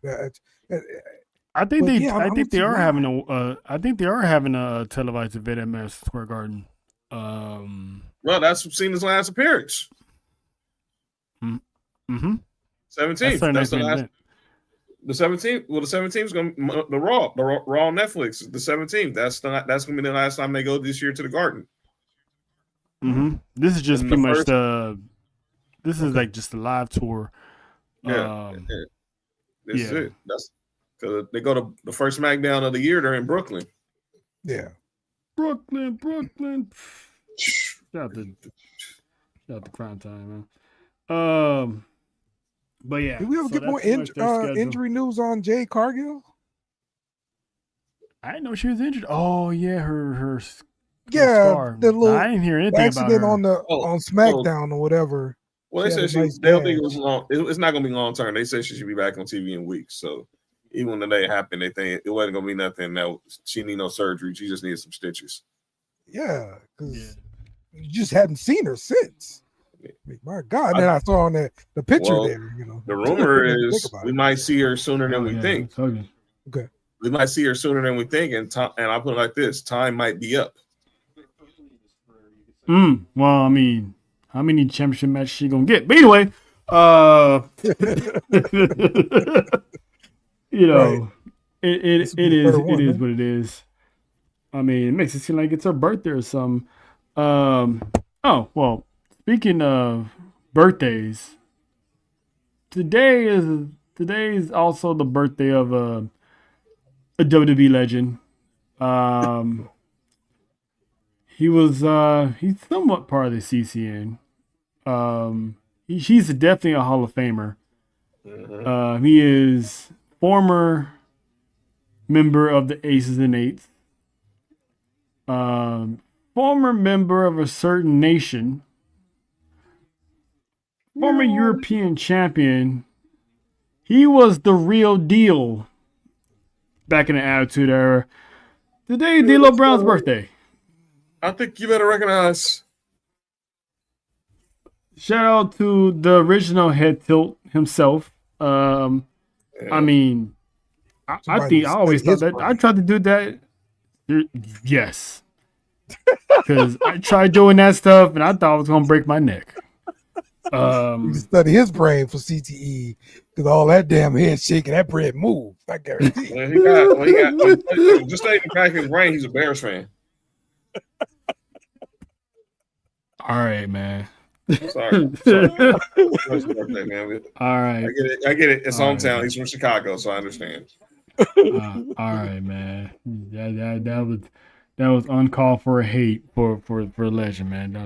I think they are having a televised event at Madison Square Garden.
Well, that's Cena's last appearance. 17th. That's the last. The 17th. Well, the 17th is going to the Raw on Netflix. The 17th. That's going to be the last time they go this year to the Garden.
This is just pretty much This is like just a live tour.
Yeah. This is it. That's because they go to the first SmackDown of the year. They're in Brooklyn.
Yeah.
Brooklyn. Shout out to Crime Time, man. But yeah.
Did we ever get more injury news on Jade Cargill?
I didn't know she was injured. Oh yeah, her
scar. The little
I didn't hear anything
accident
about her.
on SmackDown or whatever.
Well, they said they don't think it was long. It's not going to be long term. They said she should be back on TV in weeks. So even when the day happened, they think it wasn't going to be nothing. No, she need no surgery. She just needed some stitches.
Yeah, because you just hadn't seen her since. My God! And then I saw on the picture there.
The rumor is we might see her sooner than we think.
Okay,
we might see her sooner than we think, and I put it like this: time might be up.
Well, I mean, how many championship matches she gonna get? But anyway, it is what it is. I mean, it makes it seem like it's her birthday or something. Speaking of birthdays, today is also the birthday of a WWE legend. He's somewhat part of the CCN. He's definitely a Hall of Famer. He is former member of the Aces and Eights. Former member of a certain nation. Former European champion. He was the real deal back in the Attitude Era. Today, D'Lo Brown's birthday.
I think you better recognize.
Shout out to the original Head Tilt himself. I mean, I always thought that I tried to do that. Yes. Because I tried doing that stuff and I thought I was going to break my neck.
You study his brain for CTE because all that damn head shaking, that bread moved. I guarantee.
Just like the crack his brain, he's a Bears fan.
All right, man.
Sorry. Happy birthday, man.
All right.
I get it. It's
All
hometown.
right.
He's from Chicago, so I understand.
All right, man. That was uncalled for hate for Legend, man.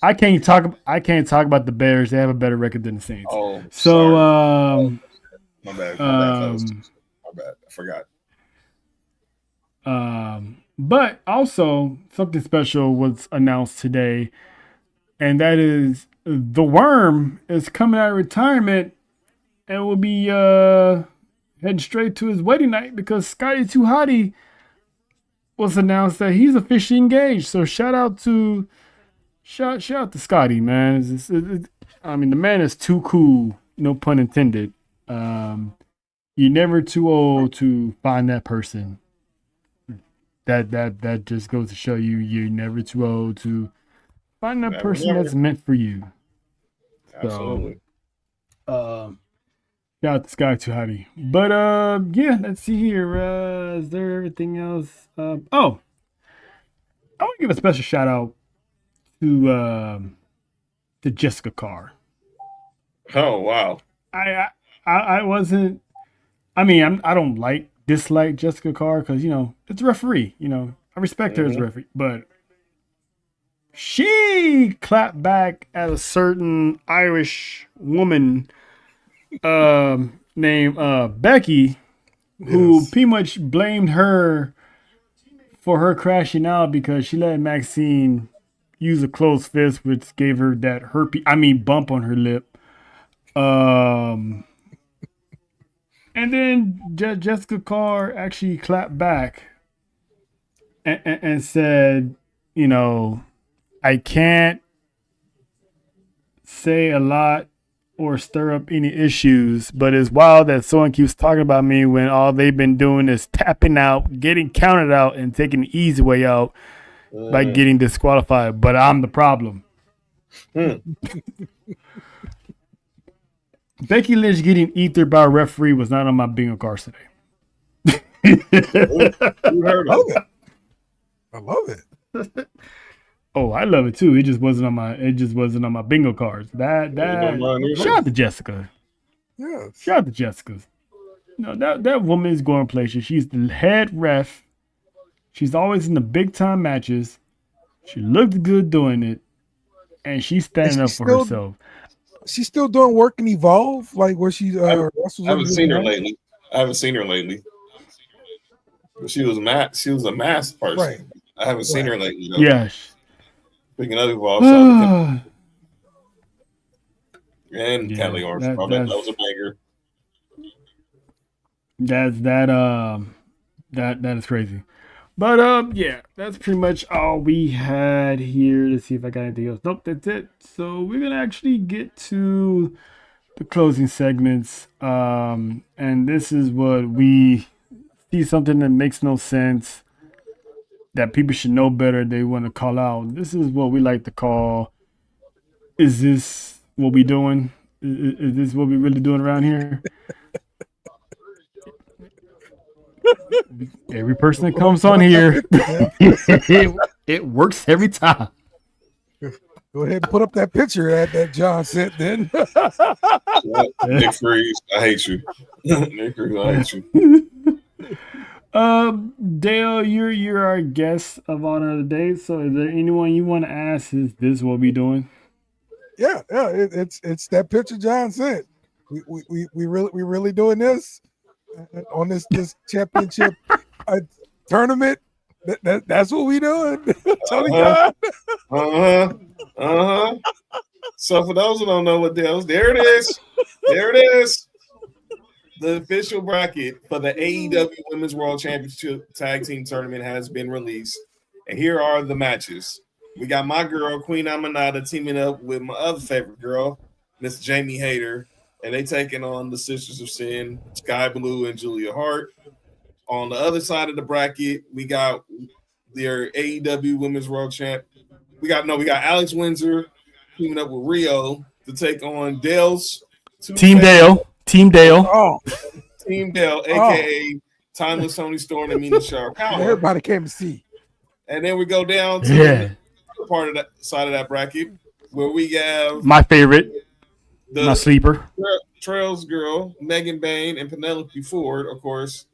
I can't talk about the Bears. They have a better record than the Saints.
Oh,
so
sorry. My bad, fellas. My bad. I forgot.
But also something special was announced today, and that is the Worm is coming out of retirement and will be heading straight to his wedding night because Scotty Too Hotty was announced that he's officially engaged. So shout out to Scotty, man. I mean, the man is too cool, no pun intended. You're never too old to find that person. That just goes to show you're never too old to find that person that's meant for you.
Absolutely.
So, shout out to Sky Too Hotty. But yeah, let's see here. Is there anything else? I want to give a special shout out to Jessica Carr.
Oh wow.
I wasn't. I mean, I don't dislike Jessica Carr because it's a referee. I respect her as a referee, but she clapped back at a certain Irish woman named Becky, who pretty much blamed her for her crashing out because she let Maxine use a closed fist, which gave her that bump on her lip. And then Jessica Carr actually clapped back and said, I can't say a lot or stir up any issues, but it's wild that someone keeps talking about me when all they've been doing is tapping out, getting counted out, and taking the easy way out by getting disqualified. But I'm the problem. Becky Lynch getting ethered by a referee was not on my bingo cards today.
I love it.
Oh, I love it too. It just wasn't on my bingo cards. Shout out to Jessica.
Yeah.
Shout out to Jessica. That woman is going places. She's the head ref. She's always in the big time matches. She looked good doing it, and she's standing up for herself.
She's still doing work in Evolve, like where she.
I haven't seen her lately. But she was a masked person.
Right.
I haven't seen her lately. Though.
Yes.
Speaking of Evolve, and Kelly Armstrong, that was a banger.
That is crazy. But yeah, that's pretty much all we had here. Let's see if I got anything else. Nope, that's it. So we're gonna actually get to the closing segments. And this is what we see something that makes no sense, that people should know better, they want to call out. This is what we like to call, is this what we doing? Is this what we really doing around here? Every person that comes on here, it works every time.
Go ahead and put up that picture that John sent then.
Nick Freeze, I hate you. Nick Freeze, I hate you.
Dale, you're our guest of honor of the day. So, is there anyone you want to ask? Is this what we doing?
Yeah, it's that picture John sent. We really doing this on this championship tournament. That's what we doing. Tony God.
So for those who don't know what Dale's, there it is. There it is. The official bracket for the AEW Women's World Championship Tag Team Tournament has been released. And here are the matches. We got my girl, Queen Aminata, teaming up with my other favorite girl, Miss Jamie Hayter. And they taking on the Sisters of Sin, Sky Blue and Julia Hart. On the other side of the bracket, we got their AEW Women's World Champ. We got Alex Windsor teaming up with Rio to take on Dale's
Team Dale. Team Dale.
Oh.
Team Dale, aka Timeless Tony Storm and Mina Sharp.
Everybody came to see.
And then we go down to other part of that side of that bracket where we have
My favorite, my
the
sleeper.
Trails girl, Megan Bain, and Penelope Ford, of course,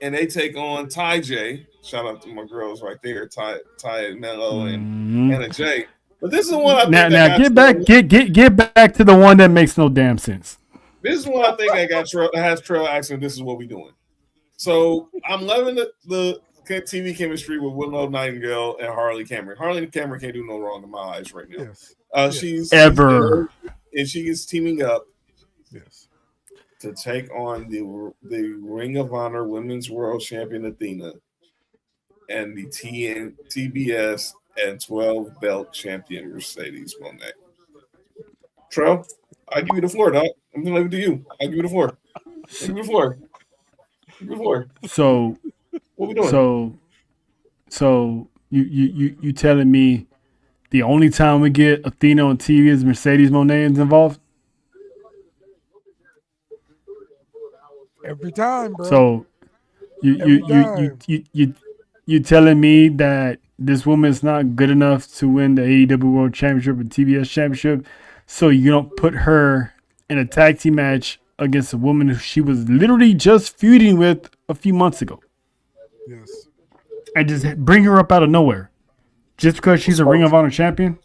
and they take on Ty J. Shout out to my girls right there, Ty and Mello and Anna J. But this is the one I think
Now get back to the one that makes no damn sense.
This is what I think has Trail asking. This is what we doing. So I'm loving the TV chemistry with Willow Nightingale and Harley Cameron. Harley Cameron can't do no wrong in my eyes right now.
Yes.
She's and she is teaming up.
Yes.
To take on the Ring of Honor Women's World Champion Athena and the TBS and 12 belt champion Mercedes Monet. Trell, I give you the floor, dog. I'm gonna leave it to you. I give you the floor. Give me the floor. Give me the floor.
So
what we doing?
So you telling me the only time we get Athena on TV is Mercedes Monet is involved?
Every time, bro.
So you telling me that this woman's not good enough to win the AEW World Championship and TBS Championship, so you don't put her in a tag team match against a woman who she was literally just feuding with a few months ago?
Yes.
And just bring her up out of nowhere just because she's a Ring of Honor champion?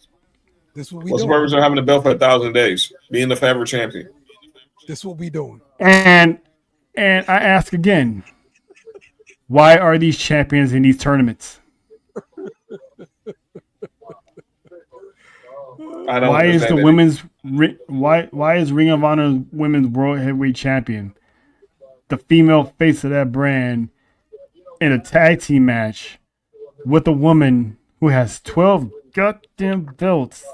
This what we
What's the
doing.
purpose of having the belt for 1,000 days? Being the favorite champion.
This what we doing.
And I ask again, why are these champions in these tournaments? Why is the women's why is Ring of Honor Women's World Heavyweight Champion the female face of that brand in a tag team match with a woman who has 12 goddamn belts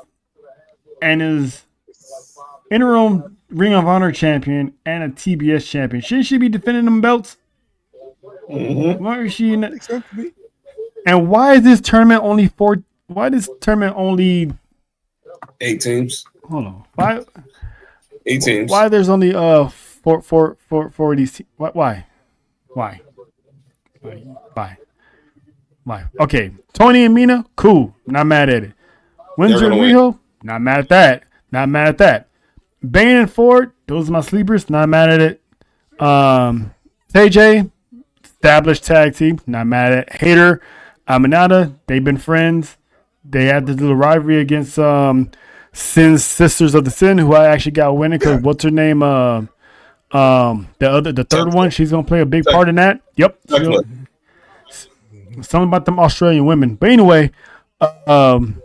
and is interim Ring of Honor champion and a TBS champion? Shouldn't she be defending them belts?
Mm-hmm.
Why is she in that?
Makes sense to me.
And why is this tournament only why this tournament only
8 teams?
Hold on. Why
8 teams.
Why there's only four these teams? Why? Okay. Tony and Mina, cool. Not mad at it. Windsor and Riho, not mad at that. Bane and Ford, those are my sleepers. Not mad at it. TJ, established tag team. Not mad at it. Hater, Aminata, they've been friends. They had this little rivalry against Sin's Sisters of the Sin, who I actually got winning because what's her name? The third one, she's gonna play a big part in that. Yep. Something about them Australian women. But anyway, Willow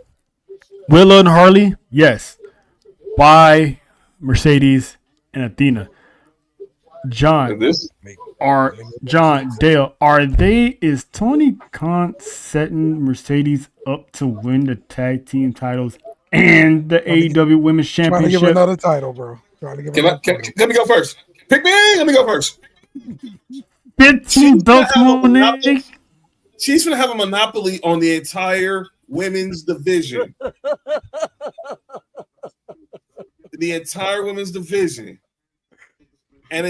and Harley, yes. Why Mercedes and Athena? Dale, is Tony Khan setting Mercedes up to win the tag team titles and the AEW Women's Championship?
Trying to give her another title, bro. Let me
go first. Pick me. Let me go first.
15 belts, Monet.
She's going to have a monopoly on the entire women's division. The entire women's division. And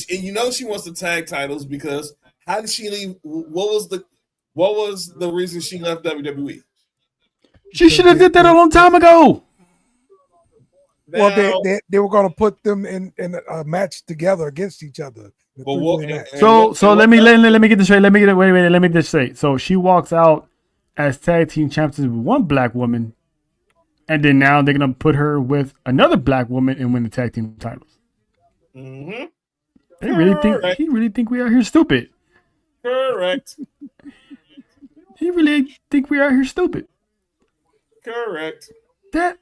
you know she wants the tag titles because how did she leave? What was the reason she left WWE?
She should have did that a long time ago.
Well, they were going to put them in a match together against each other.
So let me get this straight. Let me get this straight. So she walks out as tag team champions with one black woman, and then now they're gonna put her with another black woman and win the tag team titles.
Mm-hmm.
He really think we out here stupid.
Correct.
He really think we out here stupid.
Correct.
That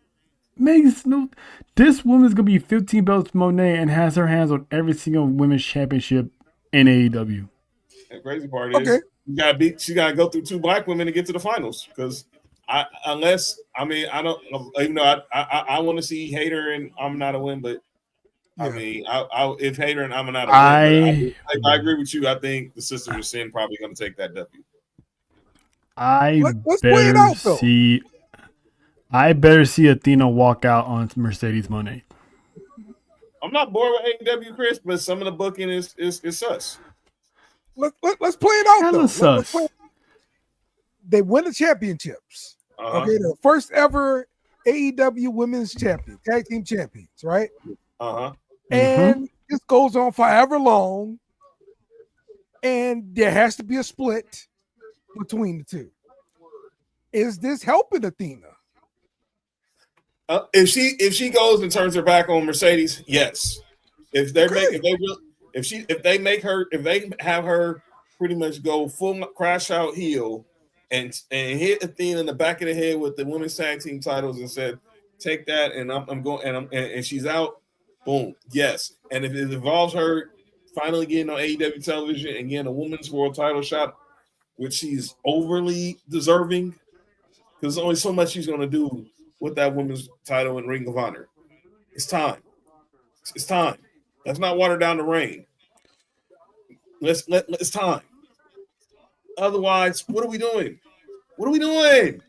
makes no. This woman's gonna be 15 belts Monet and has her hands on every single women's championship in AEW.
The crazy part is she gotta go through 2 black women to get to the finals. Because I want to see Hater and Aminata win, but I mean, if Hater and Aminata win, I agree with you. I think the Sisters of Sin probably gonna take that W.
I better see Athena walk out on Mercedes Monet.
I'm not bored with AEW, Chris, but some of the booking is sus.
Let's play it out though.
Sus.
They win the championships. Okay, the first ever AEW Women's Champion, Tag Team Champions, right? And this goes on forever long, and there has to be a split between the two. Is this helping Athena?
If she goes and turns her back on Mercedes, yes. If they have her pretty much go full crash out heel and hit Athena in the back of the head with the women's tag team titles and said, "Take that," and I'm going and she's out. Boom. Yes. And if it involves her finally getting on AEW television and getting a women's world title shot, which she's overly deserving, because there's only so much she's going to do with that women's title in Ring of Honor. It's time. It's time. Let's not water down the rain. It's time. Otherwise, what are we doing? What are we doing?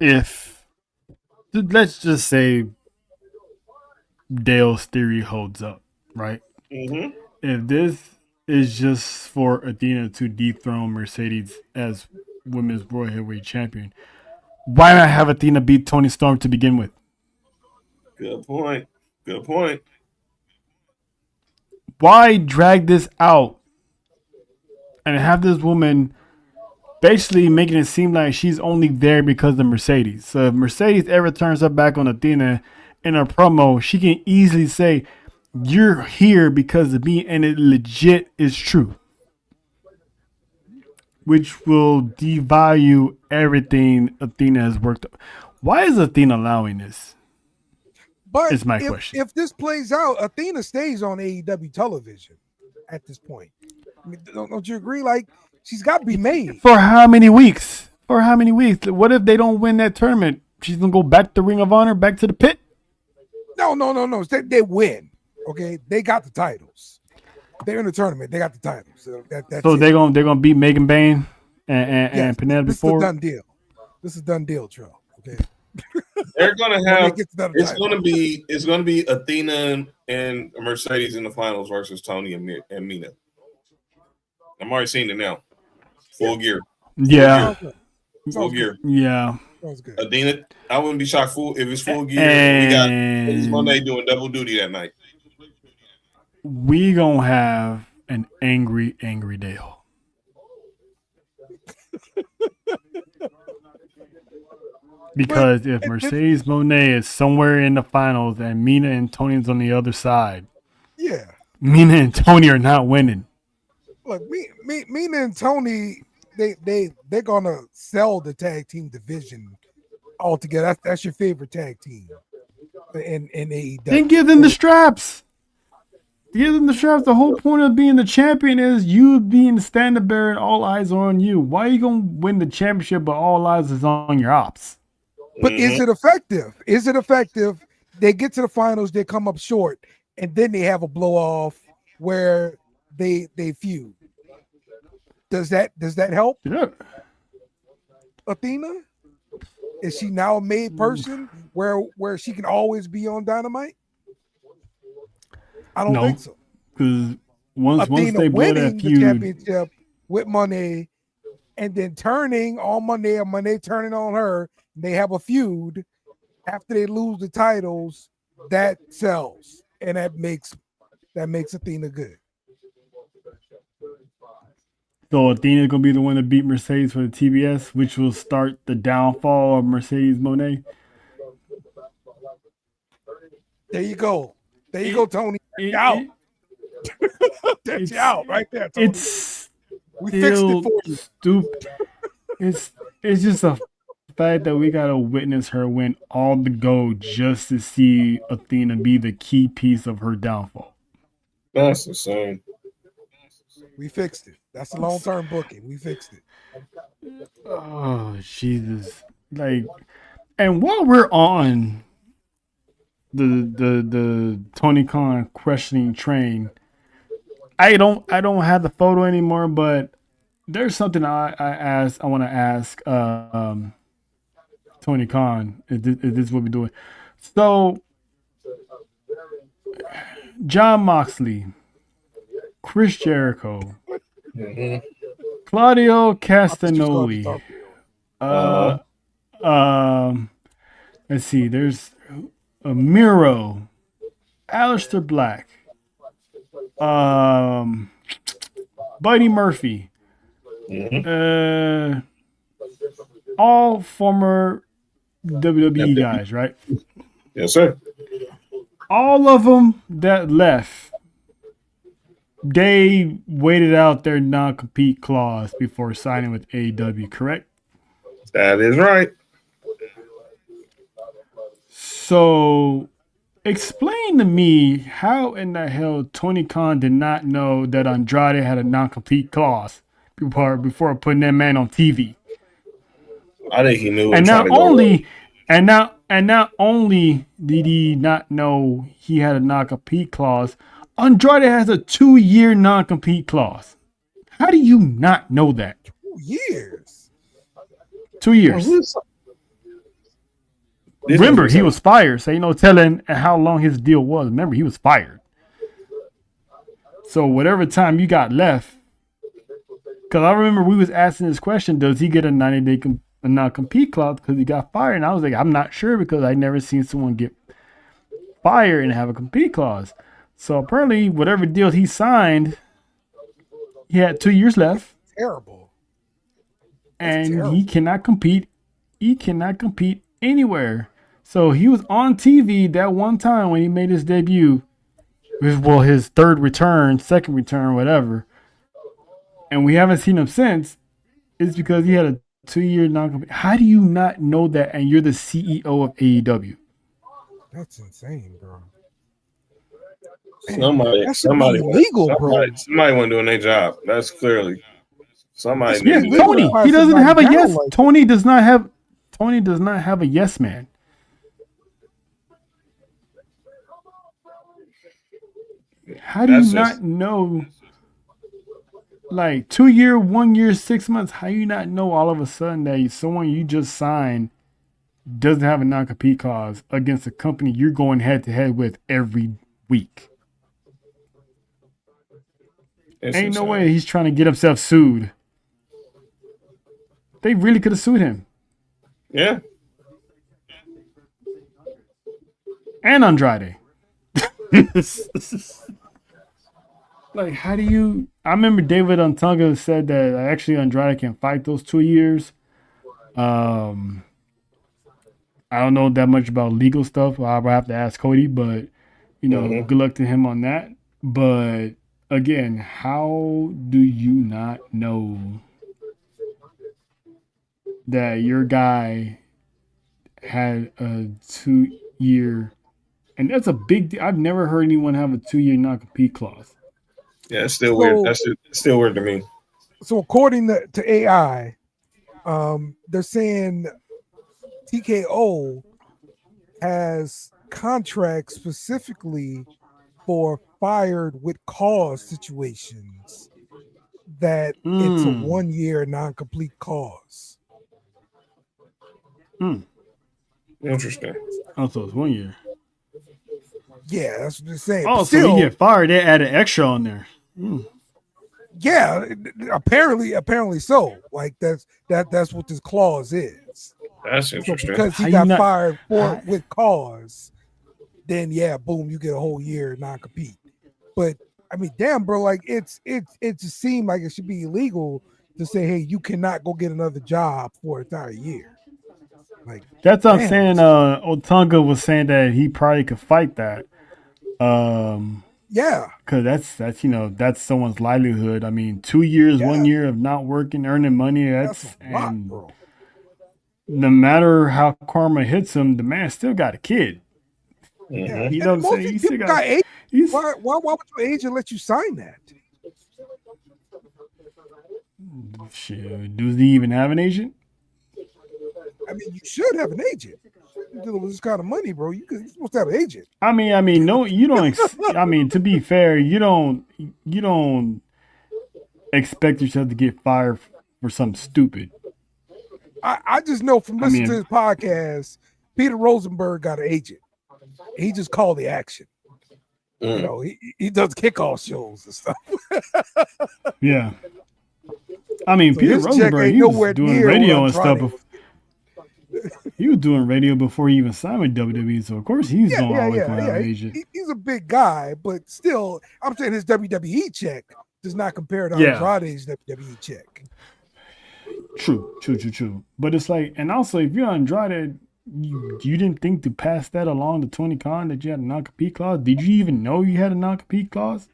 If let's just say Dale's theory holds up, right?
Mm-hmm.
If this is just for Athena to dethrone Mercedes as Women's World Heavyweight Champion, why not have Athena beat Toni Storm to begin with?
Good point. Good point.
Why drag this out and have this woman basically making it seem like she's only there because of Mercedes? So if Mercedes ever turns her back on Athena in a promo, she can easily say, "You're here because of me," and it legit is true, which will devalue everything Athena has worked up. Why is Athena allowing this?
But
is my question.
If this plays out, Athena stays on AEW television at this point. I mean, don't you agree? Like, she's got to be made.
For how many weeks? For how many weeks? What if they don't win that tournament? She's going to go back to Ring of Honor, back to the pit?
No. They win. Okay, they got the titles. They're in the tournament. They got the titles. So
they're gonna beat Megan Bayne and Penelope Ford.
This is a done deal. This is a done deal, Trill. Okay.
They're gonna have. It's gonna be Athena and Mercedes in the finals versus Tony and Mina. I'm already seeing it now. Full gear.
Yeah.
Full gear.
Yeah.
Sounds good.
Athena, I wouldn't be shocked if it's full gear. We got Monet doing double duty that night.
We gonna have an angry Dale. Because if Mercedes Monet is somewhere in the finals and Mina and Tony's on the other side,
yeah,
Mina and Tony are not winning.
Look, Mina and Tony, they're gonna sell the tag team division altogether. That's your favorite tag team in AEW.
Then give them the straps. Give them the straps. The whole point of being the champion is you being the standard bearer and all eyes are on you. Why are you gonna win the championship but all eyes is on your ops?
But is it effective? Is it effective? They get to the finals, they come up short, and then they have a blow off where they feud. Does that help?
Yeah.
Athena? Is she now a made person where she can always be on Dynamite? I don't think so.
Because once they blow that feud,
the championship with Monet, and then turning on Monet or Monet turning on her, they have a feud after they lose the titles. That sells, and that makes Athena good.
So Athena's gonna be the one to beat Mercedes for the TBS, which will start the downfall of Mercedes Monet.
There you go. There you go, Tony. Out. That's out right there, Tony. We fixed it for you.
Stupid. It's just a fact that we gotta witness her win all the gold just to see Athena be the key piece of her downfall.
That's insane.
We fixed it. That's a long-term booking. We fixed it.
Oh Jesus! Like, and while we're on the Tony Khan questioning train, I don't have the photo anymore, but there's something I want to ask Tony Khan. Is this what we're doing? So Jon Moxley, Chris Jericho, Claudio Castagnoli, Let's see. There's Miro, Aleister Black, Buddy Murphy, all former WWE guys, right?
Yes, sir.
All of them that left, they waited out their non-compete clause before signing with AEW, correct?
That is right.
So, explain to me how in the hell Tony Khan did not know that Andrade had a non-compete clause before putting that man on TV.
I think he knew.
And not only did he not know he had a non-compete clause, Andrade has a 2-year non-compete clause. How do you not know that?
2 years.
2 years. Remember, he was fired, so no telling how long his deal was. Remember, he was fired. So whatever time you got left, because I remember we was asking this question: does he get a 90-day non-compete clause because he got fired? And I was like, I'm not sure because I never seen someone get fired and have a compete clause. So apparently, whatever deal he signed, he had 2 years left.
Terrible.
And he cannot compete. He cannot compete anywhere. So he was on TV that one time when he made his debut. Well, his second return, whatever. And we haven't seen him since. It's because he had a 2-year non-compete. How do you not know that? And you're the CEO of AEW.
That's insane, bro.
Somebody
illegal, bro.
Somebody wasn't doing their job. That's clearly somebody.
Yeah, Tony. He doesn't have a yes. Tony does not have a yes man. How do you not know? Like 2 year, 1 year, 6 months. How you not know all of a sudden that someone you just signed doesn't have a non-compete clause against a company you're going head to head with every week? Ain't no way he's trying to get himself sued. They really could have sued him.
Yeah.
And Andrade. Like, how do you... I remember David Untunga said that actually Andrade can fight those 2 years. I don't know that much about legal stuff. I'll have to ask Cody, but, good luck to him on that. But, again, how do you not know that your guy had a 2-year... And that's a big deal. I've never heard anyone have a 2-year non-compete clause.
Yeah, it's still weird. That's still weird to me.
So according to AI, they're saying TKO has contracts specifically for fired with cause situations that it's a 1-year non-complete cause.
Interesting.
Oh, so it's 1 year.
Yeah, that's what they're saying.
Oh, so you get fired, they add an extra on there.
Yeah, apparently so. Like that's what this clause is.
That's interesting.
So because he got fired with cause, then boom, you get a whole year non-compete. But I mean, damn, bro, like it just seemed like it should be illegal to say, hey, you cannot go get another job for an entire year. Like
that's what I'm saying. Otunga was saying that he probably could fight that. Because that's someone's livelihood. I mean, 2 years, 1 year of not working, earning money. That's a lot, bro. No matter how karma hits him, the man still got a kid.
Yeah.
You know what I'm saying?
He still got why would your agent let you sign that?
Shit, does he even have an agent?
I mean, you should have an agent. You're dealing with this kind of money, bro. You're supposed to have an agent.
I mean, no, you don't. I mean, to be fair, you don't expect yourself to get fired for something stupid.
I just know from listening to his podcast, Peter Rosenberg got an agent. He just called the action. You know, he does kickoff shows and stuff.
Yeah. I mean, so Peter Rosenberg, he was doing radio and stuff. He was doing radio before he even signed with WWE, so of course he's going always going out of
He-
Asia.
he's a big guy, but still, I'm saying his WWE check does not compare to
Yeah.
Andrade's WWE check.
True. But it's like, and also if you're Andrade, you didn't think to pass that along to Tony Khan that you had a non-compete clause? Did you even know you had a non-compete clause?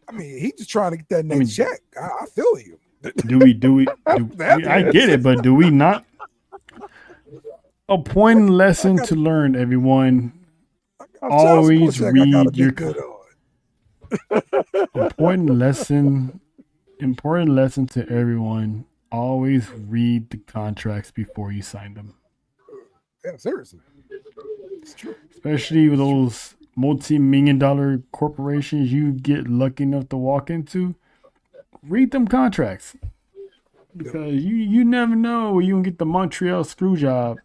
I mean, he's just trying to get that next check. I feel you.
I get it, but do we not? A point lesson to learn, everyone. Always read your important lesson to everyone. Always read the contracts before you sign them.
Yeah, seriously. It's true.
Especially with those multi-million-dollar corporations you get lucky enough to walk into. Read them contracts. Because you never know when you can get the Montreal screw job.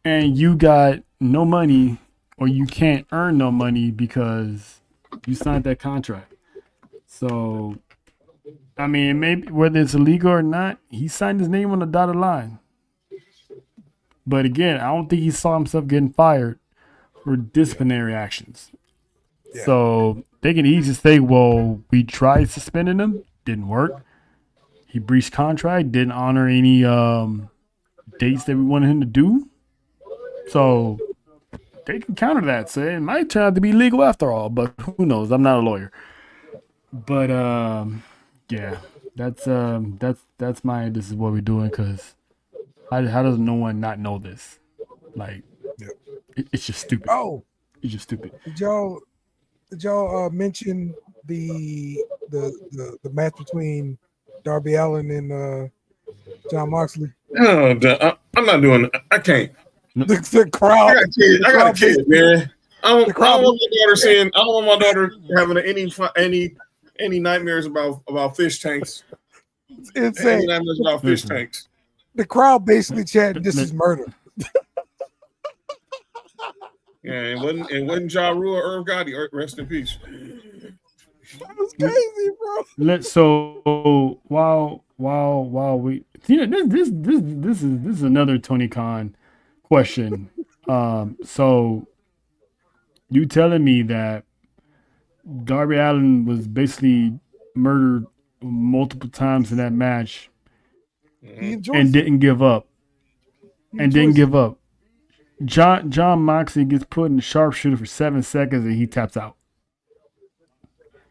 And you got no money, or you can't earn no money because you signed that contract. So, I mean, maybe whether it's illegal or not, he signed his name on the dotted line. But again, I don't think he saw himself getting fired for disciplinary actions. Yeah. So they can easily say, well, we tried suspending him, didn't work. He breached contract, didn't honor any dates that we wanted him to do. So they can counter that. So it might turn out to be legal after all, but who knows? I'm not a lawyer. But yeah, that's my. This is what we're doing because how does no one not know this? Like, it's just stupid.
Oh,
it's just stupid.
Did y'all mention the match between Darby Allin and John Moxley?
Oh, I'm not doing it. I can't.
The crowd.
I got a kid, man. I don't want my daughter having any nightmares about fish tanks.
It's insane.
Any nightmares about fish tanks.
The crowd basically chanted, "This is murder."
Yeah, it wasn't Ja Rule or Irv Gotti. Rest in peace.
That was crazy, bro.
So while we, this is another Tony Khan question. So you telling me that Darby Allin was basically murdered multiple times in that match and didn't give up. John Moxley gets put in the sharpshooter for 7 seconds and he taps out.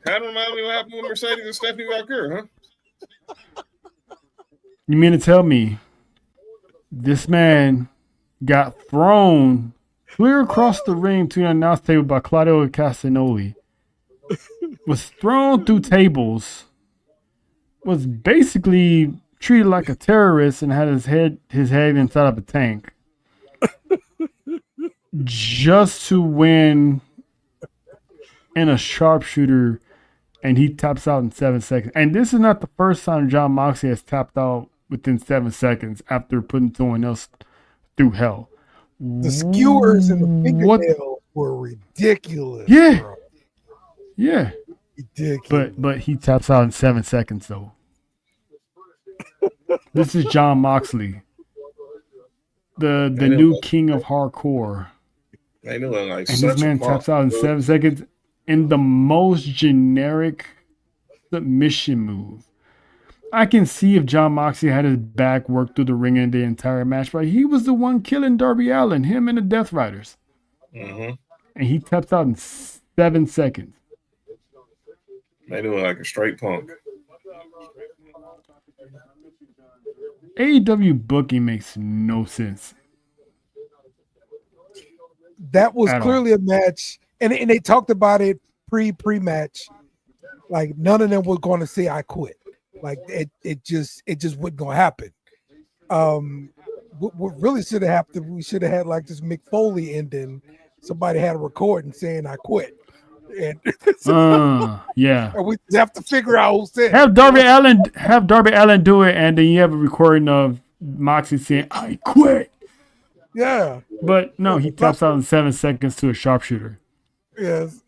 That reminds me what happened with Mercedes and Stephanie Valkyrie, huh?
You mean to tell me this man got thrown clear across the ring to an announce table by Claudio Castagnoli, was thrown through tables, was basically treated like a terrorist and had his head inside of a tank just to win in a sharpshooter, and he taps out in 7 seconds. And this is not the first time John Moxley has tapped out within 7 seconds after putting someone else through hell.
The skewers and the fingernails were ridiculous.
Yeah.
Bro.
Yeah.
Ridiculous.
But he taps out in 7 seconds though. This is John Moxley, the new king of hardcore.
They knew it like
and this man taps out in 7 seconds in the most generic submission move. I can see if John Moxley had his back worked through the ring in the entire match, but he was the one killing Darby Allin, him and the Death Riders.
Mm-hmm. And
he taps out in 7 seconds.
They knew it like a straight punk.
AEW booking makes no sense.
That was clearly a match, and they talked about it pre-match. Like none of them were going to say I quit. Like it just wasn't going to happen. What really should have happened? We should have had like this Mick Foley ending. Somebody had a recording saying I quit, and
yeah.
And we have to figure out who said.
Have Darby Allin do it, and then you have a recording of Moxley saying I quit.
Yeah.
But no, he taps out in 7 seconds to a sharpshooter.
Yes.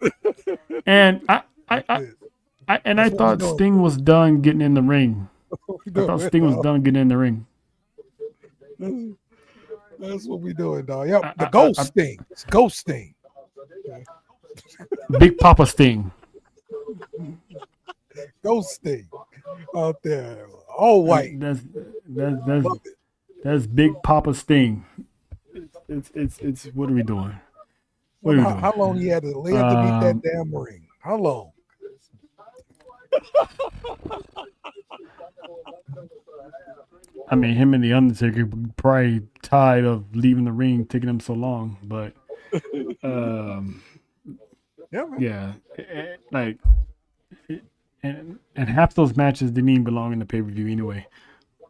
And I thought Sting was done getting in the ring.
That's what we doing, dog. Yep, the
I-
ghost
I-
sting. It's ghost sting.
Big Papa Sting.
Ghost sting out there. All white.
That's
Love it.
that's Big Papa Sting. It's what are we doing? What are we doing?
How long he had to lay underneath that damn ring? How long?
I mean, him and the Undertaker probably tired of leaving the ring, taking him so long. But
Yeah, man.
yeah, like, and half those matches didn't even belong in the pay per view anyway.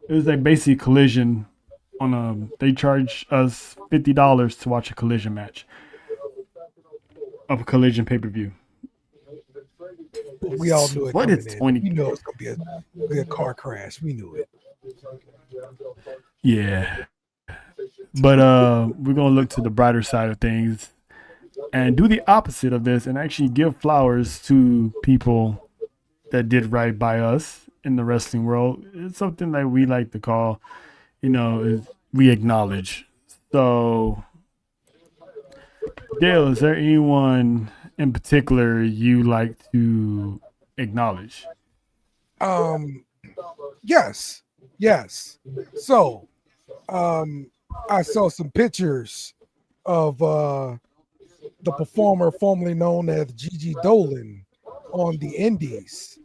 It was like basically Collision on a. They charge us $50 to watch a Collision match of a Collision pay per view.
We all knew it.
What
coming
is
in.
20?
We knew it was gonna be a car crash. We knew it.
Yeah. But we're gonna look to the brighter side of things and do the opposite of this and actually give flowers to people that did right by us in the wrestling world. It's something that we like to call, is we acknowledge. So Dale, is there anyone in particular you like to acknowledge?
Yes. So, I saw some pictures of the performer formerly known as Gigi Dolan on the Indies.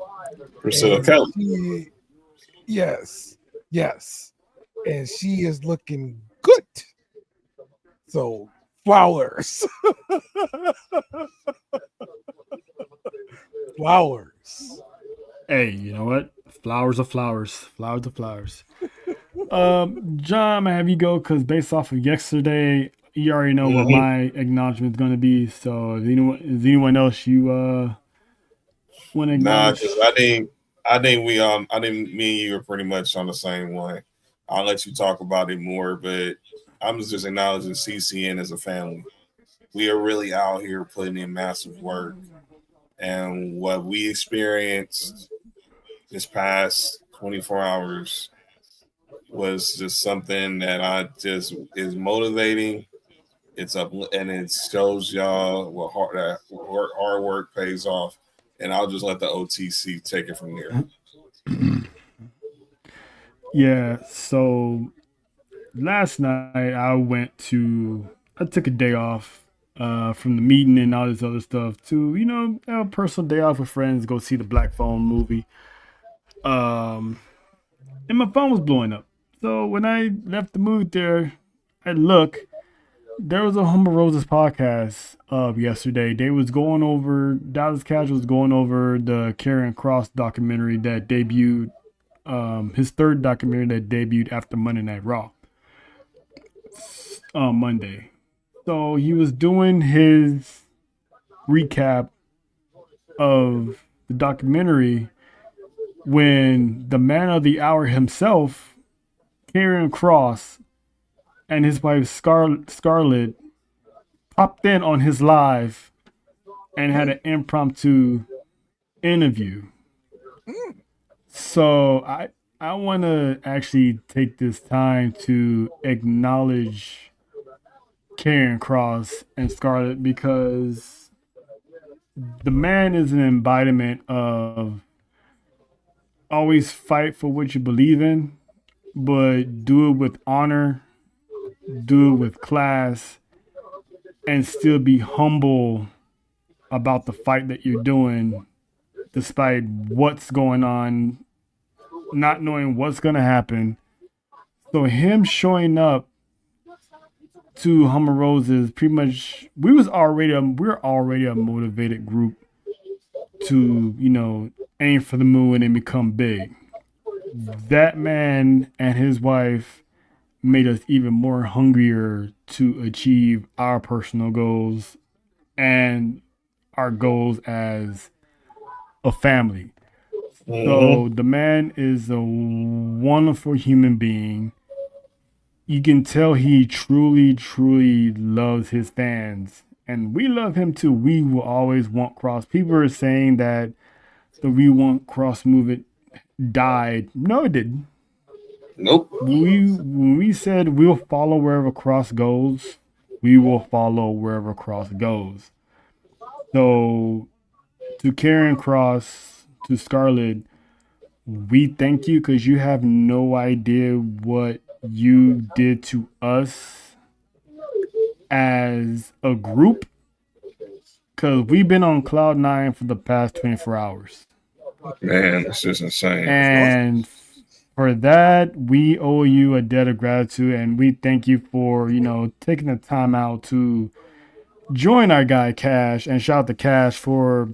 Priscilla
And
Kelly.
yes, and she is looking good. So, flowers. Flowers.
Hey, you know what? Flowers are flowers. Flowers are flowers. John, I'm gonna have you go because based off of yesterday, you already know what my acknowledgement is gonna be. So, is anyone else you want to
Nah,
acknowledge?
because I think me and you are pretty much on the same one. I'll let you talk about it more, but I'm just acknowledging CCN as a family. We are really out here putting in massive work, and what we experienced this past 24 hours was just something that is motivating. It's up and it shows y'all what hard work pays off. And I'll just let the OTC take it from there.
Yeah. So last night I took a day off from the meeting and all this other stuff to have a personal day off with friends, go see the Black Phone movie. And my phone was blowing up. So when I left the mood there, there was a Humble Roses podcast yesterday. Dallas Casual was going over the Karrion Kross documentary that debuted, his third documentary that debuted after Monday Night Raw on Monday. So he was doing his recap of the documentary when the man of the hour himself, Karrion Kross, and his wife Scarlett popped in on his live and had an impromptu interview. So I want to actually take this time to acknowledge Karrion Kross and Scarlett because the man is an embodiment of always fight for what you believe in, but do it with honor, do it with class, and still be humble about the fight that you're doing, despite what's going on, not knowing what's going to happen. So him showing up to Hummer Roses, pretty much, we're already a motivated group to, aim for the moon and become big. That man and his wife made us even more hungrier to achieve our personal goals and our goals as a family. So the man is a wonderful human being. You can tell he truly, truly loves his fans. And we love him too. We will always want Cross. People are saying that the We Want Cross movement died. No, it didn't.
Nope.
When we said we'll follow wherever Cross goes, we will follow wherever Cross goes. So to Karen Cross, to Scarlett, we thank you because you have no idea what you did to us as a group. Because we've been on cloud nine for the past 24 hours.
Man, it's just insane.
And for that, we owe you a debt of gratitude, and we thank you for, taking the time out to join our guy Cash, and shout out to Cash for,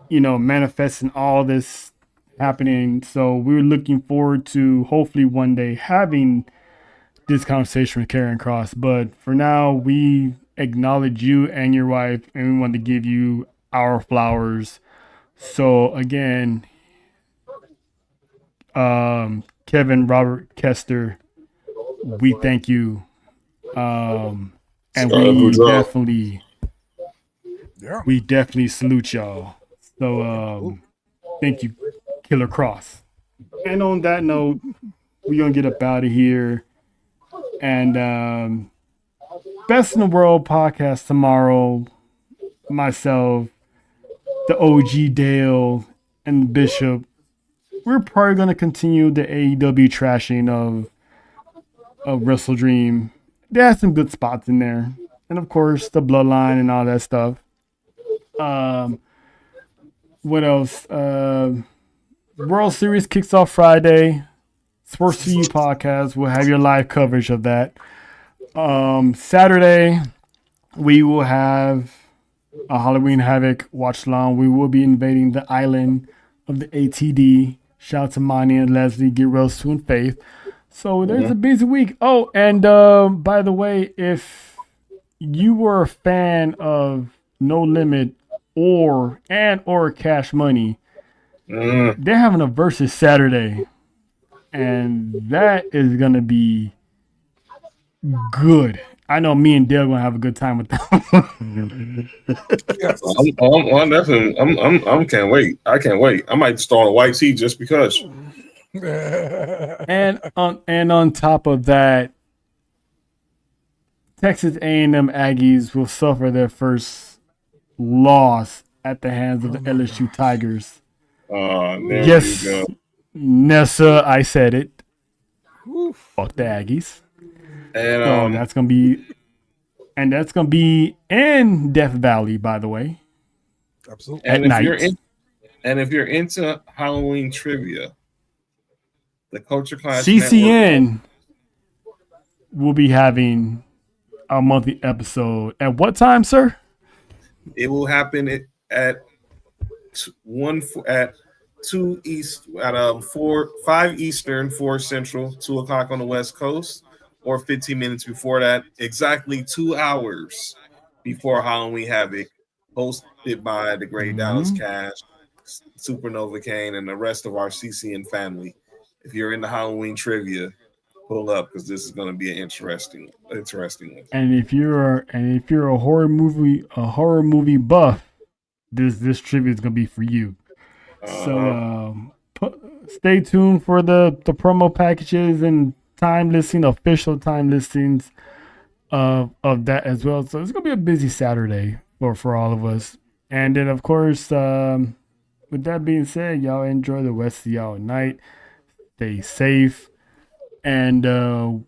manifesting all this happening. So we're looking forward to hopefully one day having this conversation with Karen Cross. But for now, we acknowledge you and your wife, and we want to give you our flowers. So again, Kevin Robert Kester, we thank you, and we definitely salute y'all. So thank you, Killer Cross. And on that note, we're gonna get up out of here. And Best in the World podcast tomorrow. Myself, the OG Dale, and the Bishop. We're probably going to continue the AEW trashing of Wrestle Dream. They have some good spots in there. And of course, the Bloodline and all that stuff. What else? World Series kicks off Friday. Sports to You podcast. We'll have your live coverage of that. Saturday, we will have a Halloween Havoc watch along. We will be invading the island of the ATD. Shout out to Monty and Leslie, Get Real Soon, Faith. So there's a busy week. Oh, and by the way, if you were a fan of No Limit or Cash Money, they're having a versus Saturday, and that is gonna be good. I know me and Dale gonna have a good time with them.
Yes.
I'm definitely. I'm can't wait. I can't wait. I might start a white seat just because.
and on top of that, Texas A&M Aggies will suffer their first loss at the hands of the LSU Tigers. Yes, you go. Nessa, I said it. Fuck the Aggies.
And
so that's gonna be in Death Valley, by the way.
Absolutely.
And if you're into Halloween trivia, the Culture Clash
CCN will be having a monthly episode. At what time, sir?
It will happen at 2 East, at 5 Eastern, 4 Central, 2 o'clock on the West Coast, or 15 minutes before that, exactly 2 hours before Halloween Havoc, hosted by the great Dallas Cash, Supernova Kane, and the rest of our CCN family. If you're into Halloween trivia, pull up because this is going to be an interesting one.
And if you're a horror movie buff, this trivia is going to be for you. So stay tuned for the promo packages and official time listings of that as well. So it's gonna be a busy Saturday for all of us. And then of course, with that being said, y'all enjoy the rest of y'all night. Stay safe. And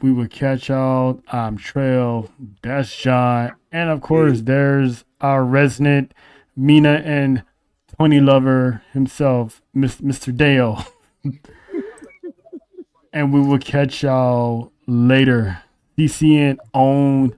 we will catch y'all. I'm Trail. That's John. And of course, there's our resident Mina and Tony lover himself, Mr. Dale. And we will catch y'all later. CCN owned